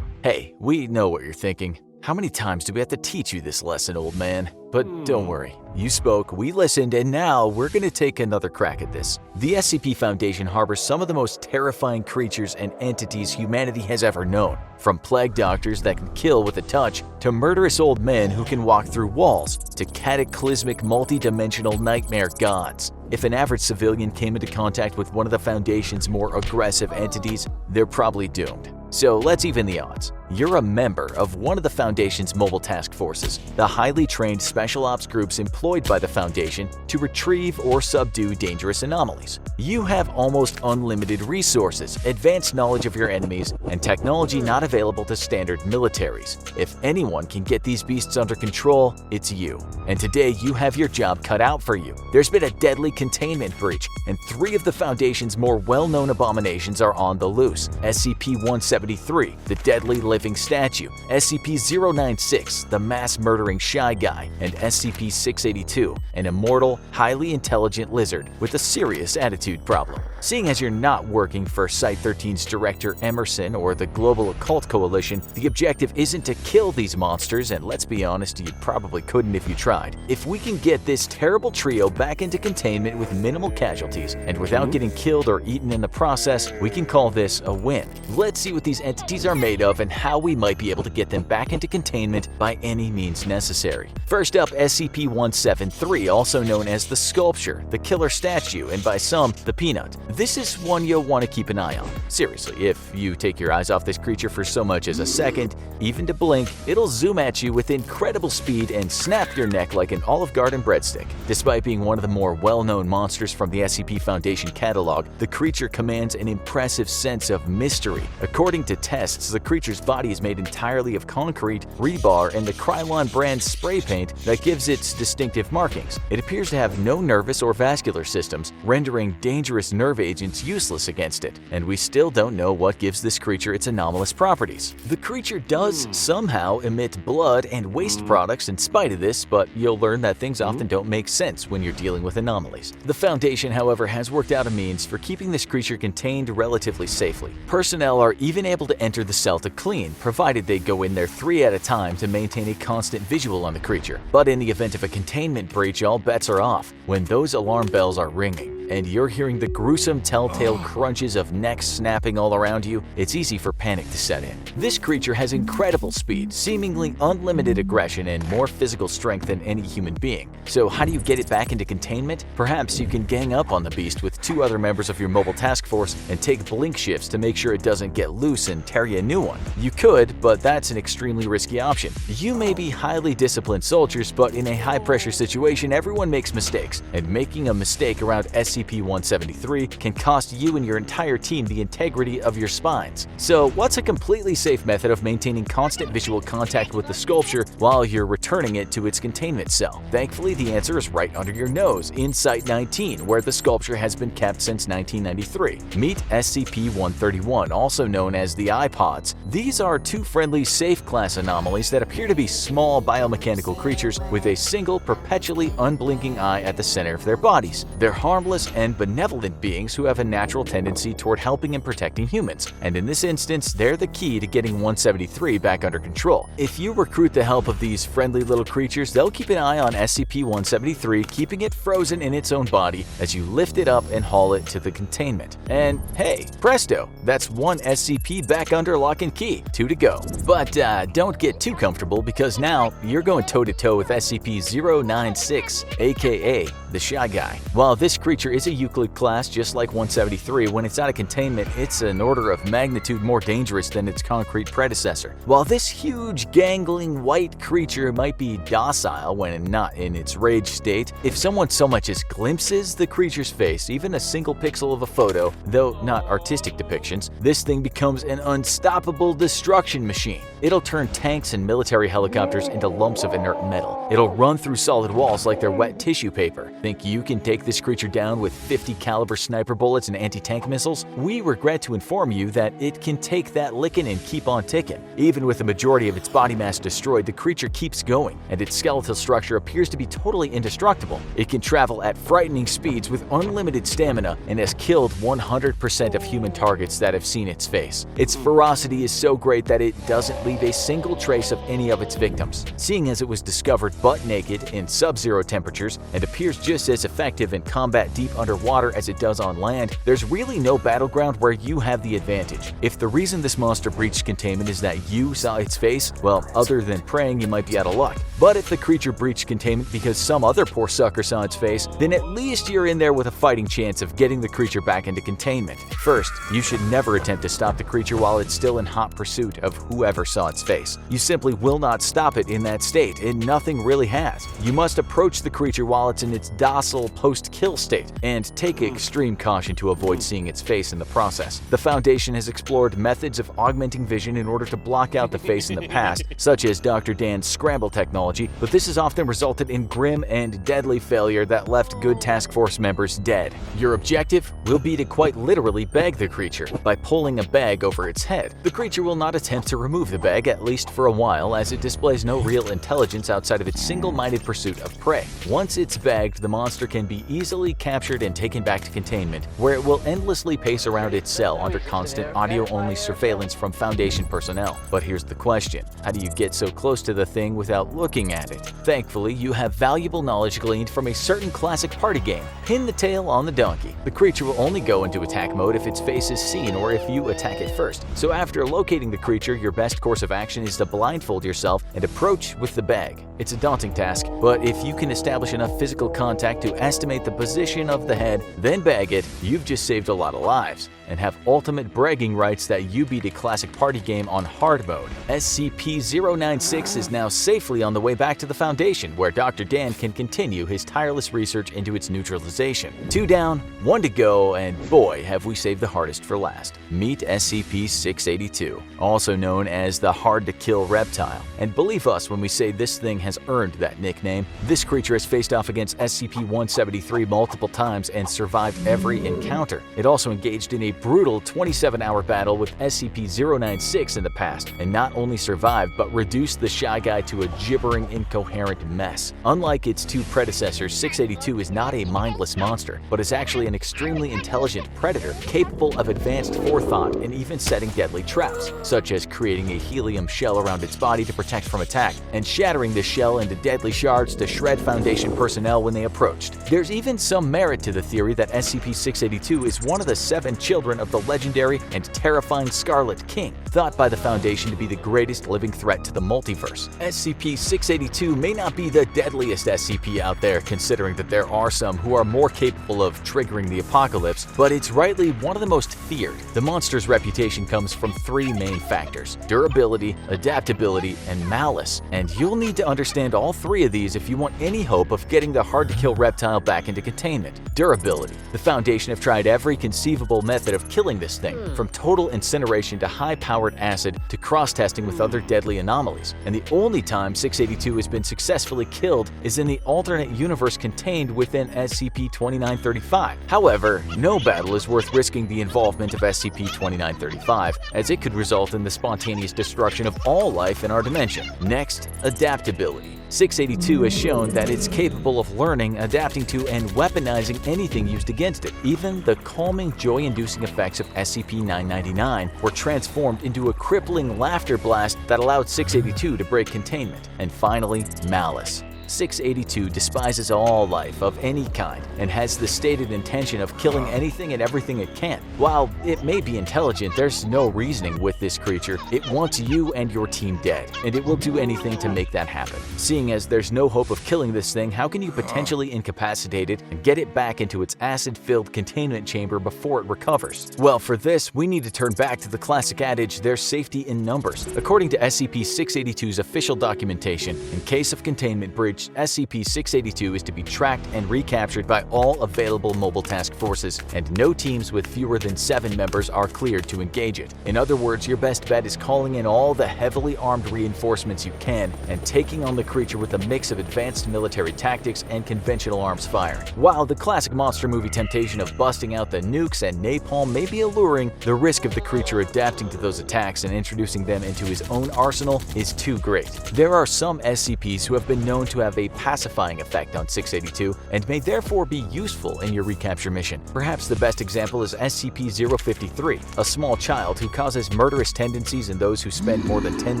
Hey, we know what you're thinking. How many times do we have to teach you this lesson, old man? But don't worry, you spoke, we listened, and now we're going to take another crack at this. The SCP Foundation harbors some of the most terrifying creatures and entities humanity has ever known, from plague doctors that can kill with a touch, to murderous old men who can walk through walls, to cataclysmic multi-dimensional nightmare gods. If an average civilian came into contact with one of the Foundation's more aggressive entities, they're probably doomed. So let's even the odds. You're a member of one of the Foundation's mobile task forces, the highly trained special ops groups employed by the Foundation to retrieve or subdue dangerous anomalies. You have almost unlimited resources, advanced knowledge of your enemies, and technology not available to standard militaries. If anyone can get these beasts under control, it's you. And today you have your job cut out for you. There's been a deadly containment breach, and 3 of the Foundation's more well-known abominations are on the loose. SCP-173, the deadly living statue, SCP-096, the mass-murdering shy guy, and SCP-682, an immortal, highly intelligent lizard with a serious attitude problem. Seeing as you're not working for Site-13's Director Emerson or the Global Occult Coalition, the objective isn't to kill these monsters, and let's be honest, you probably couldn't if you tried. If we can get this terrible trio back into containment with minimal casualties, and without getting killed or eaten in the process, we can call this a win. Let's see what these entities are made of and how we might be able to get them back into containment by any means necessary. First up, SCP-173, also known as the Sculpture, the Killer Statue, and by some, the Peanut. This is one you'll want to keep an eye on. Seriously, if you take your eyes off this creature for so much as a second, even to blink, it'll zoom at you with incredible speed and snap your neck like an Olive Garden breadstick. Despite being one of the more well-known monsters from the SCP Foundation catalog, the creature commands an impressive sense of mystery. According to tests, the creature's body is made entirely of concrete, rebar, and the Krylon brand spray paint that gives its distinctive markings. It appears to have no nervous or vascular systems, rendering dangerous nerve agents useless against it, and we still don't know what gives this creature its anomalous properties. The creature does somehow emit blood and waste products in spite of this, but you'll learn that things often don't make sense when you're dealing with anomalies. The Foundation, however, has worked out a means for keeping this creature contained relatively safely. Personnel are even able to enter the cell to clean clean, provided they go in there 3 at a time to maintain a constant visual on the creature. But in the event of a containment breach, all bets are off. When those alarm bells are ringing, and you're hearing the gruesome telltale crunches of necks snapping all around you, it's easy for panic to set in. This creature has incredible speed, seemingly unlimited aggression, and more physical strength than any human being. So how do you get it back into containment? Perhaps you can gang up on the beast with 2 other members of your mobile task force and take blink shifts to make sure it doesn't get loose and tear you a new one. You could, but that's an extremely risky option. You may be highly disciplined soldiers, but in a high-pressure situation, everyone makes mistakes, and making a mistake around SCP-173 can cost you and your entire team the integrity of your spines. So what's a completely safe method of maintaining constant visual contact with the sculpture while you're returning it to its containment cell? Thankfully, the answer is right under your nose, in Site-19, where the sculpture has been kept since 1993. Meet SCP-131, also known as the iPods. These are 2 friendly, safe-class anomalies that appear to be small biomechanical creatures with a single, perpetually unblinking eye at the center of their bodies. They're harmless and benevolent beings who have a natural tendency toward helping and protecting humans, and in this instance, they're the key to getting 173 back under control. If you recruit the help of these friendly little creatures, they'll keep an eye on SCP-173, keeping it frozen in its own body as you lift it up and haul it to the containment. And hey, presto, that's 1 SCP back under lock and key, 2 to go. But don't get too comfortable, because now you're going toe-to-toe with SCP-096, aka the Shy Guy. While this creature is a Euclid class just like 173, when it's out of containment, it's an order of magnitude more dangerous than its concrete predecessor. While this huge, gangling white creature might be docile when not in its rage state, if someone so much as glimpses the creature's face, even a single pixel of a photo, though not artistic depictions, this thing becomes an unstoppable destruction machine. It'll turn tanks and military helicopters into lumps of inert metal. It'll run through solid walls like they're wet tissue paper. Think you can take this creature down with 50 caliber sniper bullets and anti-tank missiles? We regret to inform you that it can take that licking and keep on ticking. Even with the majority of its body mass destroyed, the creature keeps going, and its skeletal structure appears to be totally indestructible. It can travel at frightening speeds with unlimited stamina and has killed 100% of human targets that have seen its face. Its ferocity is so great that it doesn't leave a single trace of any of its victims. Seeing as it was discovered butt naked in sub-zero temperatures and appears just as effective in combat deep underwater as it does on land, there's really no battleground where you have the advantage. If the reason this monster breached containment is that you saw its face, well, other than praying, you might be out of luck. But if the creature breached containment because some other poor sucker saw its face, then at least you're in there with a fighting chance of getting the creature back into containment. First, you should never attempt to stop the creature while it's still in hot pursuit of whoever saw its face. You simply will not stop it in that state, and nothing really has. You must approach the creature while it's in its docile post-kill state, and take extreme caution to avoid seeing its face in the process. The Foundation has explored methods of augmenting vision in order to block out the face in the past, such as Dr. Dan's scramble technology, but this has often resulted in grim and deadly failure that left good task force members dead. Your objective will be to quite literally bag the creature by pulling a bag over its head. The creature will not attempt to remove the bag, at least for a while, as it displays no real intelligence outside of its single-minded pursuit of prey. Once it's bagged, the monster can be easily captured and taken back to containment, where it will endlessly pace around its cell under constant audio-only surveillance from Foundation personnel. But here's the question: how do you get so close to the thing without looking at it? Thankfully, you have valuable knowledge gleaned from a certain classic party game, Pin the Tail on the Donkey. The creature will only go into attack mode if its face is seen or if you attack it first. So after locating the creature, your best course of action is to blindfold yourself and approach with the bag. It's a daunting task, but if you can establish enough physical contact to estimate the position of the head, then bag it, you've just saved a lot of lives, and have ultimate bragging rights that you beat a classic party game on hard mode. SCP-096 is now safely on the way back to the Foundation, where Dr. Dan can continue his tireless research into its neutralization. 2 down, 1 to go, and boy, have we saved the hardest for last. Meet SCP-682, also known as the hard-to-kill Reptile. And believe us when we say this thing has earned that nickname. This creature has faced off against SCP-173 multiple times and survived every encounter. It also engaged in a brutal 27-hour battle with SCP-096 in the past, and not only survived but reduced the Shy Guy to a gibbering wandering, incoherent mess. Unlike its two predecessors, 682 is not a mindless monster, but is actually an extremely intelligent predator capable of advanced forethought and even setting deadly traps, such as creating a helium shell around its body to protect from attack, and shattering the shell into deadly shards to shred Foundation personnel when they approached. There's even some merit to the theory that SCP-682 is one of the 7 children of the legendary and terrifying Scarlet King, thought by the Foundation to be the greatest living threat to the multiverse. SCP-682 may not be the deadliest SCP out there, considering that there are some who are more capable of triggering the apocalypse, but it's rightly one of the most feared. The monster's reputation comes from 3 main factors: durability, adaptability, and malice, and you'll need to understand all 3 of these if you want any hope of getting the hard-to-kill reptile back into containment. Durability. The Foundation have tried every conceivable method of killing this thing, from total incineration to high-powered acid to cross-testing with other deadly anomalies, and the only time 682 has been successfully killed is in the alternate universe contained within SCP-2935. However, no battle is worth risking the involvement of SCP-2935, as it could result in the spontaneous destruction of all life in our dimension. Next, adaptability. 682 has shown that it's capable of learning, adapting to, and weaponizing anything used against it. Even the calming, joy-inducing effects of SCP-999 were transformed into a crippling laughter blast that allowed 682 to break containment. And finally, malice. 682 despises all life of any kind and has the stated intention of killing anything and everything it can. While it may be intelligent, there's no reasoning with this creature. It wants you and your team dead, and it will do anything to make that happen. Seeing as there's no hope of killing this thing, how can you potentially incapacitate it and get it back into its acid-filled containment chamber before it recovers? Well, for this, we need to turn back to the classic adage, there's safety in numbers. According to SCP-682's official documentation, in case of containment breach, SCP-682 is to be tracked and recaptured by all available mobile task forces, and no teams with fewer than 7 members are cleared to engage it. In other words, your best bet is calling in all the heavily armed reinforcements you can and taking on the creature with a mix of advanced military tactics and conventional arms firing. While the classic monster movie temptation of busting out the nukes and napalm may be alluring, the risk of the creature adapting to those attacks and introducing them into his own arsenal is too great. There are some SCPs who have been known to have a pacifying effect on 682 and may therefore be useful in your recapture mission. Perhaps the best example is SCP-053, a small child who causes murderous tendencies in those who spend more than 10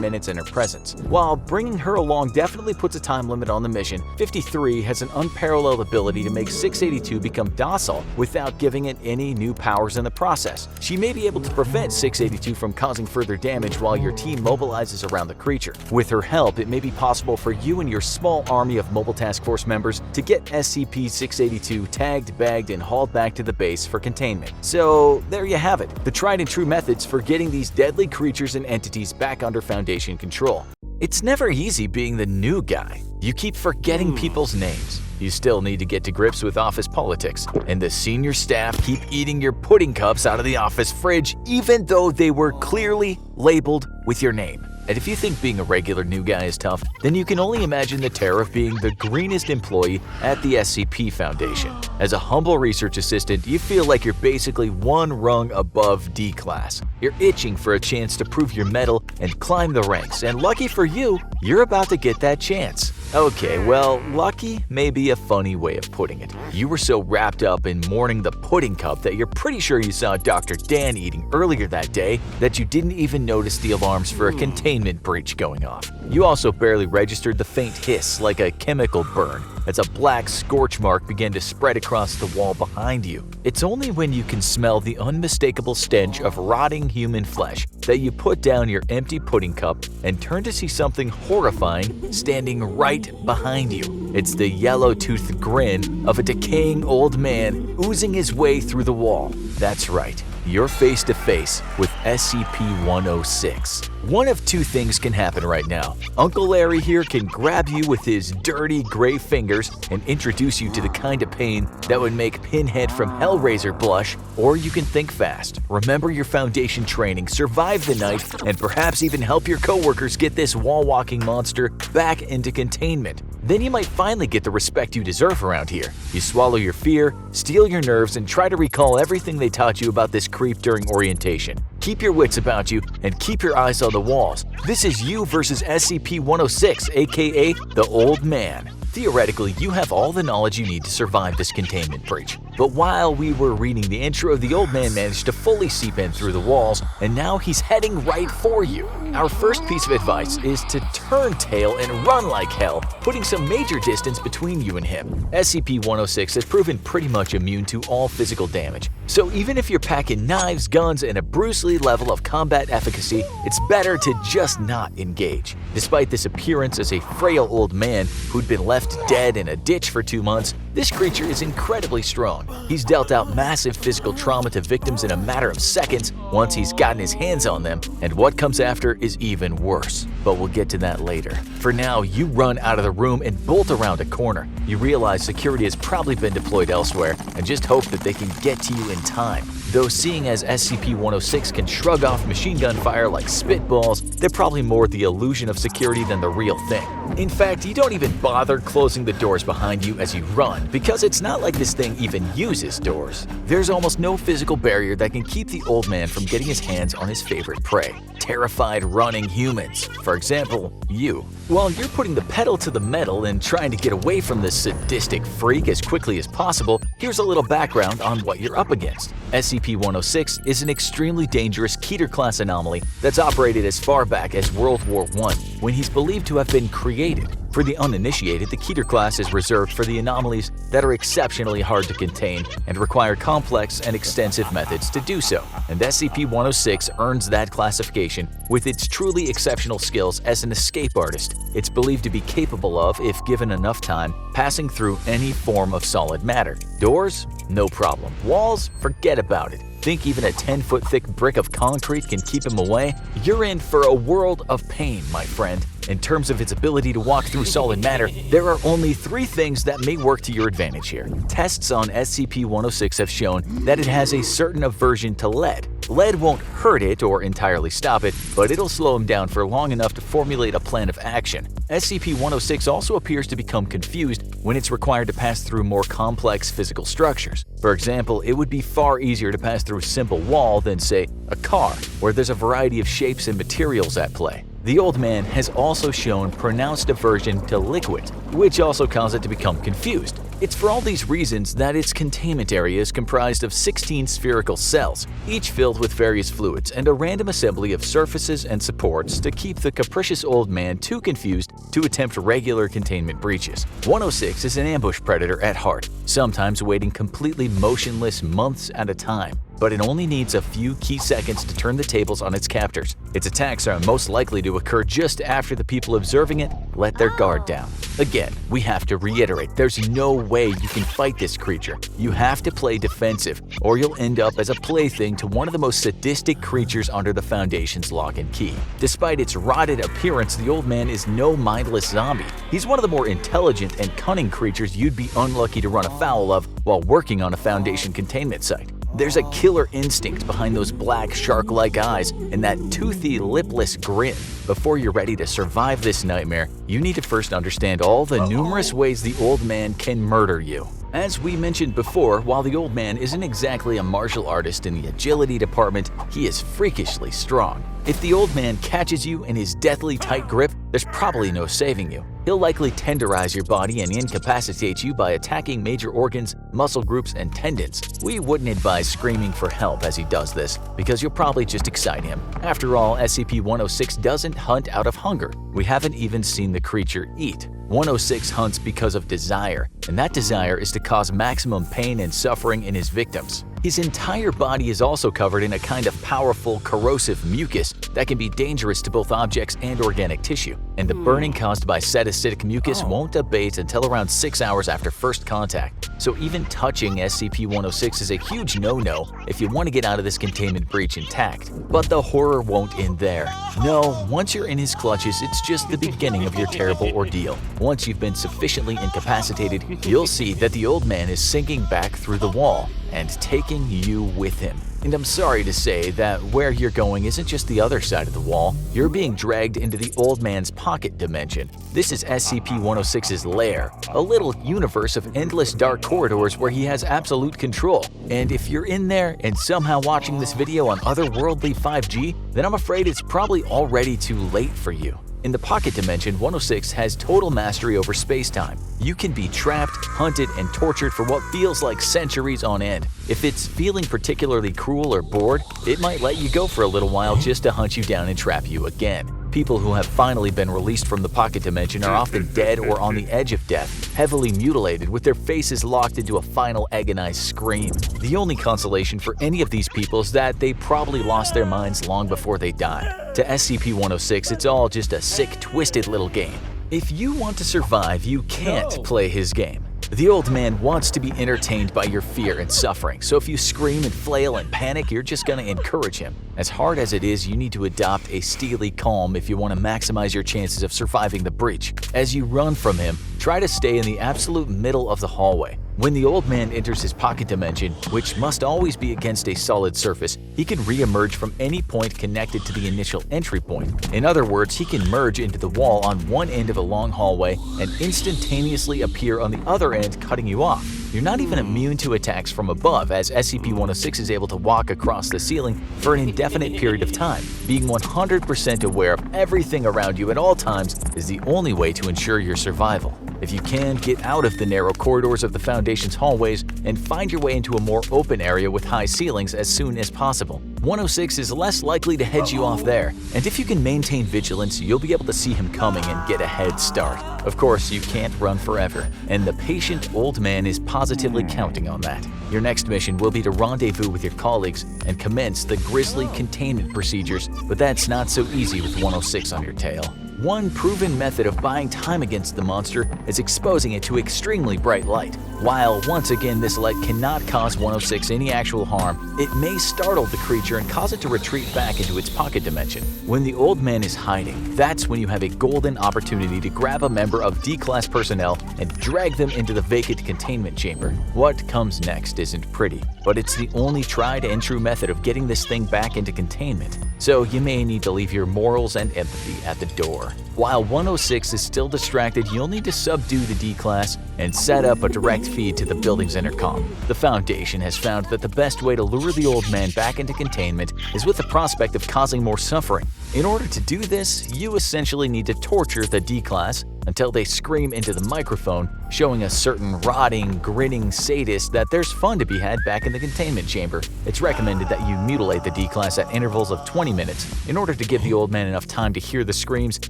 minutes in her presence. While bringing her along definitely puts a time limit on the mission, 53 has an unparalleled ability to make 682 become docile without giving it any new powers in the process. She may be able to prevent 682 from causing further damage while your team mobilizes around the creature. With her help, it may be possible for you and your small army of mobile task force members to get SCP-682 tagged, bagged, and hauled back to the base for containment. So there you have it, the tried and true methods for getting these deadly creatures and entities back under Foundation control. It's never easy being the new guy. You keep forgetting people's names. You still need to get to grips with office politics, and the senior staff keep eating your pudding cups out of the office fridge even though they were clearly labeled with your name. And if you think being a regular new guy is tough, then you can only imagine the terror of being the greenest employee at the SCP Foundation. As a humble research assistant, you feel like you're basically one rung above D-Class. You're itching for a chance to prove your mettle and climb the ranks, and lucky for you, you're about to get that chance. Okay, well, lucky may be a funny way of putting it. You were so wrapped up in mourning the pudding cup that you're pretty sure you saw Dr. Dan eating earlier that day that you didn't even notice the alarms for a containment breach going off. You also barely registered the faint hiss like a chemical burn as a black scorch mark began to spread across the wall behind you. It's only when you can smell the unmistakable stench of rotting human flesh that you put down your empty pudding cup and turn to see something horrifying standing right behind you. It's the yellow-toothed grin of a decaying old man oozing his way through the wall. That's right, you're face to face with SCP-106. One of 2 things can happen right now. Uncle Larry here can grab you with his dirty gray fingers and introduce you to the kind of pain that would make Pinhead from Hellraiser blush, or you can think fast, remember your Foundation training, survive the night, and perhaps even help your coworkers get this wall-walking monster back into containment. Then you might finally get the respect you deserve around here. You swallow your fear, steel your nerves, and try to recall everything they taught you about this creep during orientation. keep your wits about you and keep your eyes on the walls. This is you versus SCP-106, aka the Old Man. Theoretically, you have all the knowledge you need to survive this containment breach. But while we were reading the intro, the Old Man managed to fully seep in through the walls, and now he's heading right for you. Our first piece of advice is to turn tail and run like hell, putting some major distance between you and him. SCP-106 has proven pretty much immune to all physical damage, so even if you're packing knives, guns, and a Bruce Lee level of combat efficacy, it's better to just not engage. Despite this appearance as a frail old man who'd been left dead in a ditch for 2 months, this creature is incredibly strong. He's dealt out massive physical trauma to victims in a matter of seconds once he's gotten his hands on them, and what comes after is even worse. But we'll get to that later. For now, you run out of the room and bolt around a corner. You realize security has probably been deployed elsewhere and just hope that they can get to you in time. Though seeing as SCP-106 can shrug off machine gun fire like spitballs, they're probably more the illusion of security than the real thing. In fact, you don't even bother closing the doors behind you as you run, because it's not like this thing even uses doors. There's almost no physical barrier that can keep the Old Man from getting his hands on his favorite prey: terrified running humans. For example, you. While you're putting the pedal to the metal and trying to get away from this sadistic freak as quickly as possible, here's a little background on what you're up against. SCP-106 is an extremely dangerous Keter-class anomaly that's operated as far back as World War I, when he's believed to have been created. For the uninitiated, the Keter class is reserved for the anomalies that are exceptionally hard to contain and require complex and extensive methods to do so, and SCP-106 earns that classification with its truly exceptional skills as an escape artist. It's believed to be capable of, if given enough time, passing through any form of solid matter. Doors? No problem. Walls? Forget about it. Think even a 10-foot thick brick of concrete can keep him away? You're in for a world of pain, my friend. In terms of its ability to walk through solid matter, there are only 3 things that may work to your advantage here. Tests on SCP-106 have shown that it has a certain aversion to lead. Lead won't hurt it or entirely stop it, but it'll slow him down for long enough to formulate a plan of action. SCP-106 also appears to become confused when it's required to pass through more complex physical structures. For example, it would be far easier to pass through a simple wall than, say, a car, where there's a variety of shapes and materials at play. The Old Man has also shown pronounced aversion to liquid, which also causes it to become confused. It's for all these reasons that its containment area is comprised of 16 spherical cells, each filled with various fluids and a random assembly of surfaces and supports to keep the capricious Old Man too confused to attempt regular containment breaches. 106 is an ambush predator at heart, sometimes waiting completely motionless months at a time. But it only needs a few key seconds to turn the tables on its captors. Its attacks are most likely to occur just after the people observing it let their guard down. Again, we have to reiterate, there's no way you can fight this creature. You have to play defensive, or you'll end up as a plaything to one of the most sadistic creatures under the Foundation's lock and key. Despite its rotted appearance, the Old Man is no mindless zombie. He's one of the more intelligent and cunning creatures you'd be unlucky to run afoul of while working on a Foundation containment site. There's a killer instinct behind those black shark-like eyes and that toothy, lipless grin. Before you're ready to survive this nightmare, you need to first understand all the numerous ways the Old Man can murder you. As we mentioned before, while the Old Man isn't exactly a martial artist in the agility department, he is freakishly strong. If the Old Man catches you in his deathly tight grip, there's probably no saving you. He'll likely tenderize your body and incapacitate you by attacking major organs, muscle groups, and tendons. We wouldn't advise screaming for help as he does this, because you'll probably just excite him. After all, SCP-106 doesn't hunt out of hunger. We haven't even seen the creature eat. 106 hunts because of desire, and that desire is to cause maximum pain and suffering in his victims. His entire body is also covered in a kind of powerful, corrosive mucus that can be dangerous to both objects and organic tissue, and the burning caused by said acidic mucus won't abate until around 6 hours after first contact. So even touching SCP-106 is a huge no-no if you want to get out of this containment breach intact. But the horror won't end there. No, once you're in his clutches, it's just the beginning of your terrible ordeal. Once you've been sufficiently incapacitated, you'll see that the Old Man is sinking back through the wall, and taking you with him. And I'm sorry to say that where you're going isn't just the other side of the wall. You're being dragged into the old man's pocket dimension. This is SCP-106's lair, a little universe of endless dark corridors where he has absolute control. And if you're in there and somehow watching this video on otherworldly 5G, then I'm afraid it's probably already too late for you. In the pocket dimension, 106 has total mastery over space-time. You can be trapped, hunted, and tortured for what feels like centuries on end. If it's feeling particularly cruel or bored, it might let you go for a little while just to hunt you down and trap you again. People who have finally been released from the pocket dimension are often dead or on the edge of death, heavily mutilated with their faces locked into a final agonized scream. The only consolation for any of these people is that they probably lost their minds long before they died. To SCP-106, it's all just a sick, twisted little game. If you want to survive, you can't play his game. The old man wants to be entertained by your fear and suffering, so if you scream and flail and panic, you're just gonna encourage him. As hard as it is, you need to adopt a steely calm if you want to maximize your chances of surviving the breach. As you run from him, try to stay in the absolute middle of the hallway. When the old man enters his pocket dimension, which must always be against a solid surface, he can re-emerge from any point connected to the initial entry point. In other words, he can merge into the wall on one end of a long hallway and instantaneously appear on the other end, cutting you off. You're not even immune to attacks from above, as SCP-106 is able to walk across the ceiling for an indefinite period of time. Being 100% aware of everything around you at all times is the only way to ensure your survival. If you can, get out of the narrow corridors of the Foundation's hallways and find your way into a more open area with high ceilings as soon as possible. 106 is less likely to head you off there, and if you can maintain vigilance, you'll be able to see him coming and get a head start. Of course, you can't run forever, and the patient old man is positively counting on that. Your next mission will be to rendezvous with your colleagues and commence the grisly containment procedures, but that's not so easy with 106 on your tail. One proven method of buying time against the monster is exposing it to extremely bright light. While once again this light cannot cause 106 any actual harm, it may startle the creature and cause it to retreat back into its pocket dimension. When the old man is hiding, that's when you have a golden opportunity to grab a member of D-Class personnel and drag them into the vacant containment chamber. What comes next isn't pretty, but it's the only tried and true method of getting this thing back into containment. So you may need to leave your morals and empathy at the door. While 106 is still distracted, you'll need to subdue the D-Class and set up a direct feed to the building's intercom. The Foundation has found that the best way to lure the old man back into containment is with the prospect of causing more suffering. In order to do this, you essentially need to torture the D-Class until they scream into the microphone, showing a certain rotting, grinning sadist that there's fun to be had back in the containment chamber. It's recommended that you mutilate the D-Class at intervals of 20 minutes in order to give the old man enough time to hear the screams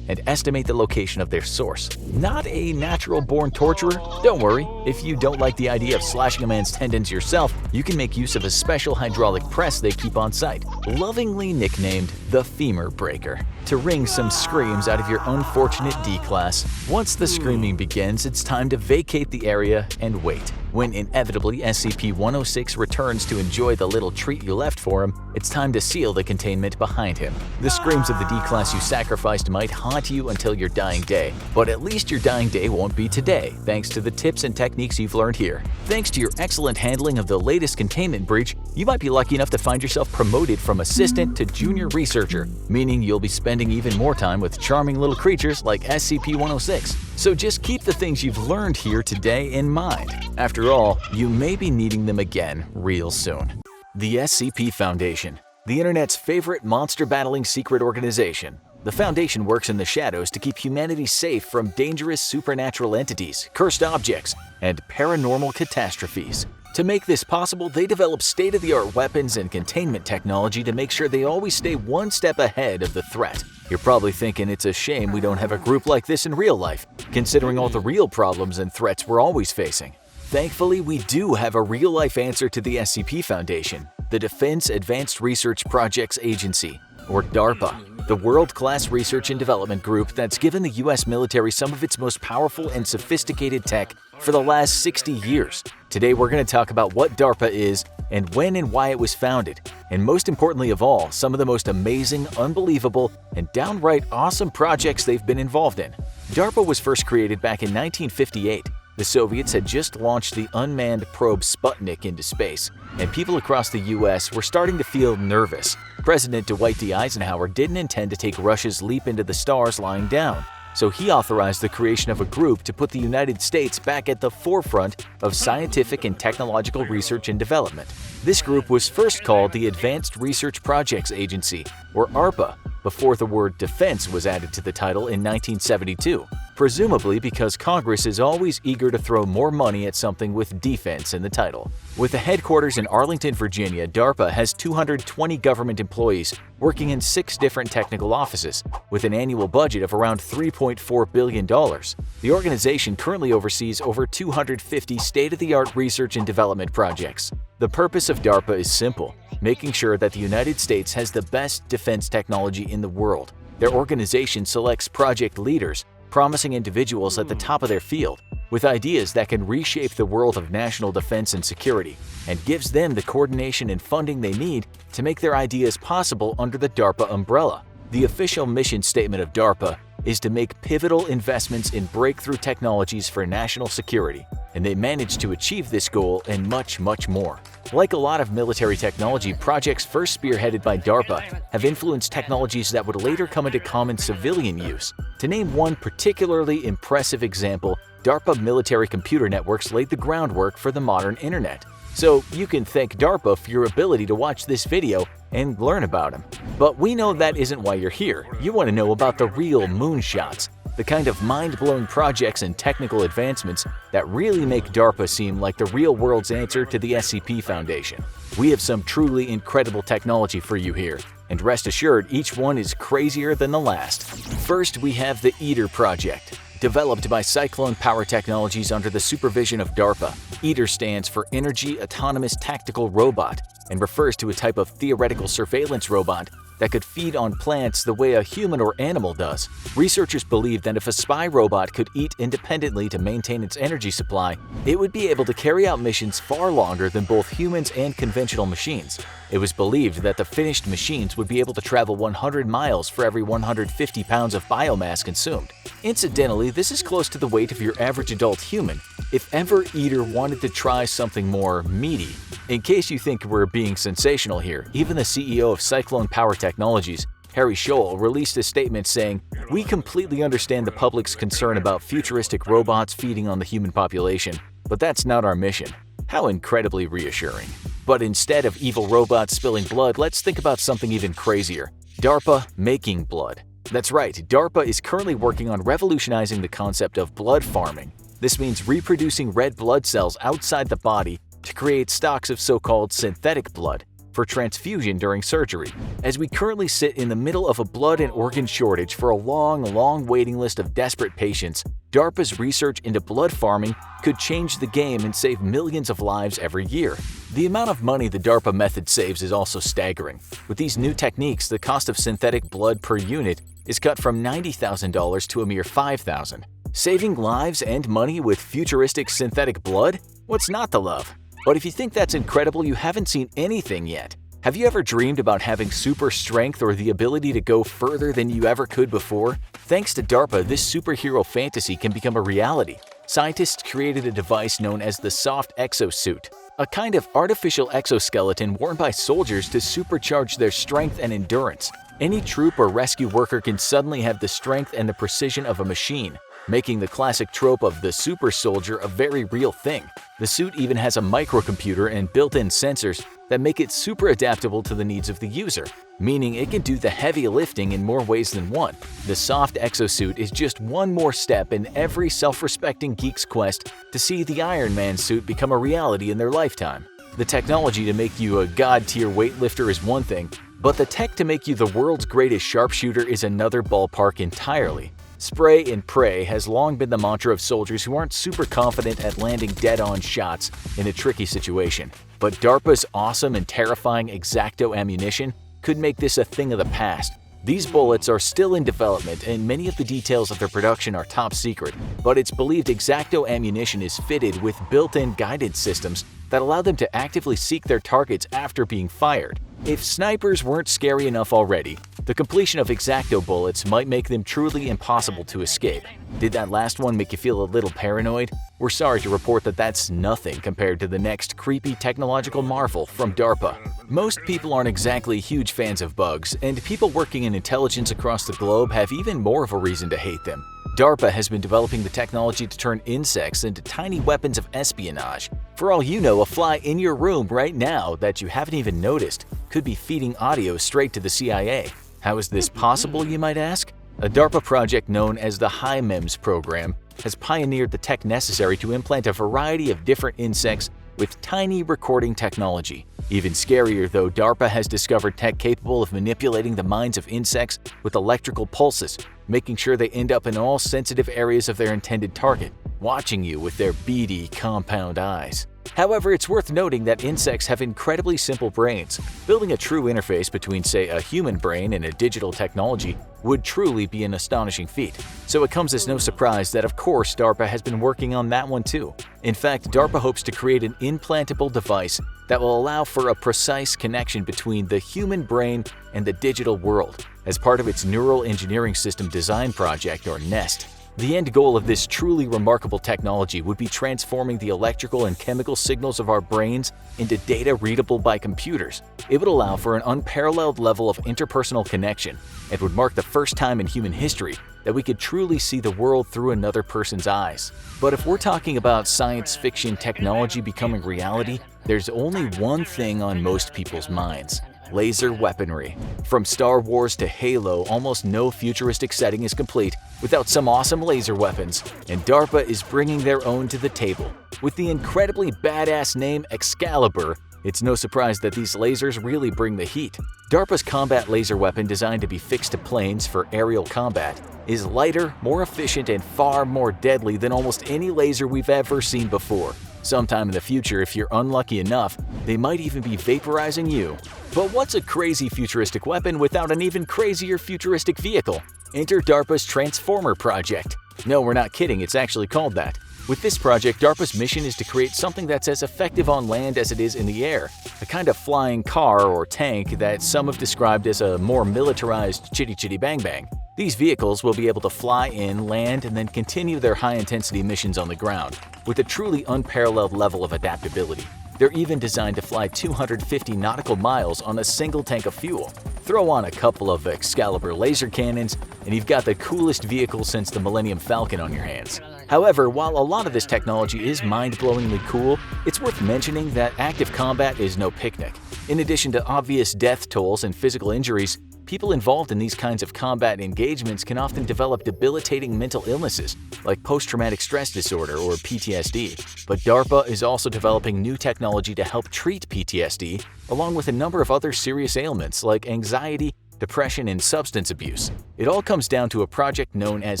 and estimate the location of their source. Not a natural-born torturer? Don't worry, if you don't like the idea of slashing a man's tendons yourself, you can make use of a special hydraulic press they keep on site, lovingly nicknamed the Femur Breaker, to wring some screams out of your unfortunate D-Class. Once the screaming begins, it's time to vacate the area and wait. When inevitably SCP-106 returns to enjoy the little treat you left for him, it's time to seal the containment behind him. The screams of the D-Class you sacrificed might haunt you until your dying day, but at least your dying day won't be today, thanks to the tips and techniques you've learned here. Thanks to your excellent handling of the latest containment breach, you might be lucky enough to find yourself promoted from assistant to junior researcher, meaning you'll be spending even more time with charming little creatures like SCP-106. So just keep the things you've learned here today in mind. After all, you may be needing them again real soon. The SCP Foundation, the internet's favorite monster-battling secret organization. The Foundation works in the shadows to keep humanity safe from dangerous supernatural entities, cursed objects, and paranormal catastrophes. To make this possible, they develop state-of-the-art weapons and containment technology to make sure they always stay one step ahead of the threat. You're probably thinking it's a shame we don't have a group like this in real life, considering all the real problems and threats we're always facing. Thankfully, we do have a real-life answer to the SCP Foundation, the Defense Advanced Research Projects Agency, or DARPA, the world-class research and development group that's given the US military some of its most powerful and sophisticated tech for the last 60 years. Today we're going to talk about what DARPA is and when and why it was founded, and most importantly of all, some of the most amazing, unbelievable, and downright awesome projects they've been involved in. DARPA was first created back in 1958. The Soviets had just launched the unmanned probe Sputnik into space, and people across the US were starting to feel nervous. President Dwight D. Eisenhower didn't intend to take Russia's leap into the stars lying down, so he authorized the creation of a group to put the United States back at the forefront of scientific and technological research and development. This group was first called the Advanced Research Projects Agency, or ARPA, before the word defense was added to the title in 1972, presumably because Congress is always eager to throw more money at something with defense in the title. With the headquarters in Arlington, Virginia, DARPA has 220 government employees working in 6 different technical offices, with an annual budget of around $3.4 billion. The organization currently oversees over 250 state-of-the-art research and development projects. The purpose of DARPA is simple: making sure that the United States has the best defense technology in the world. Their organization selects project leaders, promising individuals at the top of their field, with ideas that can reshape the world of national defense and security, and gives them the coordination and funding they need to make their ideas possible under the DARPA umbrella. The official mission statement of DARPA is to make pivotal investments in breakthrough technologies for national security, and they managed to achieve this goal and much, much more. Like a lot of military technology, projects first spearheaded by DARPA have influenced technologies that would later come into common civilian use. To name one particularly impressive example, DARPA military computer networks laid the groundwork for the modern internet. So you can thank DARPA for your ability to watch this video and learn about them. But we know that isn't why you're here. You want to know about the real moonshots, the kind of mind-blowing projects and technical advancements that really make DARPA seem like the real world's answer to the SCP Foundation. We have some truly incredible technology for you here, and rest assured each one is crazier than the last. First, we have the ITER project. Developed by Cyclone Power Technologies under the supervision of DARPA, ITER stands for Energy Autonomous Tactical Robot and refers to a type of theoretical surveillance robot that could feed on plants the way a human or animal does. Researchers believe that if a spy robot could eat independently to maintain its energy supply, it would be able to carry out missions far longer than both humans and conventional machines. It was believed that the finished machines would be able to travel 100 miles for every 150 pounds of biomass consumed. Incidentally, this is close to the weight of your average adult human, if ever ITER wanted to try something more meaty. In case you think we're being sensational here, even the CEO of Cyclone Power Technologies, Harry Scholl, released a statement saying, "We completely understand the public's concern about futuristic robots feeding on the human population, but that's not our mission." How incredibly reassuring. But instead of evil robots spilling blood, let's think about something even crazier: DARPA making blood. That's right, DARPA is currently working on revolutionizing the concept of blood farming. This means reproducing red blood cells outside the body to create stocks of so-called synthetic blood for transfusion during surgery. As we currently sit in the middle of a blood and organ shortage for a long waiting list of desperate patients, DARPA's research into blood farming could change the game and save millions of lives every year. The amount of money the DARPA method saves is also staggering. With these new techniques, the cost of synthetic blood per unit is cut from $90,000 to a mere $5,000. Saving lives and money with futuristic synthetic blood? What's not to love? But if you think that's incredible, you haven't seen anything yet. Have you ever dreamed about having super strength or the ability to go further than you ever could before? Thanks to DARPA, this superhero fantasy can become a reality. Scientists created a device known as the soft exosuit, a kind of artificial exoskeleton worn by soldiers to supercharge their strength and endurance. Any troop or rescue worker can suddenly have the strength and the precision of a machine, making the classic trope of the super soldier a very real thing. The suit even has a microcomputer and built-in sensors that make it super adaptable to the needs of the user, meaning it can do the heavy lifting in more ways than one. The soft exosuit is just one more step in every self-respecting geek's quest to see the Iron Man suit become a reality in their lifetime. The technology to make you a god-tier weightlifter is one thing, but the tech to make you the world's greatest sharpshooter is another ballpark entirely. Spray and pray has long been the mantra of soldiers who aren't super confident at landing dead-on shots in a tricky situation. But DARPA's awesome and terrifying X-Acto ammunition could make this a thing of the past. These bullets are still in development and many of the details of their production are top secret, but it's believed X-Acto ammunition is fitted with built-in guidance systems that allow them to actively seek their targets after being fired. If snipers weren't scary enough already, the completion of X-Acto bullets might make them truly impossible to escape. Did that last one make you feel a little paranoid? We're sorry to report that that's nothing compared to the next creepy technological marvel from DARPA. Most people aren't exactly huge fans of bugs, and people working in intelligence across the globe have even more of a reason to hate them. DARPA has been developing the technology to turn insects into tiny weapons of espionage. For all you know, a fly in your room right now that you haven't even noticed could be feeding audio straight to the CIA. How is this possible, you might ask? A DARPA project known as the HIMEMS program has pioneered the tech necessary to implant a variety of different insects with tiny recording technology. Even scarier though, DARPA has discovered tech capable of manipulating the minds of insects with electrical pulses, making sure they end up in all sensitive areas of their intended target, watching you with their beady, compound eyes. However, it's worth noting that insects have incredibly simple brains. Building a true interface between, say, a human brain and a digital technology would truly be an astonishing feat. So it comes as no surprise that, of course, DARPA has been working on that one too. In fact, DARPA hopes to create an implantable device that will allow for a precise connection between the human brain and the digital world as part of its Neural Engineering System Design Project, or NEST. The end goal of this truly remarkable technology would be transforming the electrical and chemical signals of our brains into data readable by computers. It would allow for an unparalleled level of interpersonal connection and would mark the first time in human history that we could truly see the world through another person's eyes. But if we're talking about science fiction technology becoming reality, there's only one thing on most people's minds: laser weaponry. From Star Wars to Halo, almost no futuristic setting is complete without some awesome laser weapons, and DARPA is bringing their own to the table. With the incredibly badass name Excalibur, it's no surprise that these lasers really bring the heat. DARPA's combat laser weapon, designed to be fixed to planes for aerial combat, is lighter, more efficient, and far more deadly than almost any laser we've ever seen before. Sometime in the future, if you're unlucky enough, they might even be vaporizing you. But what's a crazy futuristic weapon without an even crazier futuristic vehicle? Enter DARPA's Transformer project. No, we're not kidding, it's actually called that. With this project, DARPA's mission is to create something that's as effective on land as it is in the air, a kind of flying car or tank that some have described as a more militarized chitty chitty bang bang. These vehicles will be able to fly in, land, and then continue their high-intensity missions on the ground, with a truly unparalleled level of adaptability. They're even designed to fly 250 nautical miles on a single tank of fuel. Throw on a couple of Excalibur laser cannons, and you've got the coolest vehicle since the Millennium Falcon on your hands. However, while a lot of this technology is mind-blowingly cool, it's worth mentioning that active combat is no picnic. In addition to obvious death tolls and physical injuries, people involved in these kinds of combat engagements can often develop debilitating mental illnesses like post-traumatic stress disorder or PTSD. But DARPA is also developing new technology to help treat PTSD, along with a number of other serious ailments like anxiety, depression, and substance abuse. It all comes down to a project known as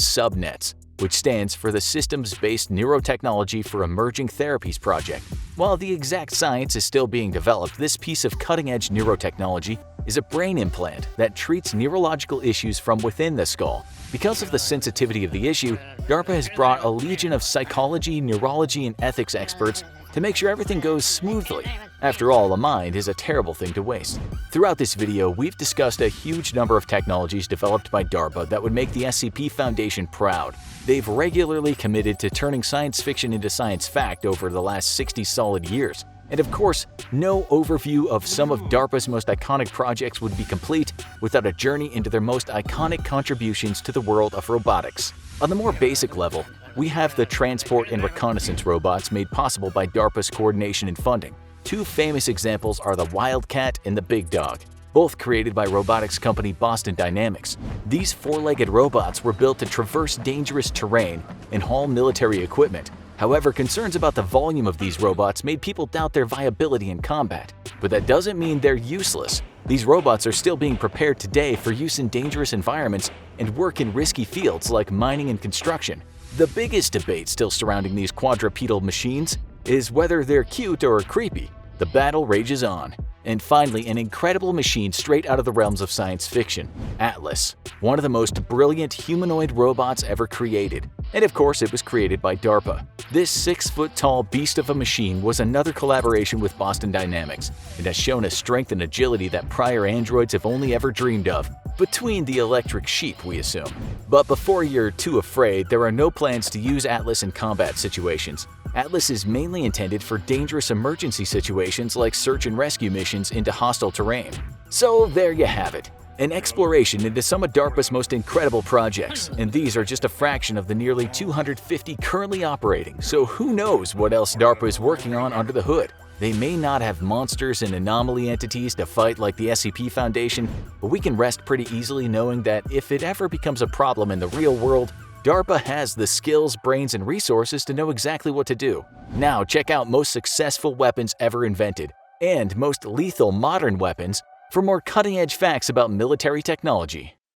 SubNets, which stands for the Systems-Based Neurotechnology for Emerging Therapies Project. While the exact science is still being developed, this piece of cutting-edge neurotechnology is a brain implant that treats neurological issues from within the skull. Because of the sensitivity of the issue, DARPA has brought a legion of psychology, neurology, and ethics experts to make sure everything goes smoothly. After all, a mind is a terrible thing to waste. Throughout this video, we've discussed a huge number of technologies developed by DARPA that would make the SCP Foundation proud. They've regularly committed to turning science fiction into science fact over the last 60 solid years. And of course, no overview of some of DARPA's most iconic projects would be complete without a journey into their most iconic contributions to the world of robotics. On the more basic level, we have the transport and reconnaissance robots made possible by DARPA's coordination and funding. Two famous examples are the Wildcat and the Big Dog, both created by robotics company Boston Dynamics. These four-legged robots were built to traverse dangerous terrain and haul military equipment. However, concerns about the volume of these robots made people doubt their viability in combat. But that doesn't mean they're useless. These robots are still being prepared today for use in dangerous environments and work in risky fields like mining and construction. The biggest debate still surrounding these quadrupedal machines is whether they're cute or creepy. The battle rages on. And finally, an incredible machine straight out of the realms of science fiction, Atlas, one of the most brilliant humanoid robots ever created. And of course, it was created by DARPA. This 6-foot-tall beast of a machine was another collaboration with Boston Dynamics, and has shown a strength and agility that prior androids have only ever dreamed of. Between the electric sheep, we assume. But before you're too afraid, there are no plans to use Atlas in combat situations. Atlas is mainly intended for dangerous emergency situations like search and rescue missions into hostile terrain. So there you have it. An exploration into some of DARPA's most incredible projects, and these are just a fraction of the nearly 250 currently operating, so who knows what else DARPA is working on under the hood. They may not have monsters and anomaly entities to fight like the SCP Foundation, but we can rest pretty easily knowing that if it ever becomes a problem in the real world, DARPA has the skills, brains, and resources to know exactly what to do. Now check out most successful weapons ever invented, and most lethal modern weapons for more cutting-edge facts about military technology.